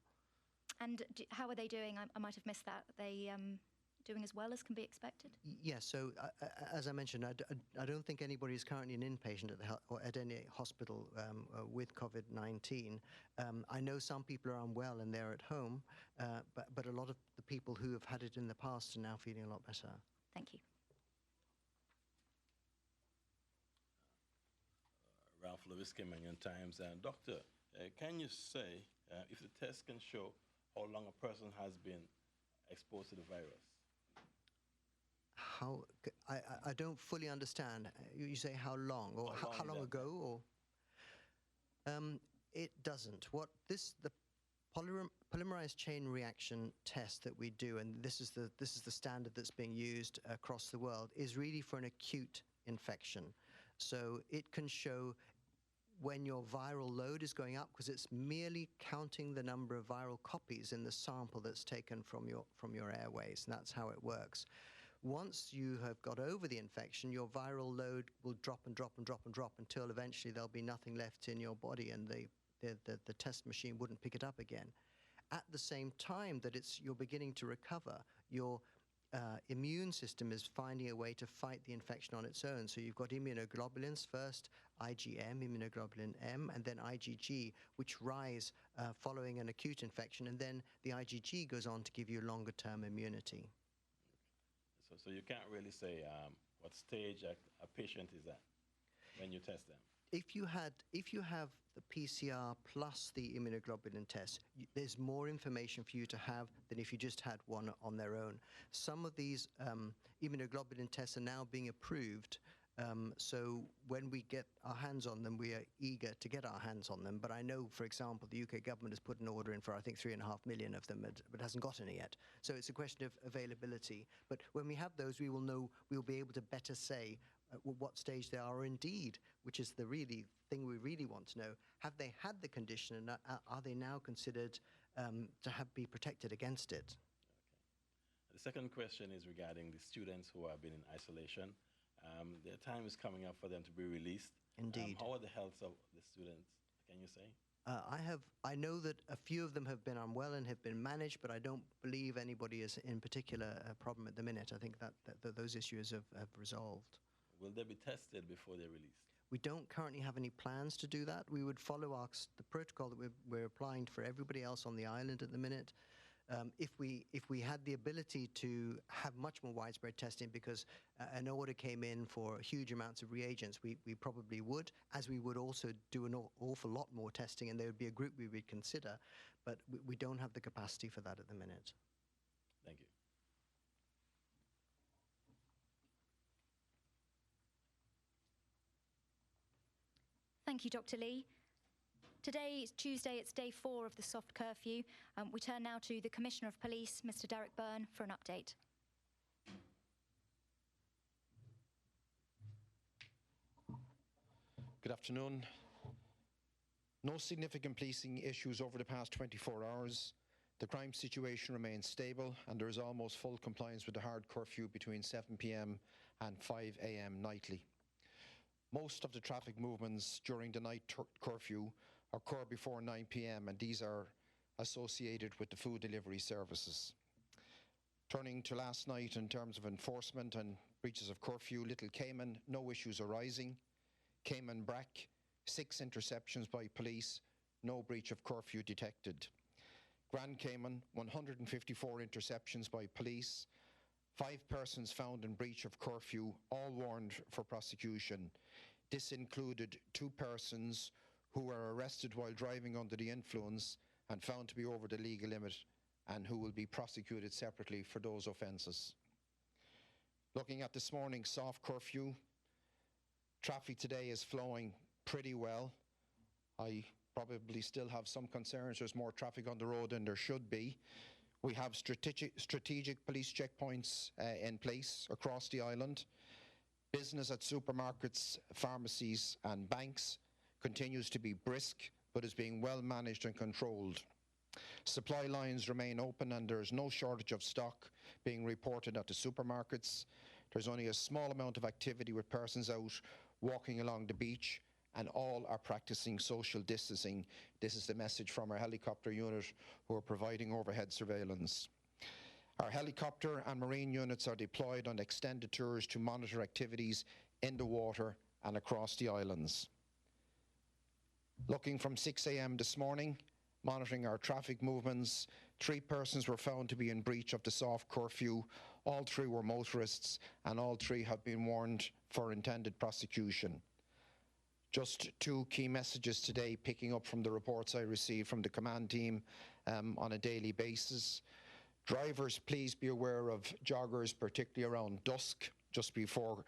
S6: And how are they doing? I might have missed that. Are they doing as well as can be expected?
S10: Yes, so as I mentioned, I don't think anybody is currently an inpatient at any hospital with COVID-19. I know some people are unwell and they're at home, but a lot of the people who have had it in the past are now feeling a lot better.
S6: Thank you.
S4: Ralph Lewis, Cayman Times. Doctor, can you say if the test can show how long a person has been exposed to the virus?
S10: How I don't fully understand. You say how long, or how long ago, or it doesn't. The Polymerase chain reaction test that we do, and this is the standard that's being used across the world, is really for an acute infection. So it can show when your viral load is going up, because it's merely counting the number of viral copies in the sample that's taken from your airways, and that's how it works. Once you have got over the infection, your viral load will drop and drop and drop and drop until eventually there'll be nothing left in your body, and the test machine wouldn't pick it up again. At the same time that you're beginning to recover, your immune system is finding a way to fight the infection on its own. So you've got immunoglobulins first, IgM, immunoglobulin M, and then IgG, which rise following an acute infection, and then the IgG goes on to give you longer-term immunity.
S4: So you can't really say what stage a patient is at when you test them.
S10: If you have the PCR plus the immunoglobulin test, there's more information for you to have than if you just had one on their own. Some of these immunoglobulin tests are now being approved, so when we get our hands on them, we are eager to get our hands on them. But I know, for example, the UK government has put an order in for, I think, 3.5 million of them, but hasn't got any yet. So it's a question of availability. But when we have those, we will be able to better say what stage they are, or indeed, which is the thing we really want to know, have they had the condition, and are they now considered to be protected against it?
S4: Okay. The second question is regarding the students who have been in isolation. Their time is coming up for them to be released.
S10: Indeed.
S4: How are the health of the students, can you say?
S10: I know that a few of them have been unwell and have been managed, but I don't believe anybody is in particular a problem at the minute. I think that those issues have resolved.
S4: Will they be tested before they're released?
S10: We don't currently have any plans to do that. We would follow the protocol that we're applying for everybody else on the island at the minute. If we had the ability to have much more widespread testing, because an order came in for huge amounts of reagents, we probably would, as we would also do an awful lot more testing, and there would be a group we would consider, but we don't have the capacity for that at the minute.
S4: Thank you.
S6: Thank you, Dr. Lee. Today is Tuesday, it's day 4 of the soft curfew. We turn now to the Commissioner of Police, Mr. Derek Byrne, for an update.
S7: Good afternoon. No significant policing issues over the past 24 hours. The crime situation remains stable, and there is almost full compliance with the hard curfew between 7 p.m. and 5 a.m. nightly. Most of the traffic movements during the night curfew occur before 9 p.m. and these are associated with the food delivery services. Turning to last night in terms of enforcement and breaches of curfew, Little Cayman, no issues arising. Cayman Brack, 6 interceptions by police, no breach of curfew detected. Grand Cayman, 154 interceptions by police, 5 persons found in breach of curfew, all warned for prosecution. This included 2 persons who were arrested while driving under the influence and found to be over the legal limit, and who will be prosecuted separately for those offences. Looking at this morning's soft curfew, traffic today is flowing pretty well. I probably still have some concerns. There's more traffic on the road than there should be. We have strategic police checkpoints in place across the island. Business at supermarkets, pharmacies and banks continues to be brisk, but is being well managed and controlled. Supply lines remain open and there is no shortage of stock being reported at the supermarkets. There's only a small amount of activity with persons out walking along the beach, and all are practicing social distancing. This is the message from our helicopter unit, who are providing overhead surveillance. Our helicopter and marine units are deployed on extended tours to monitor activities in the water and across the islands. Looking from 6 a.m. this morning, monitoring our traffic movements, 3 persons were found to be in breach of the soft curfew. All 3 were motorists, and all 3 have been warned for intended prosecution. Just 2 key messages today, picking up from the reports I received from the command team on a daily basis. Drivers, please be aware of joggers, particularly around dusk, just before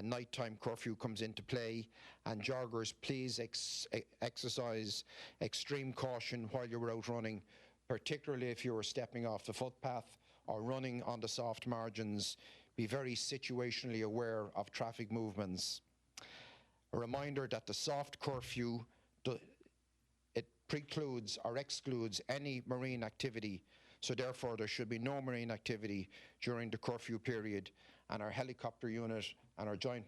S7: nighttime curfew comes into play. And joggers, please exercise extreme caution while you're out running particularly if you are stepping off the footpath or running on the soft margins. Be very situationally aware of traffic movements. A reminder that the soft curfew, it precludes or excludes any marine activity, so therefore there should be no marine activity during the curfew period, and our helicopter unit and our joint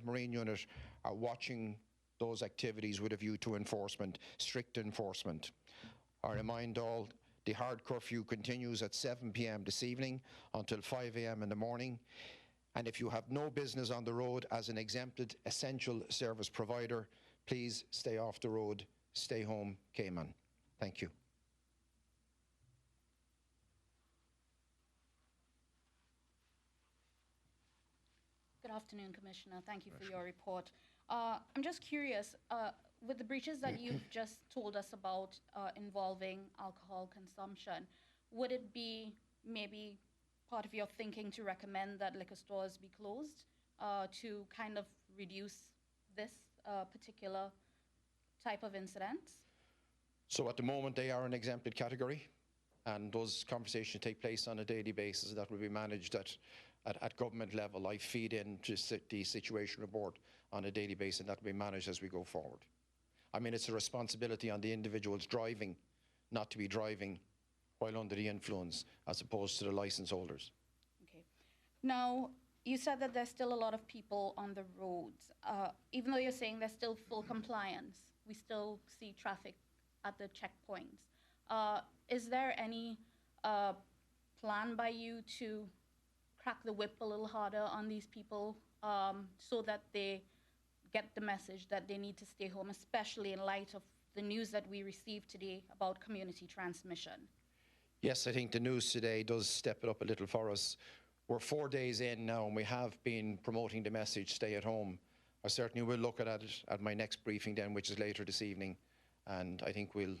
S7: marine unit are watching those activities with a view to enforcement, strict enforcement. I remind all, the hard curfew continues at 7 p.m. this evening until 5 a.m. in the morning. And if you have no business on the road as an exempted essential service provider, please stay off the road, stay home, Cayman. Thank you.
S11: Good afternoon, Commissioner. Thank you for your report. I'm just curious, with the breaches that you've just told us about involving alcohol consumption, would it be maybe part of your thinking to recommend that liquor stores be closed to kind of reduce this particular type of incidents?
S7: So at the moment they are an exempted category, and those conversations take place on a daily basis that will be managed at government level. I feed in to the situation report on a daily basis, and that will be managed as we go forward. I mean, it's a responsibility on the individuals driving not to be driving while under the influence, as opposed to the license holders.
S11: Okay. Now, you said that there's still a lot of people on the roads. Even though you're saying there's still full compliance, we still see traffic at the checkpoints. Is there any plan by you to crack the whip a little harder on these people so that they get the message that they need to stay home, especially in light of the news that we received today about community transmission?
S7: Yes, I think the news today does step it up a little for us. We're 4 days in now, and we have been promoting the message, stay at home. I certainly will look at it at my next briefing then, which is later this evening, and I think we'll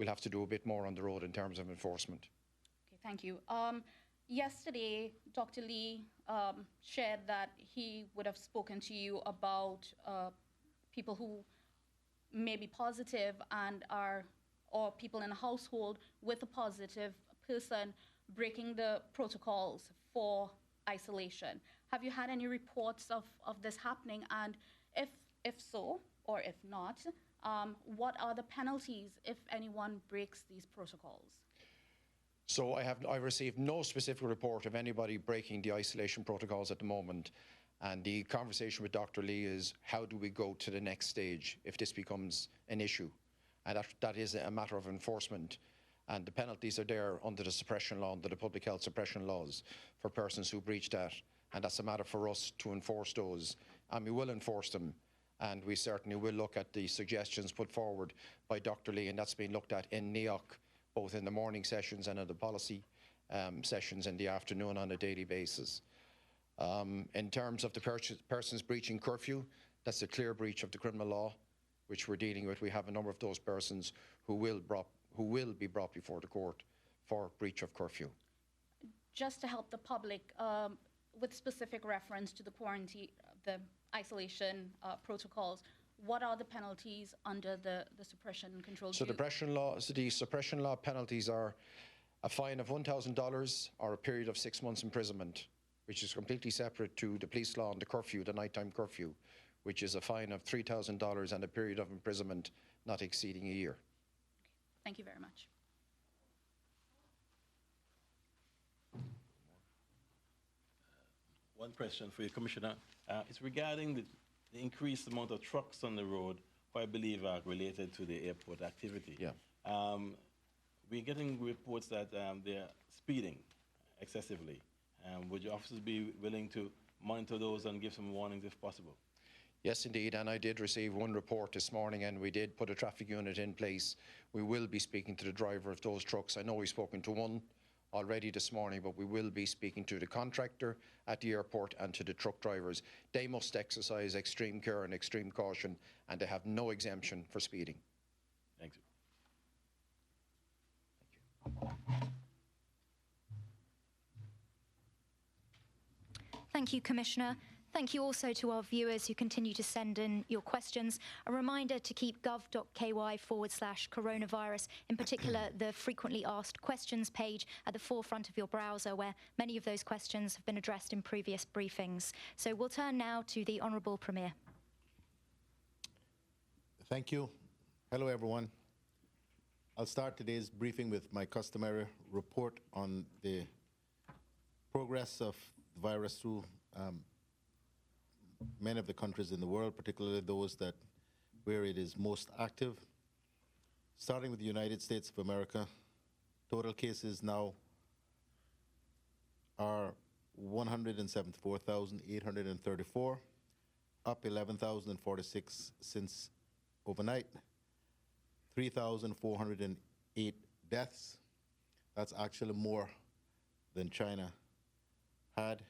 S7: have to do a bit more on the road in terms of enforcement.
S11: Okay, thank you. Yesterday, Dr. Lee shared that he would have spoken to you about people who may be positive and or people in a household with a positive person breaking the protocols for isolation. Have you had any reports of this happening? And if so, or if not, what are the penalties if anyone breaks these protocols?
S7: So I received no specific report of anybody breaking the isolation protocols at the moment. And the conversation with Dr. Lee is, how do we go to the next stage if this becomes an issue? And that is a matter of enforcement. And the penalties are there under the suppression law, under the public health suppression laws for persons who breach that. And that's a matter for us to enforce those. And we will enforce them. And we certainly will look at the suggestions put forward by Dr. Lee, and that's being looked at in NEOC, both in the morning sessions and in the policy sessions in the afternoon on a daily basis. In terms of the persons breaching curfew, that's a clear breach of the criminal law, which we're dealing with. We have a number of those persons who will be brought before the court for breach of curfew.
S11: Just to help the public, with specific reference to the quarantine, the isolation protocols, what are the penalties under the suppression and control?
S7: So the suppression law penalties are a fine of $1,000 or a period of 6 months imprisonment, which is completely separate to the police law and the curfew, the nighttime curfew, which is a fine of $3,000 and a period of imprisonment not exceeding a year.
S11: Okay. Thank you very much.
S4: One question for you, Commissioner. It's regarding the increased amount of trucks on the road, who I believe are related to the airport activity.
S7: Yeah.
S4: We're getting reports that they're speeding excessively. Would your officers be willing to monitor those and give some warnings if possible?
S7: Yes, indeed, and I did receive one report this morning, and we did put a traffic unit in place. We will be speaking to the driver of those trucks. I know we've spoken to one already this morning, but we will be speaking to the contractor at the airport and to the truck drivers. They must exercise extreme care and extreme caution, and they have no exemption for speeding.
S4: Thank you.
S6: Thank you, Commissioner. Thank you also to our viewers who continue to send in your questions. A reminder to keep gov.ky/coronavirus, in particular the frequently asked questions page at the forefront of your browser, where many of those questions have been addressed in previous briefings. So we'll turn now to the Honourable Premier.
S12: Thank you. Hello, everyone. I'll start today's briefing with my customary report on the progress of the virus through many of the countries in the world, particularly those where it is most active. Starting with the United States of America, total cases now are 174,834, up 11,046 since overnight. 3,408 deaths. That's actually more than China had.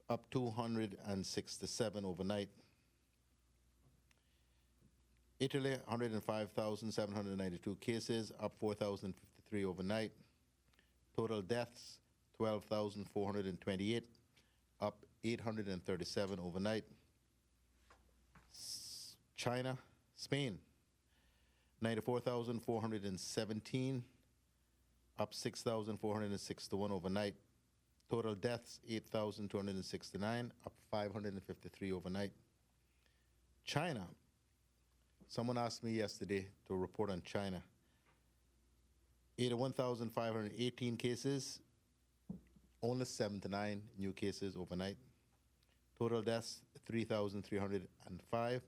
S12: Up 267 overnight. Italy, 105,792 cases, up 4,053 overnight. Total deaths, 12,428, up 837 overnight. Spain, 94,417, up 6,461 overnight. Total deaths, 8,269, up 553 overnight. China, someone asked me yesterday to report on China. 81,518 cases, only 79 new cases overnight. Total deaths, 3,305,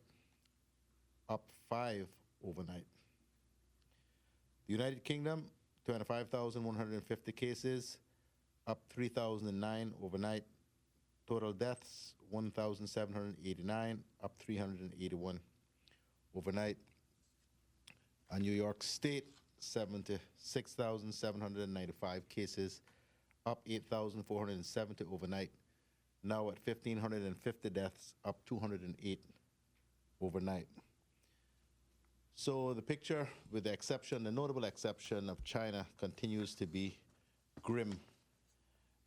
S12: up 5 overnight. The United Kingdom, 25,150 cases, up 3,009 overnight. Total deaths, 1,789, up 381 overnight. And New York State, 76,795 cases, up 8,470 overnight. Now at 1,550 deaths, up 208 overnight. So the picture, with the notable exception of China, continues to be grim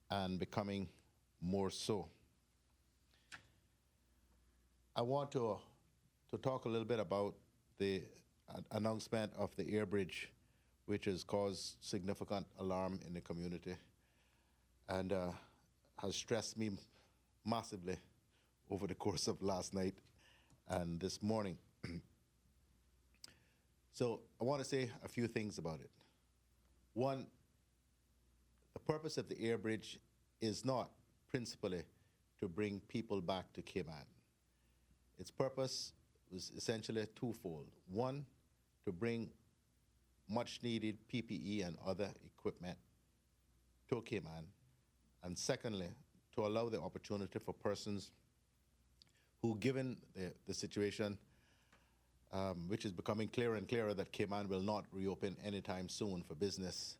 S12: and becoming more so. I want to talk a little bit about the announcement of the air bridge, which has caused significant alarm in the community and has stressed me massively over the course of last night and this morning. So I want to say a few things about it. One, the purpose of the air bridge is not principally to bring people back to Cayman. Its purpose was essentially twofold. One, to bring much needed PPE and other equipment to Cayman. And secondly, to allow the opportunity for persons who, given the situation, which is becoming clearer and clearer that Cayman will not reopen anytime soon for business,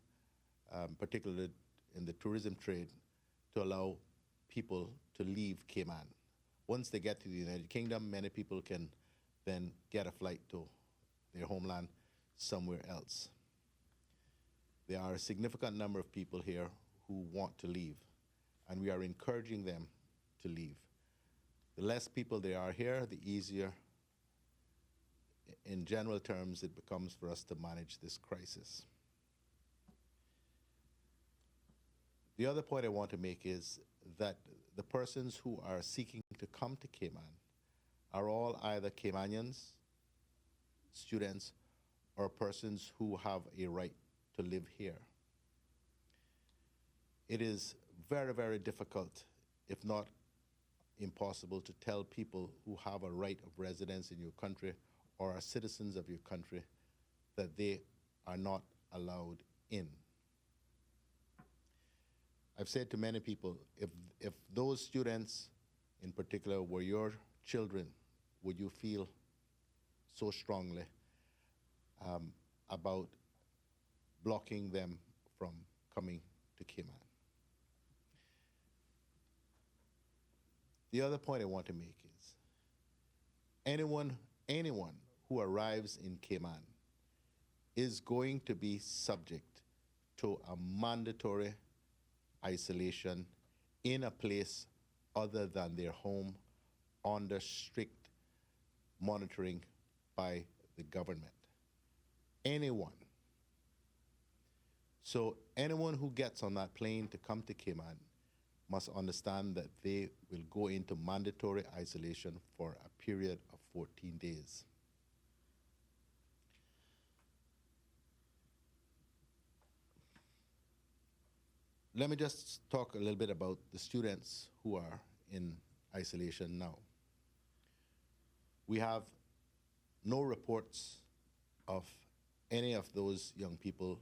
S12: particularly in the tourism trade, to allow people to leave Cayman. Once they get to the United Kingdom, many people can then get a flight to their homeland somewhere else. There are a significant number of people here who want to leave, and we are encouraging them to leave. The less people there are here, the easier, in general terms, it becomes for us to manage this crisis. The other point I want to make is that the persons who are seeking to come to Cayman are all either Caymanians, students, or persons who have a right to live here. It is very, very difficult, if not impossible, to tell people who have a right of residence in your country or are citizens of your country that they are not allowed in. I've said to many people, if those students in particular were your children, would you feel so strongly about blocking them from coming to Cayman? The other point I want to make is anyone who arrives in Cayman is going to be subject to a mandatory isolation in a place other than their home under strict monitoring by the government. Anyone. So anyone who gets on that plane to come to Cayman must understand that they will go into mandatory isolation for a period of 14 days. Let me just talk a little bit about the students who are in isolation now. We have no reports of any of those young people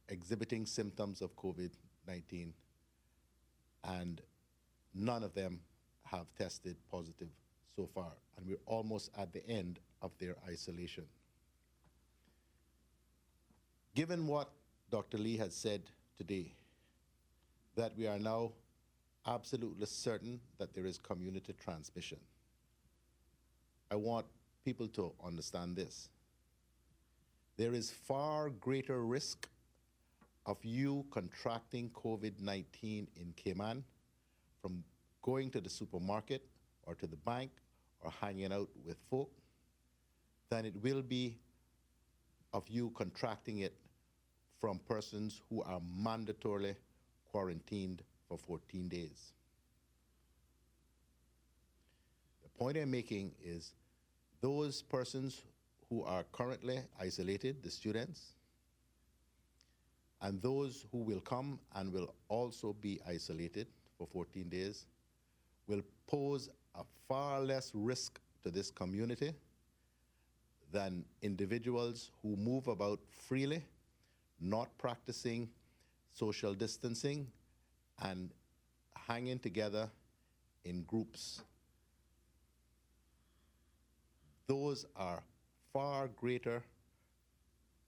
S12: exhibiting symptoms of COVID-19, and none of them have tested positive so far, and we're almost at the end of their isolation. Given what Dr. Lee has said today, that we are now absolutely certain that there is community transmission, I want people to understand this. There is far greater risk of you contracting COVID-19 in Cayman from going to the supermarket or to the bank or hanging out with folk than it will be of you contracting it from persons who are mandatorily quarantined for 14 days. The point I'm making is those persons who are currently isolated, the students, and those who will come and will also be isolated for 14 days will pose a far less risk to this community than individuals who move about freely, not practicing social distancing and hanging together in groups. Those are far greater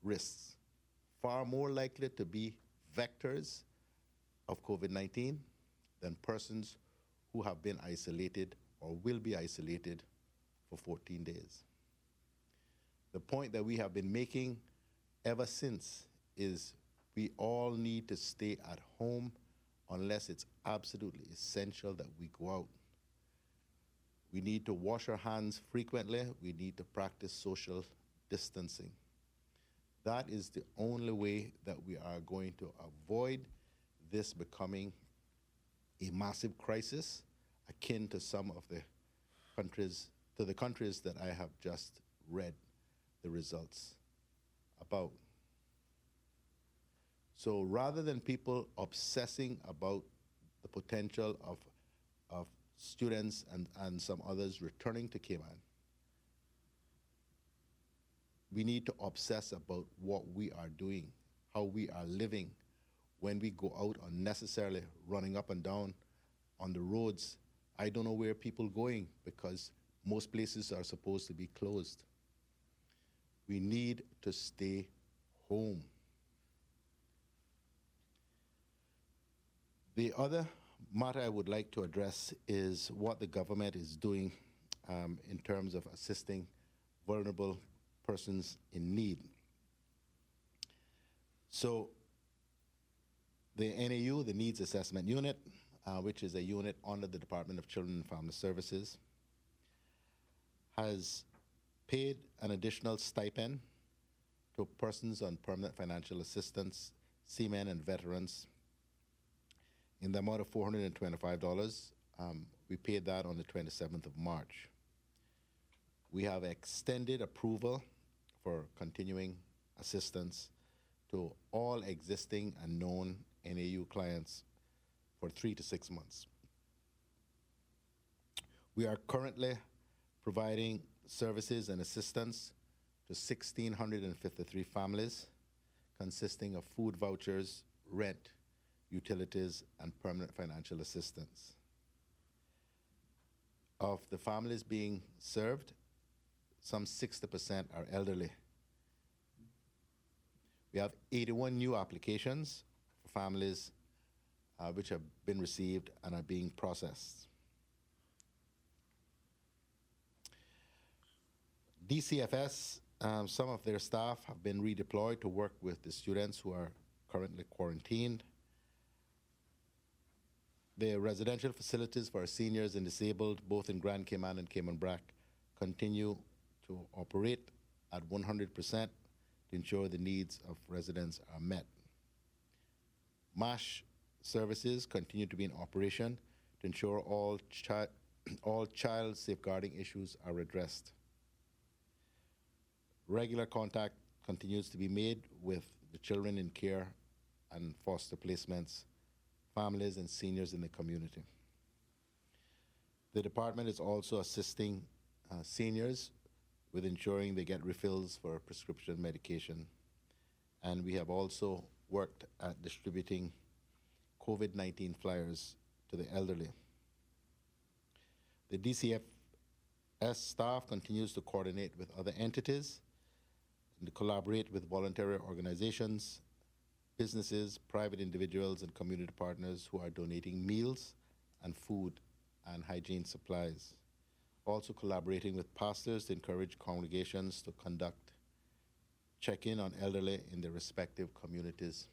S12: risks, far more likely to be vectors of COVID-19 than persons who have been isolated or will be isolated for 14 days. The point that we have been making ever since is we all need to stay at home unless it's absolutely essential that we go out. We need to wash our hands frequently. We need to practice social distancing. That is the only way that we are going to avoid this becoming a massive crisis akin to some of the countries, that I have just read the results about. So rather than people obsessing about the potential of students and some others returning to Cayman, we need to obsess about what we are doing, how we are living when we go out unnecessarily, running up and down on the roads. I don't know where people are going because most places are supposed to be closed. We need to stay home. The other matter I would like to address is what the government is doing in terms of assisting vulnerable persons in need. So the NAU, the Needs Assessment Unit, which is a unit under the Department of Children and Family Services, has paid an additional stipend to persons on permanent financial assistance, seamen and veterans, in the amount of $425. We paid that on the 27th of March. We have extended approval for continuing assistance to all existing and known NAU clients for 3 to 6 months. We are currently providing services and assistance to 1,653 families, consisting of food vouchers, rent, utilities, and permanent financial assistance. Of the families being served, some 60% are elderly. We have 81 new applications for families which have been received and are being processed. DCFS, some of their staff have been redeployed to work with the students who are currently quarantined. The residential facilities for our seniors and disabled, both in Grand Cayman and Cayman Brac, continue to operate at 100% to ensure the needs of residents are met. MASH services continue to be in operation to ensure all child safeguarding issues are addressed. Regular contact continues to be made with the children in care and foster placements, families and seniors in the community. The department is also assisting seniors with ensuring they get refills for prescription medication. And we have also worked at distributing COVID-19 flyers to the elderly. The DCFS staff continues to coordinate with other entities and to collaborate with voluntary organizations, businesses, private individuals, and community partners who are donating meals and food and hygiene supplies. Also collaborating with pastors to encourage congregations to conduct check-in on elderly in their respective communities.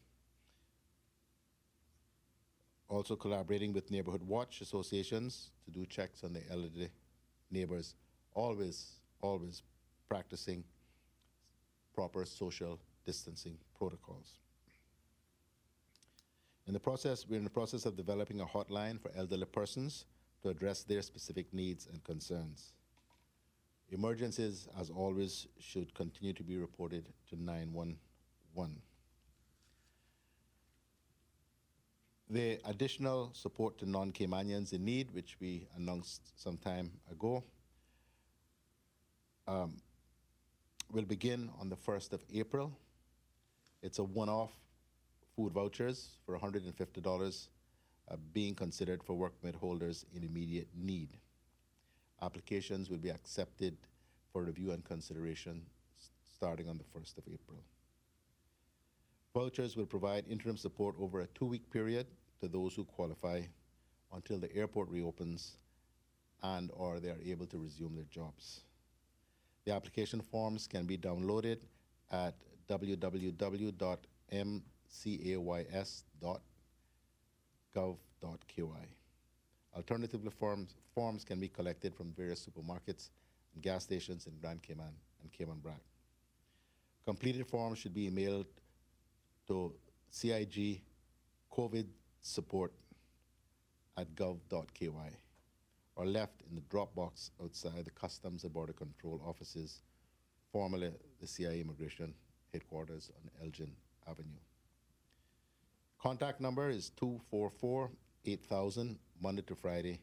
S12: Also collaborating with neighborhood watch associations to do checks on the elderly neighbors, always practicing proper social distancing protocols. We're in the process of developing a hotline for elderly persons to address their specific needs and concerns. Emergencies, as always, should continue to be reported to 911. The additional support to non-Caymanians in need, which we announced some time ago, will begin on the 1st of April. It's a one-off food vouchers for $150 being considered for work permit holders in immediate need. Applications will be accepted for review and consideration starting on the 1st of April. Vouchers will provide interim support over a 2-week period to those who qualify until the airport reopens and or they are able to resume their jobs. The application forms can be downloaded at www.mcays.gov.ky. Alternatively, forms can be collected from various supermarkets and gas stations in Grand Cayman and Cayman Brac. Completed forms should be emailed to CIG COVID support at gov.ky or left in the drop box outside the Customs and Border Control offices, formerly the CIA Immigration Headquarters on Elgin Avenue. Contact number is 244-8000, Monday to Friday,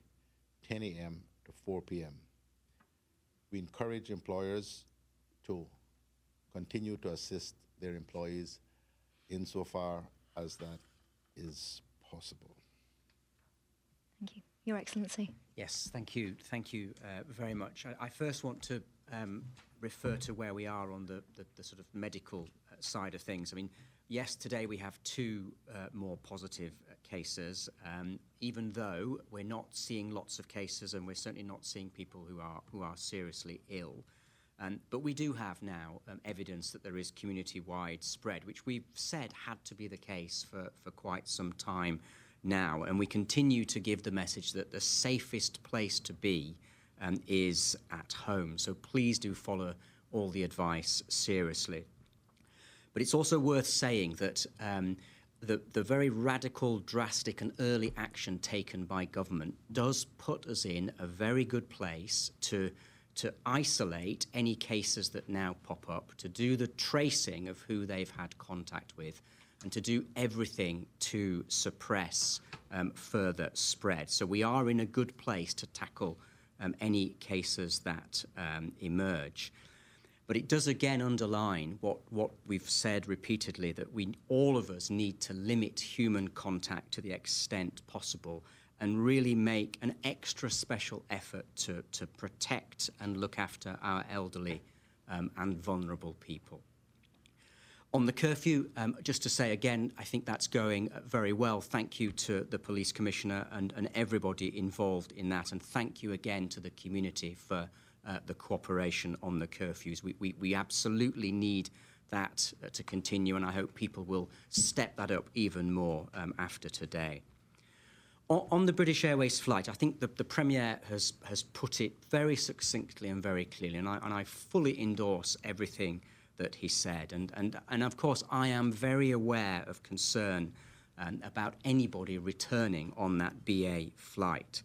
S12: 10 a.m. to 4 p.m. We encourage employers to continue to assist their employees insofar as that is possible.
S6: Thank you. Your Excellency.
S14: Yes, thank you. Thank you very much. I first want to refer to where we are on the sort of medical side of things. I mean, yes, today we have 2 more positive cases, even though we're not seeing lots of cases and we're certainly not seeing people who are seriously ill. But we do have now evidence that there is community-wide spread, which we've said had to be the case for quite some time now. And we continue to give the message that the safest place to be is at home. So please do follow all the advice seriously. But it's also worth saying that the very radical, drastic and early action taken by government does put us in a very good place to isolate any cases that now pop up, to do the tracing of who they've had contact with, and to do everything to suppress further spread. So we are in a good place to tackle any cases that emerge. But it does again underline what we've said repeatedly, that all of us need to limit human contact to the extent possible and really make an extra special effort to protect and look after our elderly and vulnerable people. On the curfew, just to say again, I think that's going very well. Thank you to the Police Commissioner and everybody involved in that, and thank you again to the community for the cooperation on the curfews. We absolutely need that to continue, and I hope people will step that up even more after today. On the British Airways flight, I think the Premier has put it very succinctly and very clearly, and I fully endorse everything that he said. And of course, I am very aware of concern about anybody returning on that BA flight.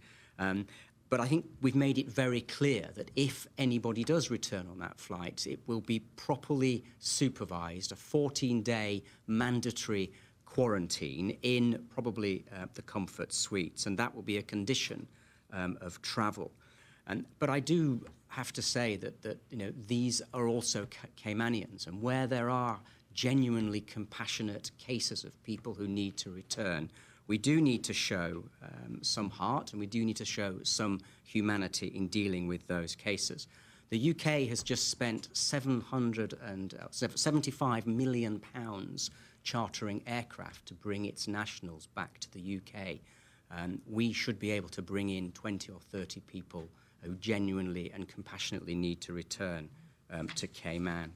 S14: But I think we've made it very clear that if anybody does return on that flight, it will be properly supervised, a 14-day mandatory quarantine in probably the comfort suites, and that will be a condition of travel. But I do have to say that these are also Caymanians, and where there are genuinely compassionate cases of people who need to return, we do need to show some heart, and we do need to show some humanity in dealing with those cases. The UK has just spent £75 million chartering aircraft to bring its nationals back to the UK. We should be able to bring in 20 or 30 people who genuinely and compassionately need to return to Cayman.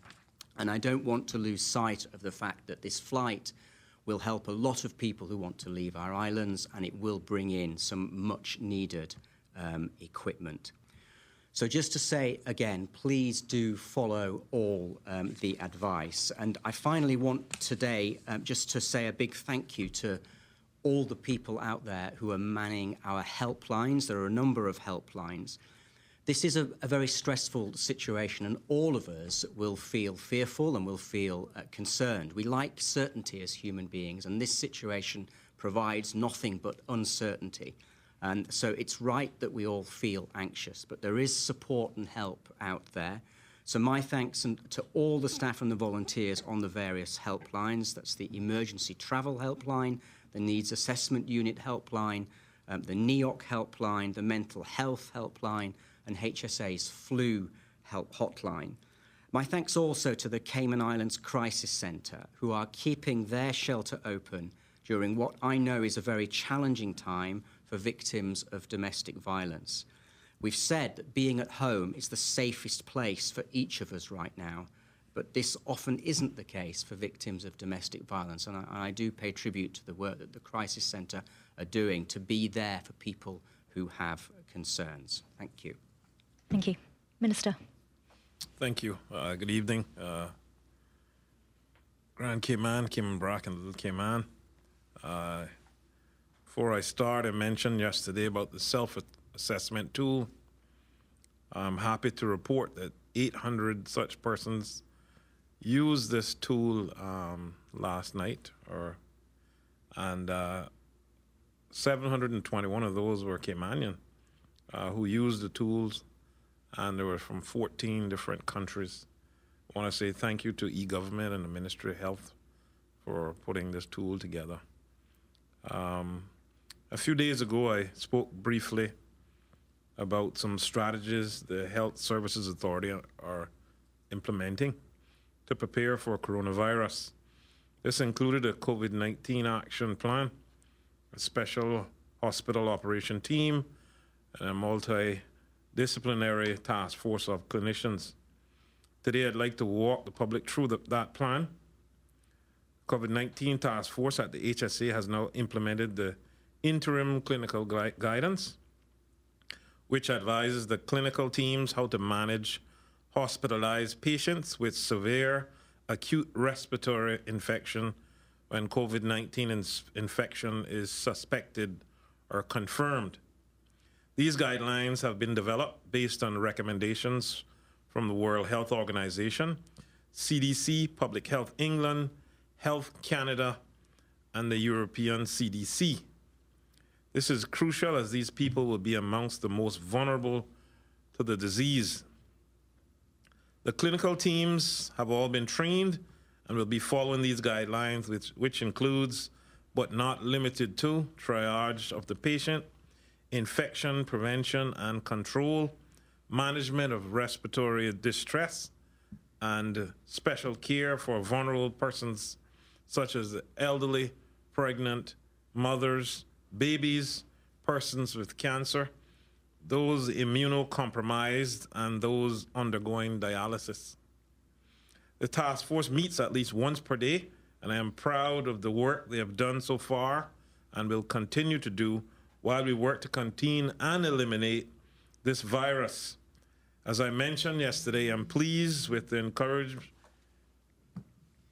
S14: And I don't want to lose sight of the fact that this flight will help a lot of people who want to leave our islands, and it will bring in some much needed equipment. So just to say again, please do follow all the advice. And I finally want today just to say a big thank you to all the people out there who are manning our helplines. There are a number of helplines. This is a very stressful situation, and all of us will feel fearful and will feel concerned. We like certainty as human beings, and this situation provides nothing but uncertainty. And so it's right that we all feel anxious, but there is support and help out there. So my thanks to all the staff and the volunteers on the various helplines. That's the Emergency Travel Helpline, the Needs Assessment Unit Helpline, the NEOC Helpline, the Mental Health Helpline, and HSA's Flu Help Hotline. My thanks also to the Cayman Islands Crisis Centre, who are keeping their shelter open during what I know is a very challenging time for victims of domestic violence. We've said that being at home is the safest place for each of us right now, but this often isn't the case for victims of domestic violence, and I do pay tribute to the work that the Crisis Centre are doing to be there for people who have concerns. Thank you.
S6: Thank you. Minister.
S15: Thank you. Good evening. Grand Cayman, Cayman Brac, and Little Cayman. Before I start, I mentioned yesterday about the self-assessment tool. I'm happy to report that 800 such persons used this tool last night, and 721 of those were Caymanian who used the tools, and they were from 14 different countries. I want to say thank you to e-government and the Ministry of Health for putting this tool together. A few days ago, I spoke briefly about some strategies the Health Services Authority are implementing to prepare for coronavirus. This included a COVID-19 action plan, a special hospital operation team, and a multidisciplinary task force of clinicians. Today, I'd like to walk the public through that plan. COVID-19 task force at the HSA has now implemented the interim clinical guidance, which advises the clinical teams how to manage hospitalized patients with severe acute respiratory infection when COVID-19 infection is suspected or confirmed. These guidelines have been developed based on recommendations from the World Health Organization, CDC, Public Health England, Health Canada, and the European CDC. This is crucial as these people will be amongst the most vulnerable to the disease. The clinical teams have all been trained and will be following these guidelines, which includes, but not limited to, triage of the patient, infection prevention and control, management of respiratory distress, and special care for vulnerable persons such as the elderly, pregnant, mothers, babies, persons with cancer, those immunocompromised, and those undergoing dialysis. The task force meets at least once per day, and I am proud of the work they have done so far and will continue to do while we work to contain and eliminate this virus. As I mentioned yesterday, I'm pleased with the encourage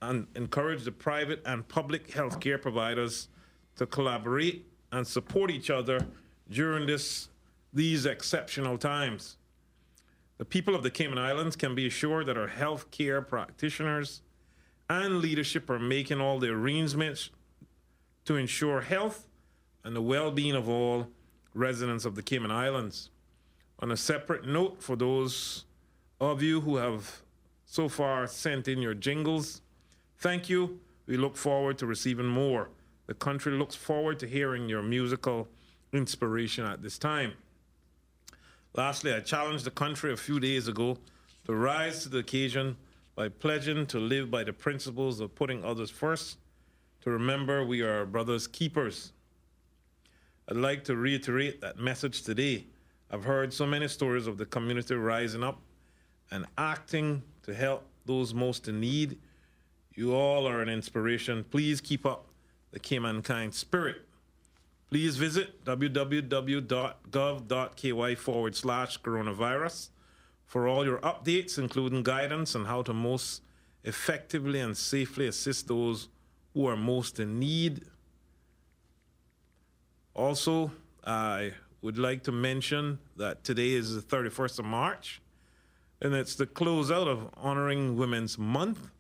S15: the private and public healthcare providers to collaborate and support each other during these exceptional times. The people of the Cayman Islands can be assured that our healthcare practitioners and leadership are making all the arrangements to ensure health and the well-being of all residents of the Cayman Islands. On a separate note, for those of you who have so far sent in your jingles, thank you. We look forward to receiving more. The country looks forward to hearing your musical inspiration at this time. Lastly, I challenged the country a few days ago to rise to the occasion by pledging to live by the principles of putting others first, to remember we are brothers' keepers. I'd like to reiterate that message today. I've heard so many stories of the community rising up and acting to help those most in need. You all are an inspiration. Please keep up the Caymankind spirit. Please visit www.gov.ky/coronavirus for all your updates, including guidance on how to most effectively and safely assist those who are most in need. Also, I would like to mention that today is the 31st of March, and it's the closeout of Honoring Women's Month.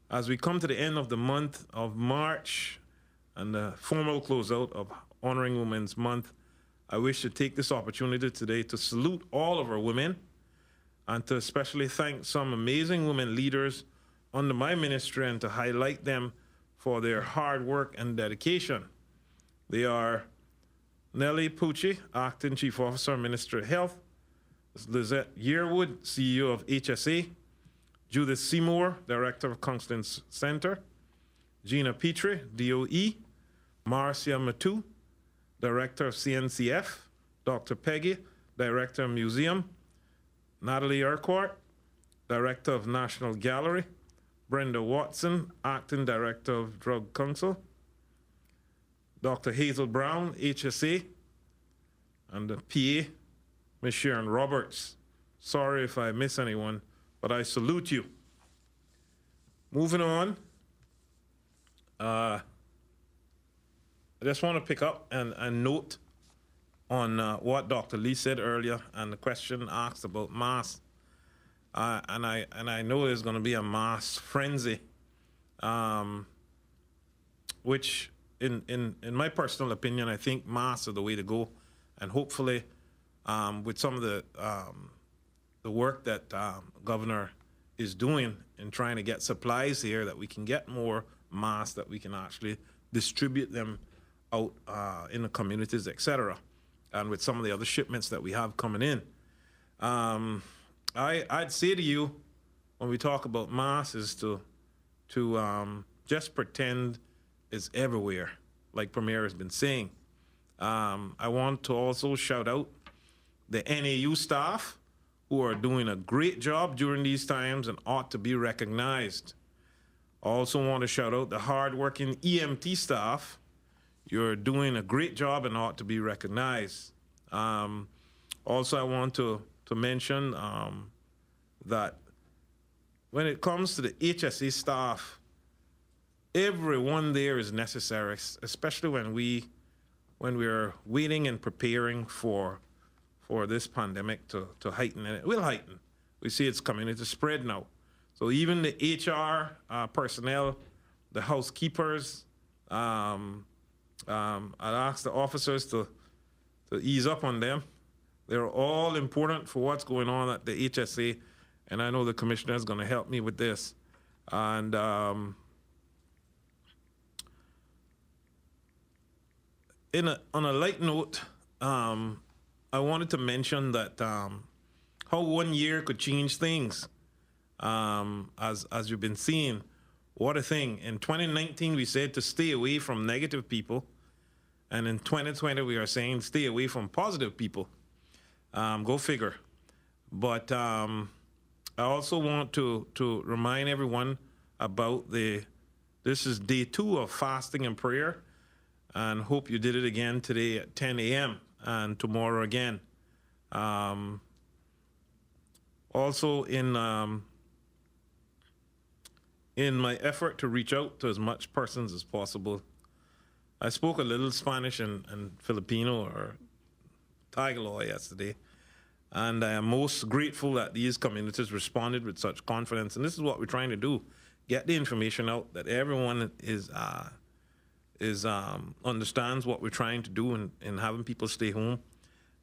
S15: As we come to the end of the month of March and the formal closeout of Honoring Women's Month, I wish to take this opportunity today to salute all of our women and to especially thank some amazing women leaders under my ministry and to highlight them for their hard work and dedication. They are Nellie Pucci, Acting Chief Officer, Minister of Health, Lizette Yearwood, CEO of HSA, Judith Seymour, Director of Counseling Center, Gina Petrie, DOE, Marcia Matu, Director of CNCF, Dr. Peggy, Director of Museum, Natalie Urquhart, Director of National Gallery, Brenda Watson, Acting Director of Drug Council, Dr. Hazel Brown, HSA, and the PA, Ms. Sharon Roberts. Sorry if I miss anyone, but I salute you. Moving on, I just want to pick up and note on what Dr. Lee said earlier and the question asked about masks. And I know there's going to be a mask frenzy, which in my personal opinion, I think masks are the way to go. And hopefully, with some of the work that Governor is doing in trying to get supplies here, that we can get more masks, that we can actually distribute them out in the communities, etc. And with some of the other shipments that we have coming in. I'd say to you, when we talk about masks, is to just pretend it's everywhere, like Premier has been saying. I want to also shout out the NAU staff who are doing a great job during these times and ought to be recognized. I also want to shout out the hardworking EMT staff. You're doing a great job and ought to be recognized. Also, I want to mention that when it comes to the HSA staff, everyone there is necessary, especially when we're waiting and preparing for this pandemic to heighten, and it will heighten. We see it's coming to spread now. So even the HR personnel, the housekeepers, I'd ask the officers to ease up on them. They're all important for what's going on at the HSA, and I know the commissioner is going to help me with this. And on a light note, I wanted to mention that how 1 year could change things, as you've been seeing. What a thing. In 2019, we said to stay away from negative people. And in 2020, we are saying stay away from positive people. Go figure. But I also want to remind everyone about this is day 2 of fasting and prayer. and hope you did it again today at 10 a.m. and tomorrow again. Also, in my effort to reach out to as much persons as possible, I spoke a little Spanish and Filipino or Tagalog yesterday, and I am most grateful that these communities responded with such confidence. And this is what we're trying to do: get the information out, that everyone understands what we're trying to do in having people stay home.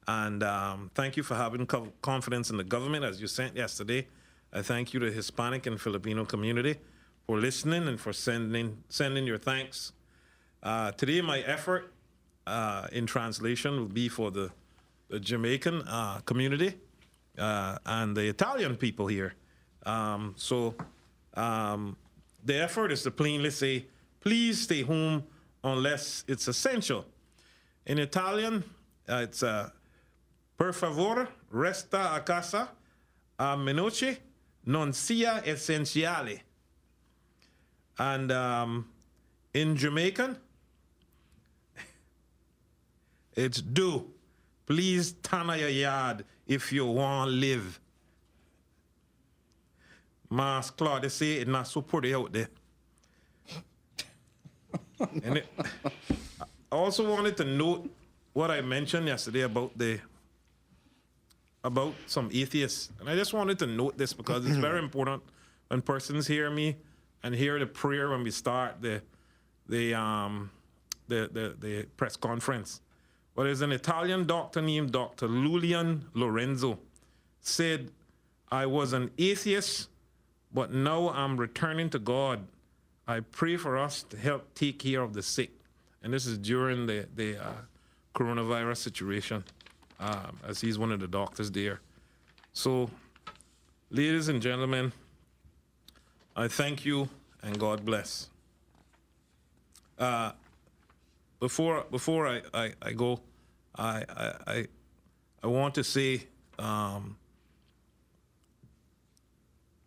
S15: And thank you for having confidence in the government as you sent yesterday. I thank you to the Hispanic and Filipino community for listening and for sending your thanks. Today, my effort in translation will be for the Jamaican community and the Italian people here. The effort is to plainly say, please stay home unless it's essential. In Italian, it's per favore, resta a casa, a menoce non sia essenziale. And in Jamaican, it's do. Please turn your yard if you want to live. Mas Claude say it's not so pretty out there. And I also wanted to note what I mentioned yesterday about some atheists. And I just wanted to note this because it's very important when persons hear me and hear the prayer when we start the press conference. Well, there's an Italian doctor named Dr. Lulian Lorenzo said, I was an atheist, but now I'm returning to God. I pray for us to help take care of the sick. And this is during the coronavirus situation, as he's one of the doctors there. So, ladies and gentlemen, I thank you and God bless. Before I go, I want to say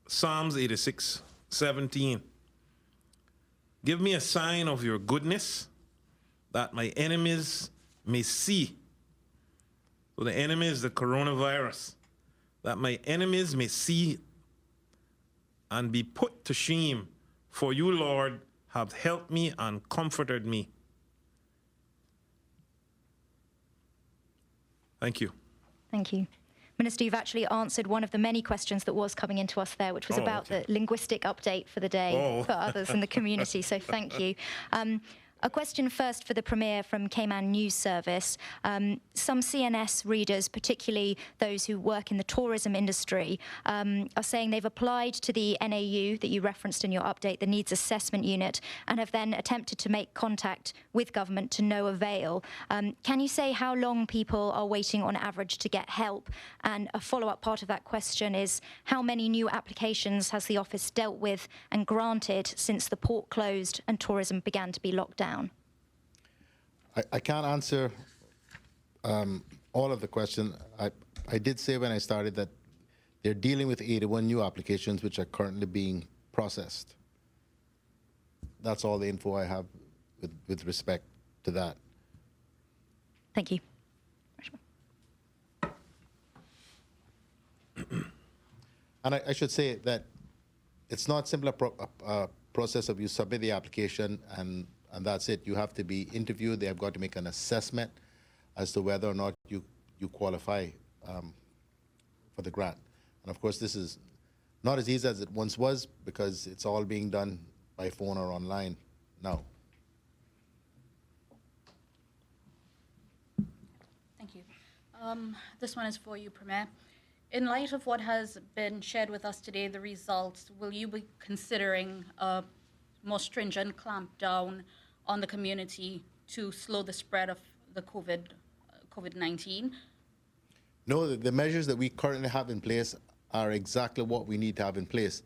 S15: Psalms 86:17. Give me a sign of your goodness that my enemies may see. So the enemy is the coronavirus. That my enemies may see and be put to shame. For you, Lord, have helped me and comforted me. Thank you.
S6: Thank you. Minister, you've actually answered one of the many questions that was coming into us there, which was about the linguistic update for the day for others in the community, so thank you. A question first for the Premier from Cayman News Service. Some CNS readers, particularly those who work in the tourism industry, are saying they've applied to the NAU that you referenced in your update, the Needs Assessment Unit, and have then attempted to make contact with government to no avail. Can you say how long people are waiting on average to get help? And a follow-up part of that question is, how many new applications has the office dealt with and granted since the port closed and tourism began to be locked down?
S12: I can't answer all of the question. I did say when I started that they're dealing with 81 new applications which are currently being processed. That's all the info I have with respect to that.
S6: Thank you.
S12: And I should say that it's not simply a process of you submit the application and that's it. You have to be interviewed. They have got to make an assessment as to whether or not you qualify for the grant. And of course, this is not as easy as it once was because it's all being done by phone or online now.
S11: Thank you. This one is for you, Premier. In light of what has been shared with us today, the results, will you be considering a more stringent clampdown on the community to slow the spread of the COVID-19?
S12: No, the measures that we currently have in place are exactly what we need to have in place.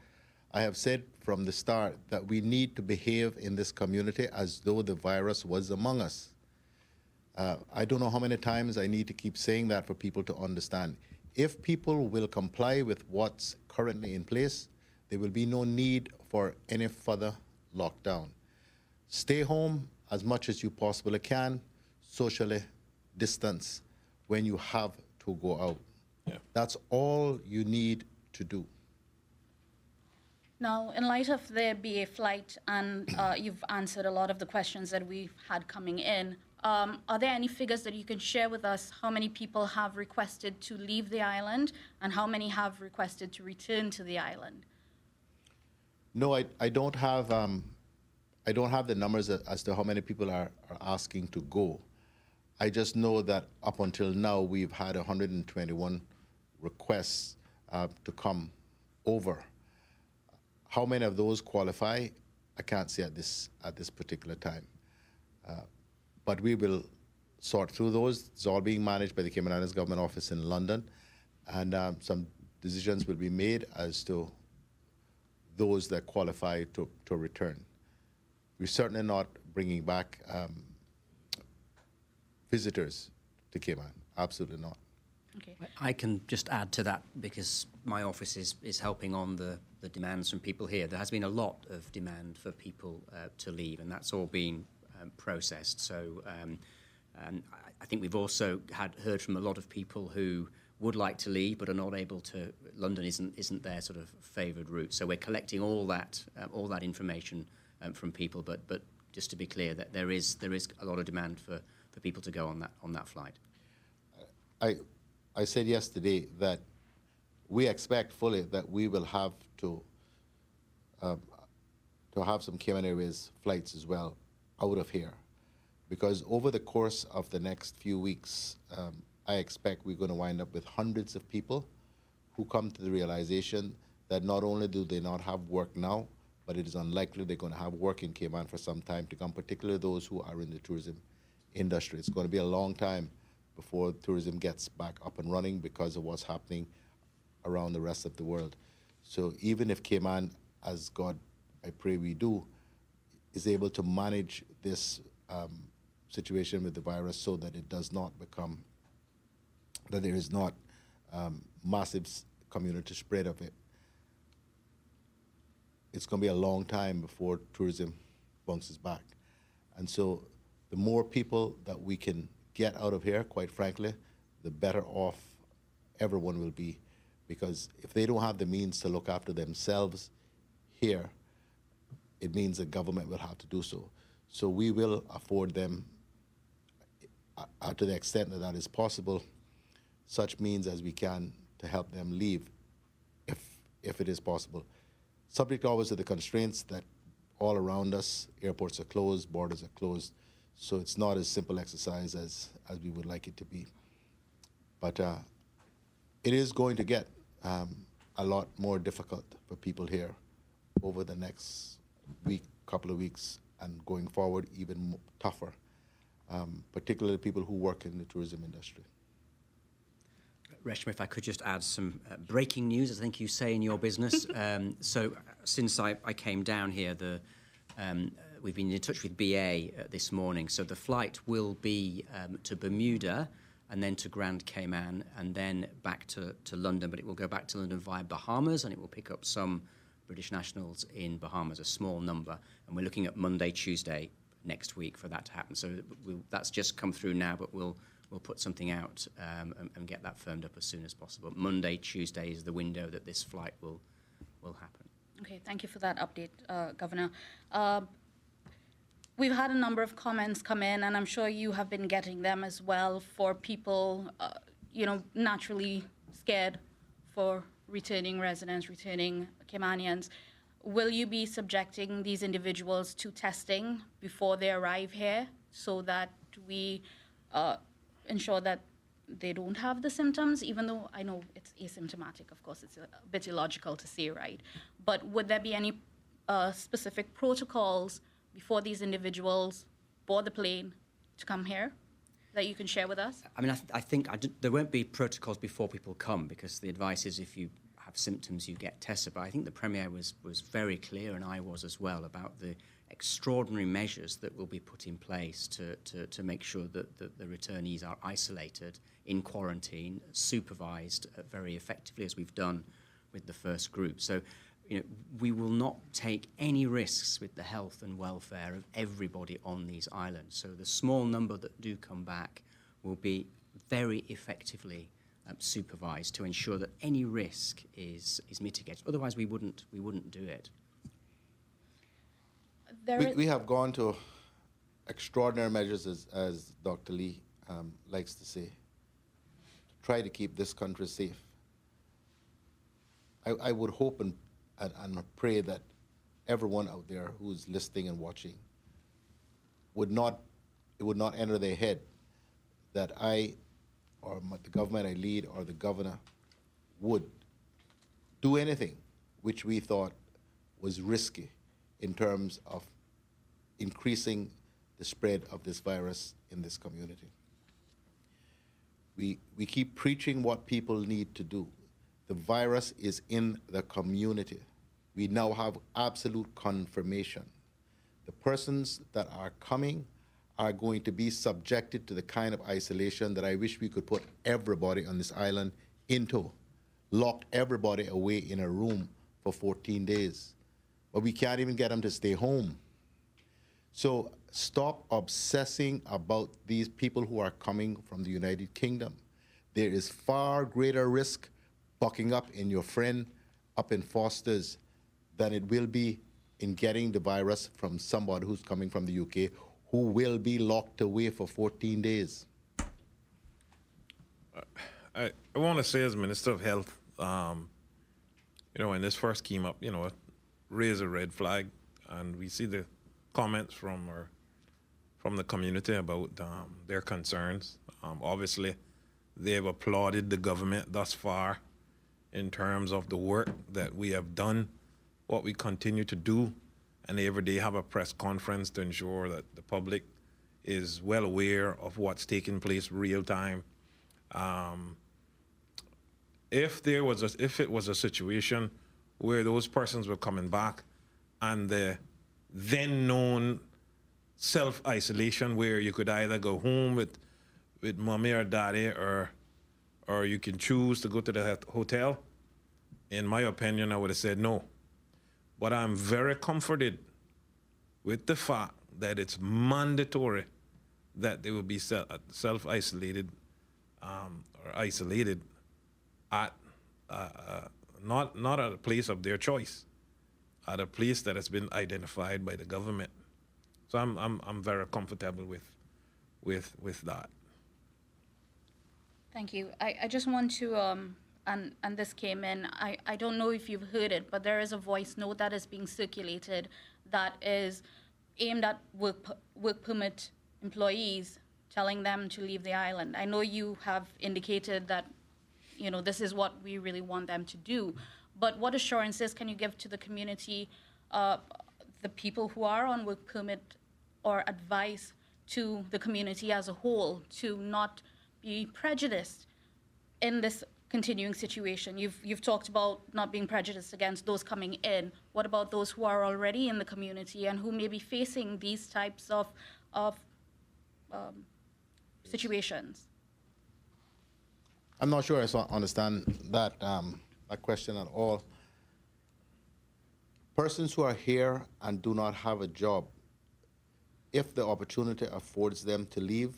S12: I have said from the start that we need to behave in this community as though the virus was among us. I don't know how many times I need to keep saying that for people to understand. If people will comply with what's currently in place, there will be no need for any further lockdown. Stay home as much as you possibly can, socially distance when you have to go out. That's all you need to do.
S11: Now, in light of the BA flight, and you've answered a lot of the questions that we've had coming in, are there any figures that you can share with us? How many people have requested to leave the island, and how many have requested to return to the island?
S12: No, I don't have the numbers as to how many people are asking to go. I just know that up until now we've had 121 requests to come over. How many of those qualify, I can't say at this particular time. But we will sort through those. It's all being managed by the Cayman Islands Government Office in London, and some decisions will be made as to those that qualify to return. We're certainly not bringing back visitors to Cayman, absolutely not.
S11: Okay.
S14: I can just add to that because my office is helping on the demands from people here. There has been a lot of demand for people to leave, and that's all been processed. So I think we've also heard from a lot of people who would like to leave but are not able to. London isn't their sort of favoured route. So we're collecting all that information from people. But just to be clear, that there is a lot of demand for people to go on that flight.
S12: I said yesterday that we expect fully that we will have to have some Cayman Airways flights as well out of here, because over the course of the next few weeks, I expect we're going to wind up with hundreds of people who come to the realization that not only do they not have work now, but it is unlikely they're going to have work in Cayman for some time to come, particularly those who are in the tourism industry. It's going to be a long time before tourism gets back up and running because of what's happening around the rest of the world. So even if Cayman, as God, I pray we do, is able to manage this situation with the virus so that it does not become, that there is not massive community spread of it, it's going to be a long time before tourism bounces back. And so the more people that we can get out of here, quite frankly, the better off everyone will be. Because if they don't have the means to look after themselves here, it means the government will have to do so. So we will afford them, to the extent that that is possible, such means as we can to help them leave, if it is possible. Subject always to the constraints that all around us, airports are closed, borders are closed, so it's not as simple exercise as we would like it to be. But it is going to get a lot more difficult for people here over the next week, couple of weeks, and going forward even tougher, particularly people who work in the tourism industry.
S14: Reshma, if I could just add some breaking news, as I think you say in your business. So since I came down here, we've been in touch with BA this morning. So the flight will be to Bermuda and then to Grand Cayman and then back to London. But it will go back to London via Bahamas, and it will pick up some British nationals in Bahamas, a small number. And we're looking at Monday, Tuesday next week for that to happen. So that's just come through now, but we'll put something out and get that firmed up as soon as possible. Monday, Tuesday is the window that this flight will happen.
S11: Okay, thank you for that update, Governor. We've had a number of comments come in, and I'm sure you have been getting them as well, for people, naturally scared for returning residents, returning Caymanians. Will you be subjecting these individuals to testing before they arrive here so that we ensure that they don't have the symptoms, even though I know it's asymptomatic? Of course, it's a bit illogical to say, right? But would there be any specific protocols before these individuals board the plane to come here that you can share with us?
S14: I mean, I think there won't be protocols before people come, because the advice is if you have symptoms, you get tested. But I think the Premier was very clear, and I was as well, about the extraordinary measures that will be put in place to make sure that the returnees are isolated, in quarantine, supervised very effectively, as we've done with the first group. So we will not take any risks with the health and welfare of everybody on these islands. So the small number that do come back will be very effectively supervised to ensure that any risk is mitigated. Otherwise, we wouldn't do it.
S12: We have gone to extraordinary measures, as Dr. Lee likes to say, to try to keep this country safe. I would hope and pray that everyone out there who's listening and watching it would not enter their head that I or the government I lead or the governor would do anything which we thought was risky in terms of increasing the spread of this virus in this community. We keep preaching what people need to do. The virus is in the community. We now have absolute confirmation. The persons that are coming are going to be subjected to the kind of isolation that I wish we could put everybody on this island into, locked everybody away in a room for 14 days. But we can't even get them to stay home. So stop obsessing about these people who are coming from the United Kingdom. There is far greater risk bucking up in your friend up in Foster's than it will be in getting the virus from somebody who's coming from the UK who will be locked away for 14 days.
S15: I want to say, as Minister of Health, when this first came up, it raised a red flag, and we see the comments from the community about their concerns. Obviously, they've applauded the government thus far in terms of the work that we have done, what we continue to do, and they every day have a press conference to ensure that the public is well aware of what's taking place real time. If it was a situation where those persons were coming back and the then known self-isolation where you could either go home with mommy or daddy or you can choose to go to the hotel, in my opinion, I would have said no. But I'm very comforted with the fact that it's mandatory that they will be self-isolated or isolated at not at a place of their choice, at a place that has been identified by the government. So I'm very comfortable with that.
S11: Thank you. I just want to, and this came in, I don't know if you've heard it, but there is a voice note that is being circulated that is aimed at work permit employees, telling them to leave the island. I know you have indicated that, this is what we really want them to do, but what assurances can you give to the community, the people who are on work permit, or advice to the community as a whole to not be prejudiced in this continuing situation? You've talked about not being prejudiced against those coming in. What about those who are already in the community and who may be facing these types of situations?
S12: I'm not sure I understand that question at all. Persons who are here and do not have a job, if the opportunity affords them to leave,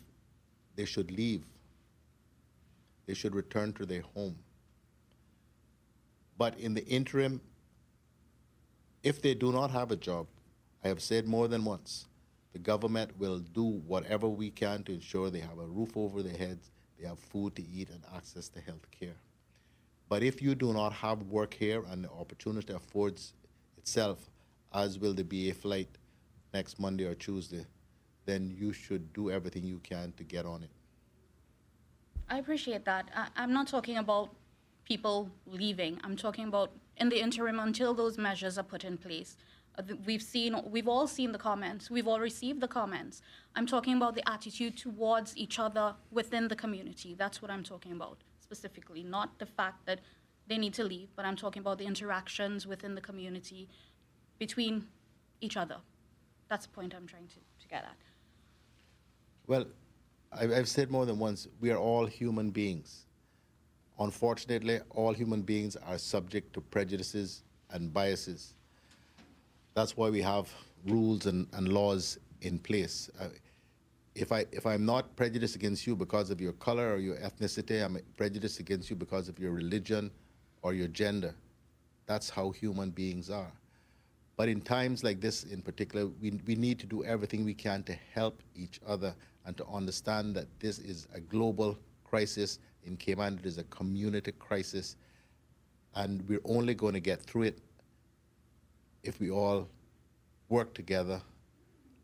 S12: they should leave. They should return to their home. But in the interim, if they do not have a job, I have said more than once, the government will do whatever we can to ensure they have a roof over their heads, they have food to eat, and access to health care. But if you do not have work here and the opportunity affords itself, as will the BA flight next Monday or Tuesday, then you should do everything you can to get on it.
S11: I appreciate that. I'm not talking about people leaving. I'm talking about in the interim until those measures are put in place. We've all seen the comments. We've all received the comments. I'm talking about the attitude towards each other within the community. That's what I'm talking about specifically, not the fact that they need to leave, but I'm talking about the interactions within the community between each other. That's the point I'm trying to get at.
S12: Well, I've said more than once, we are all human beings. Unfortunately, all human beings are subject to prejudices and biases. That's why we have rules and laws in place. If I'm not prejudiced against you because of your color or your ethnicity, I'm prejudiced against you because of your religion or your gender. That's how human beings are. But in times like this in particular, we need to do everything we can to help each other and to understand that this is a global crisis. In Cayman, it is a community crisis. And we're only going to get through it if we all work together,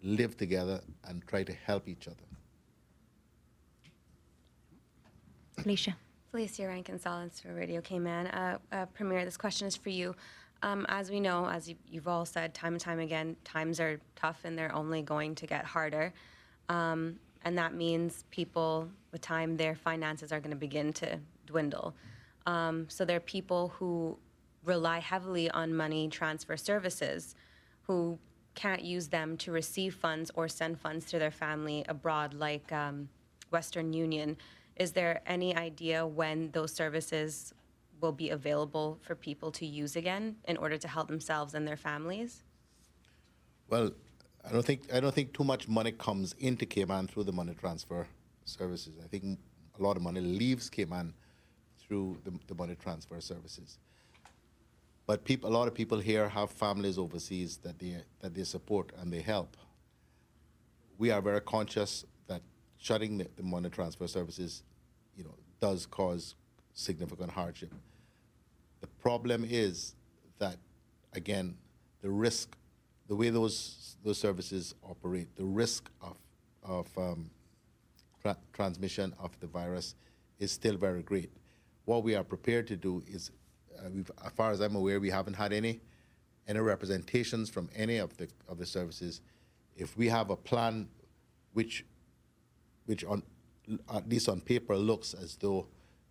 S12: live together, and try to help each other.
S6: Felicia.
S13: Felicia Rankin-Solins for Radio Cayman. Premier, this question is for you. As we know, as you've all said time and time again, times are tough and they're only going to get harder. And that means people, with time, their finances are going to begin to dwindle. So there are people who rely heavily on money transfer services who can't use them to receive funds or send funds to their family abroad, like Western Union. Is there any idea when those services will be available for people to use again in order to help themselves and their families?
S12: Well, I don't think too much money comes into Cayman through the money transfer services. I think a lot of money leaves Cayman through the money transfer services. But a lot of people here have families overseas that they support and they help. We are very conscious that shutting the money transfer services, does cause significant hardship. The problem is that, again, the risk, the way those services operate, the risk of transmission of the virus is still very great. What we are prepared to do is, as far as I'm aware, we haven't had any representations from any of the services. If we have a plan which at least on paper looks as though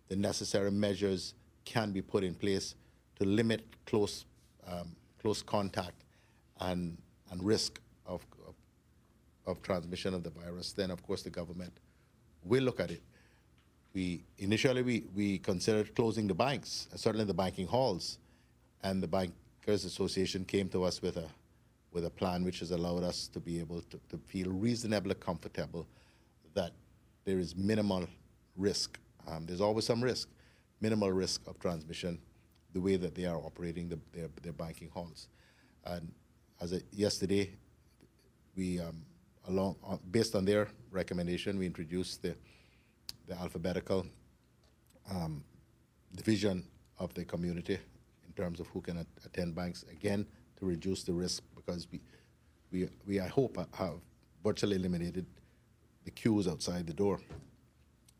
S12: the necessary measures can be put in place to limit close contact and risk of transmission of the virus, then of course the government will look at it. Initially we considered closing the banks, certainly the banking halls, and the Bankers Association came to us with a plan which has allowed us to be able to feel reasonably comfortable that there is minimal risk. There's always some risk, minimal risk of transmission, the way that they are operating their banking halls. And yesterday, we based on their recommendation, we introduced the alphabetical division of the community in terms of who can attend banks, again, to reduce the risk, because we I hope, have virtually eliminated the queues outside the door.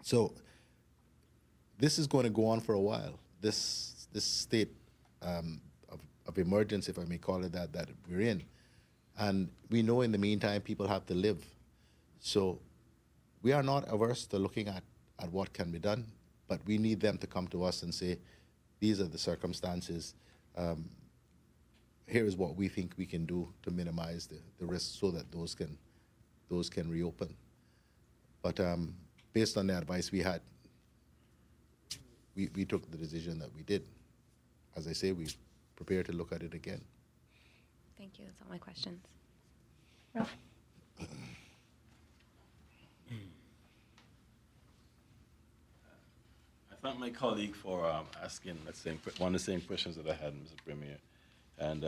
S12: So this is going to go on for a while. This state of emergency, if I may call it that we're in. And we know in the meantime people have to live. So we are not averse to looking at what can be done, but we need them to come to us and say, these are the circumstances. Here is what we think we can do to minimize the risk so that those can reopen. But based on the advice we had, we took the decision that we did. As I say, we're prepared to look at it again.
S13: Thank you. That's all my questions.
S4: I thank my colleague for asking one of the same questions that I had, Mr. Premier. And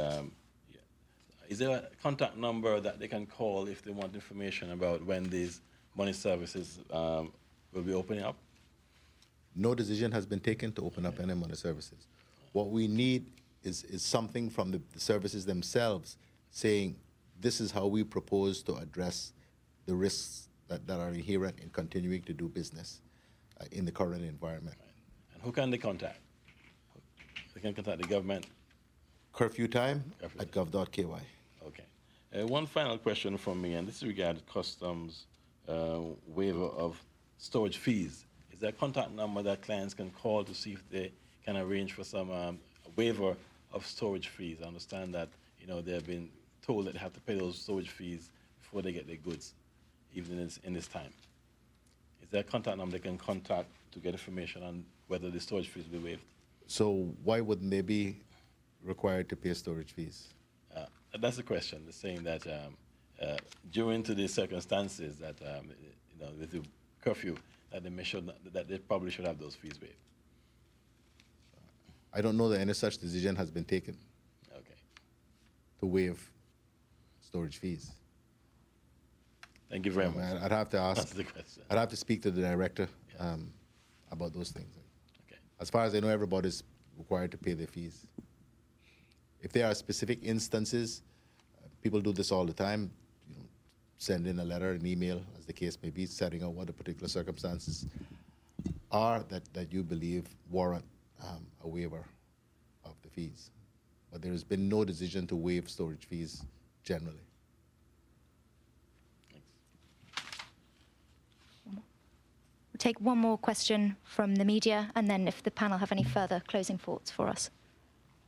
S4: is there a contact number that they can call if they want information about when these money services will be opening up?
S12: No decision has been taken to open up any money services. What we need is something from the services themselves saying, this is how we propose to address the risks that are inherent in continuing to do business in the current environment.
S4: And who can they contact? They can contact the government?
S12: Curfew time at gov.ky.
S4: Okay. One final question from me, and this regards customs waiver of storage fees. Is there a contact number that clients can call to see if they can arrange for some waiver of storage fees? I understand that they have been told that they have to pay those storage fees before they get their goods, even in this time. Is there a contact number they can contact to get information on whether the storage fees will be waived?
S12: So why wouldn't they be required to pay storage fees?
S4: That's the question. They're saying that due to these circumstances that with the curfew, that they probably should have those fees waived.
S12: I don't know that any such decision has been taken.
S4: Okay.
S12: To waive storage fees.
S4: Thank you very much.
S12: I'd have to ask.
S4: That's the question.
S12: I'd have to speak to the director about those things.
S4: Okay.
S12: As far as I know, everybody's required to pay their fees. If there are specific instances, people do this all the time. Send in a letter, an email, as the case may be, setting out what the particular circumstances are that you believe warrant a waiver of the fees. But there has been no decision to waive storage fees generally.
S6: We'll take one more question from the media, and then if the panel have any further closing thoughts for us.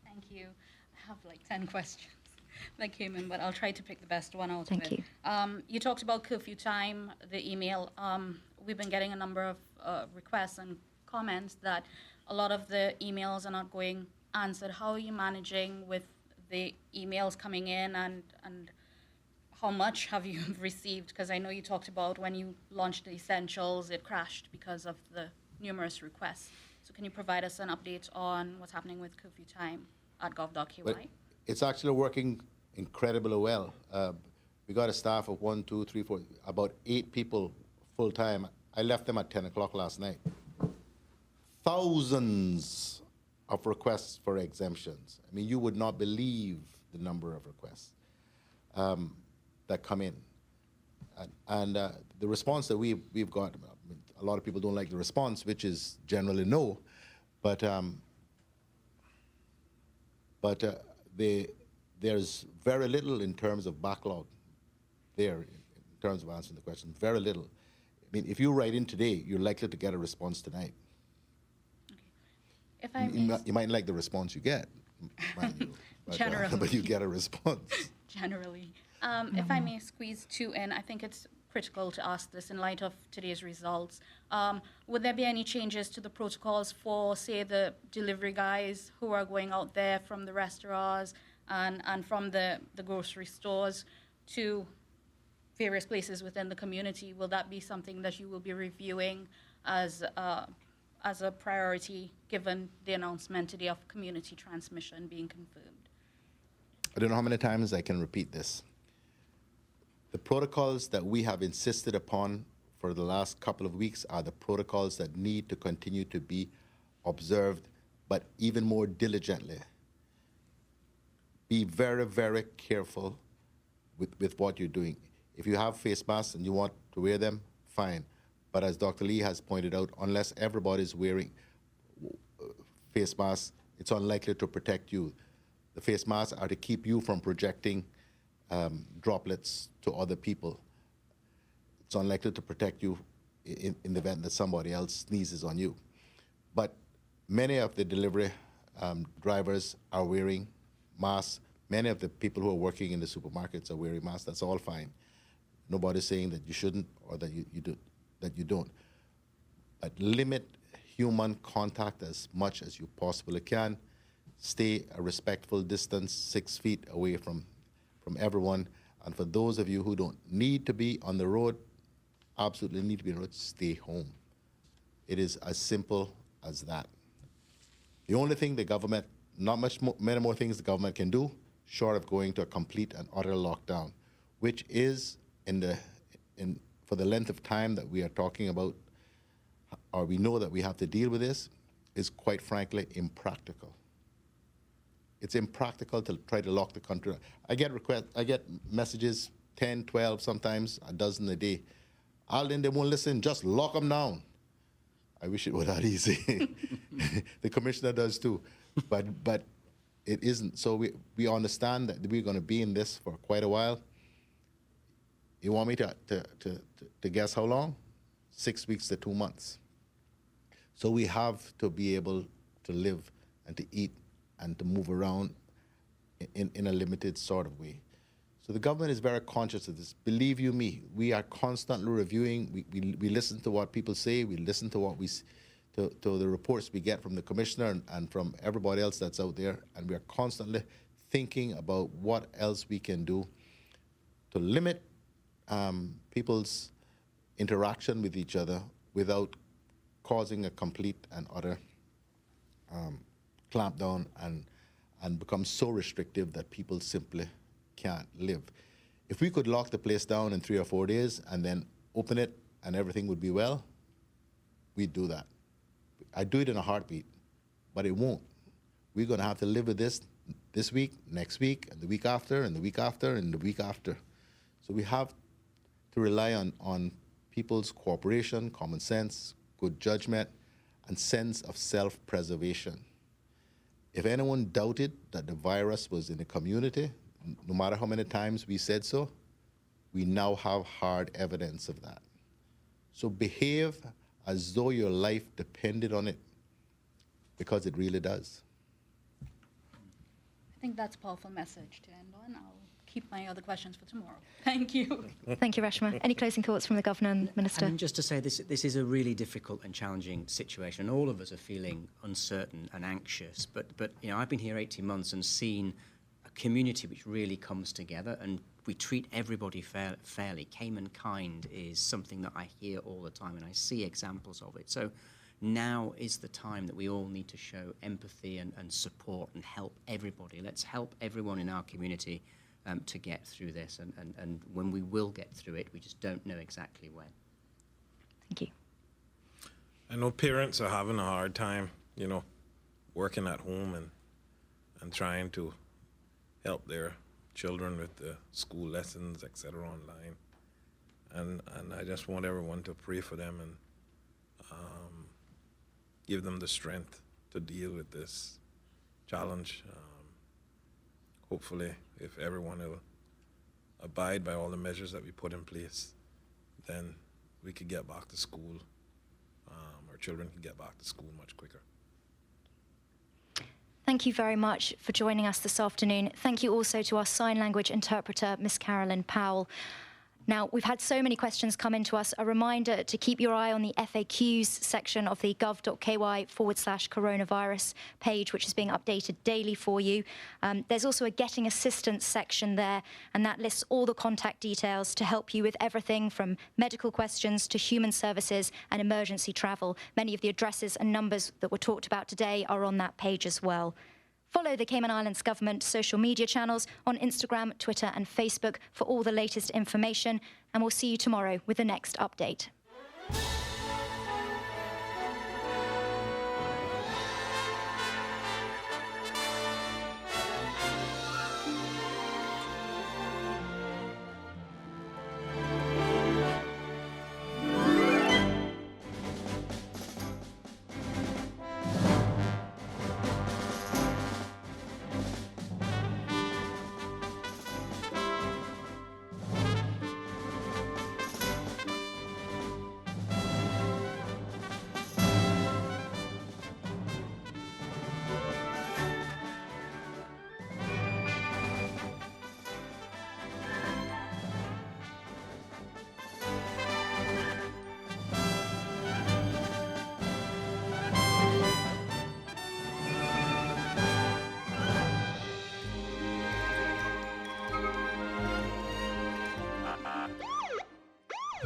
S11: Thank you. I have like 10 questions that came in, but I'll try to pick the best one out
S6: Thank
S11: of it.
S6: you.
S11: You talked about curfew time, the email. We've been getting a number of requests and comments that a lot of the emails are not going answered. How are you managing with the emails coming in, and how much have you received? Because I know you talked about when you launched the Essentials, it crashed because of the numerous requests. So can you provide us an update on what's happening with curfew time at gov.ky?
S12: But it's actually working incredibly well. We got a staff of 1, 2, 3, 4, about 8 people full time. I left them at 10 o'clock last night. Thousands of requests for exemptions. I mean, you would not believe the number of requests that come in. And the response that we've got, I mean, a lot of people don't like the response, which is generally no, but there's very little in terms of backlog there, in terms of answering the question, very little. I mean, if you write in today, you're likely to get a response tonight.
S11: If I
S12: You might like the response you get, mind you, but you get a response.
S11: Generally. If I may squeeze 2 in, I think it's critical to ask this in light of today's results. Would there be any changes to the protocols for, say, the delivery guys who are going out there from the restaurants and from the grocery stores to various places within the community? Will that be something that you will be reviewing as a priority, given the announcement today of community transmission being confirmed?
S12: I don't know how many times I can repeat this. The protocols that we have insisted upon for the last couple of weeks are the protocols that need to continue to be observed, but even more diligently. Be very, very careful with what you're doing. If you have face masks and you want to wear them, fine. But as Dr. Lee has pointed out, unless everybody's wearing face masks, it's unlikely to protect you. The face masks are to keep you from projecting droplets to other people. It's unlikely to protect you in the event that somebody else sneezes on you. But many of the delivery drivers are wearing masks. Many of the people who are working in the supermarkets are wearing masks. That's all fine. Nobody's saying that you shouldn't or that you don't. But limit human contact as much as you possibly can. Stay a respectful distance, 6 feet away from everyone. And for those of you who don't need to be on the road, absolutely need to be on the road, stay home. It is as simple as that. The only thing the government, many more things the government can do, short of going to a complete and utter lockdown, which is for the length of time that we are talking about, or we know that we have to deal with this, is quite frankly impractical. It's impractical to try to lock the country. I get messages, 10, 12, sometimes a dozen a day. Alden, they won't listen, just lock them down. I wish it were that easy. The commissioner does too, but it isn't. So we understand that we're going to be in this for quite a while. You want me to guess how long? 6 weeks to 2 months. So we have to be able to live and to eat and to move around in a limited sort of way. So the government is very conscious of this. Believe you me, we are constantly reviewing. We listen to what people say. We listen to to the reports we get from the commissioner and from everybody else that's out there, and we are constantly thinking about what else we can do to limit people's interaction with each other without causing a complete and utter clampdown and become so restrictive that people simply can't live. If we could lock the place down in 3 or 4 days and then open it and everything would be well, we'd do that. I'd do it in a heartbeat, but it won't. We're going to have to live with this week, next week, and the week after, and the week after, and the week after. So we have to rely on people's cooperation, common sense, good judgment, and sense of self-preservation. If anyone doubted that the virus was in the community, no matter how many times we said so, we now have hard evidence of that. So behave as though your life depended on it, because it really does.
S11: I think that's a powerful message to end on. I'll keep my other questions for tomorrow. Thank you.
S6: Thank you, Reshma. Any closing thoughts from the Governor and Minister?
S14: I mean, just to say, this is a really difficult and challenging situation. All of us are feeling uncertain and anxious. But you know, I've been here 18 months and seen a community which really comes together, and we treat everybody fairly. Cayman kind is something that I hear all the time, and I see examples of it. So now is the time that we all need to show empathy and support and help everybody. Let's help everyone in our community to get through this. And when we will get through it, we just don't know exactly when.
S6: Thank you.
S15: I know parents are having a hard time, you know, working at home and trying to help their children with the school lessons, etc., online. And I just want everyone to pray for them and give them the strength to deal with this challenge. Hopefully, if everyone will abide by all the measures that we put in place, then we could get back to school. Our children can get back to school much quicker.
S6: Thank you very much for joining us this afternoon. Thank you also to our sign language interpreter, Miss Carolyn Powell. Now, we've had so many questions come into us. A reminder to keep your eye on the FAQs section of the gov.ky/coronavirus page, which is being updated daily for you. There's also a Getting Assistance section there, and that lists all the contact details to help you with everything from medical questions to human services and emergency travel. Many of the addresses and numbers that were talked about today are on that page as well. Follow the Cayman Islands Government social media channels on Instagram, Twitter and Facebook for all the latest information, and we'll see you tomorrow with the next update.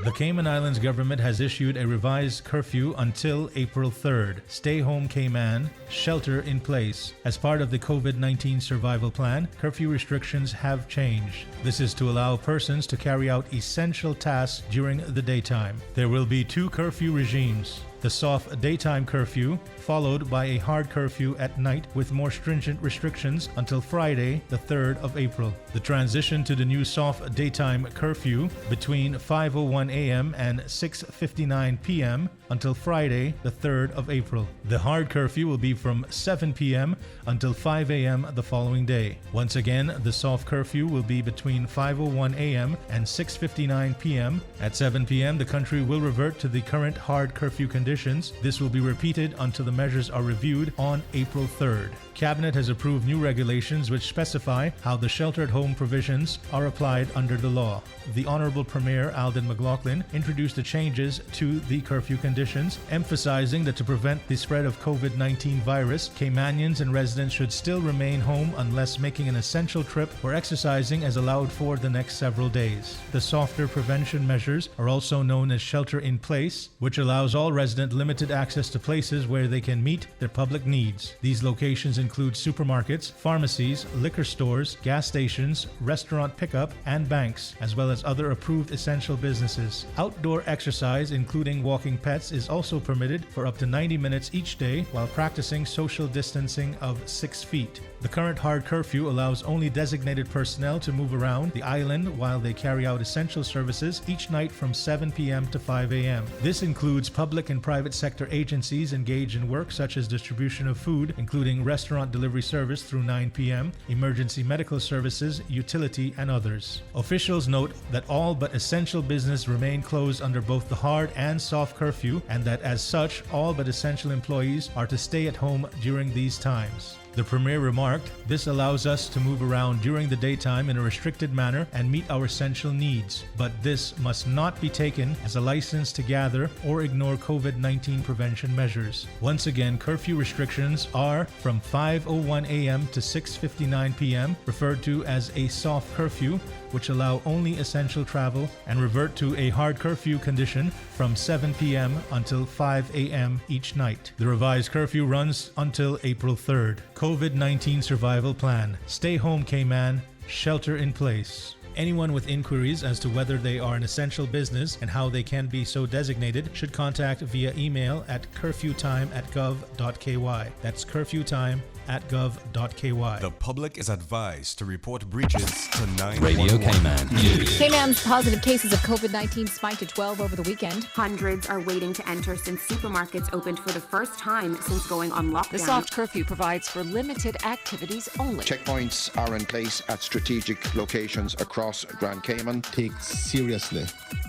S16: The Cayman Islands government has issued a revised curfew until April 3rd. Stay home Cayman, shelter in place. As part of the COVID-19 survival plan, curfew restrictions have changed. This is to allow persons to carry out essential tasks during the daytime. There will be 2 curfew regimes. The soft daytime curfew, followed by a hard curfew at night with more stringent restrictions until Friday, the 3rd of April. The transition to the new soft daytime curfew between 5:01 a.m. and 6:59 p.m. until Friday, the 3rd of April. The hard curfew will be from 7 p.m. until 5 a.m. the following day. Once again, the soft curfew will be between 5:01 a.m. and 6:59 p.m. At 7 p.m., the country will revert to the current hard curfew condition conditions. This will be repeated until the measures are reviewed on April 3rd. Cabinet has approved new regulations which specify how the shelter-at-home provisions are applied under the law. The Honorable Premier Alden McLaughlin introduced the changes to the curfew conditions, emphasizing that to prevent the spread of COVID-19 virus, Caymanians and residents should still remain home unless making an essential trip or exercising as allowed for the next several days. The softer prevention measures are also known as shelter-in-place, which allows all residents limited access to places where they can meet their public needs. These locations include supermarkets, pharmacies, liquor stores, gas stations, restaurant pickup, and banks, as well as other approved essential businesses. Outdoor exercise, including walking pets, is also permitted for up to 90 minutes each day while practicing social distancing of 6 feet. The current hard curfew allows only designated personnel to move around the island while they carry out essential services each night from 7 p.m. to 5 a.m. This includes public and private sector agencies engaged in work such as distribution of food, including restaurant delivery service through 9 p.m., emergency medical services, utility, and others. Officials note that all but essential business remain closed under both the hard and soft curfew, and that as such, all but essential employees are to stay at home during these times. The Premier remarked, "This allows us to move around during the daytime in a restricted manner and meet our essential needs. But this must not be taken as a license to gather or ignore COVID-19 prevention measures." Once again, curfew restrictions are from 5:01 a.m. to 6:59 p.m., referred to as a soft curfew, which allow only essential travel, and revert to a hard curfew condition from 7 p.m. until 5 a.m. each night. The revised curfew runs until April 3rd. COVID-19 Survival Plan. Stay home, Cayman. Shelter in place. Anyone with inquiries as to whether they are an essential business and how they can be so designated should contact via email at curfewtime@gov.ky. That's curfewtime@gov.ky.
S17: The public is advised to report breaches to 911.
S19: Radio Cayman News.
S20: Cayman's positive cases of COVID-19 spiked to 12 over the weekend.
S21: Hundreds are waiting to enter since supermarkets opened for the first time since going on lockdown.
S20: The soft curfew provides for limited activities only.
S7: Checkpoints are in place at strategic locations across Grand Cayman.
S23: Take seriously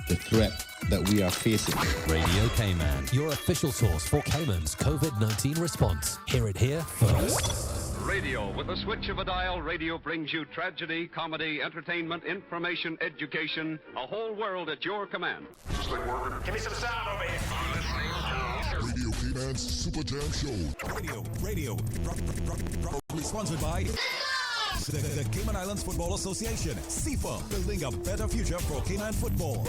S23: the threat that we are facing.
S19: Radio Cayman, your official source for Cayman's COVID-19 response. Hear it here first.
S18: Radio. With the switch of a dial, radio brings you tragedy, comedy, entertainment, information, education, a whole world at your command.
S24: Give me some sound over here.
S22: Radio Cayman's Super Jam Show.
S17: Radio. Sponsored by the Cayman Islands Football Association. CIFA, building a better future for Cayman football.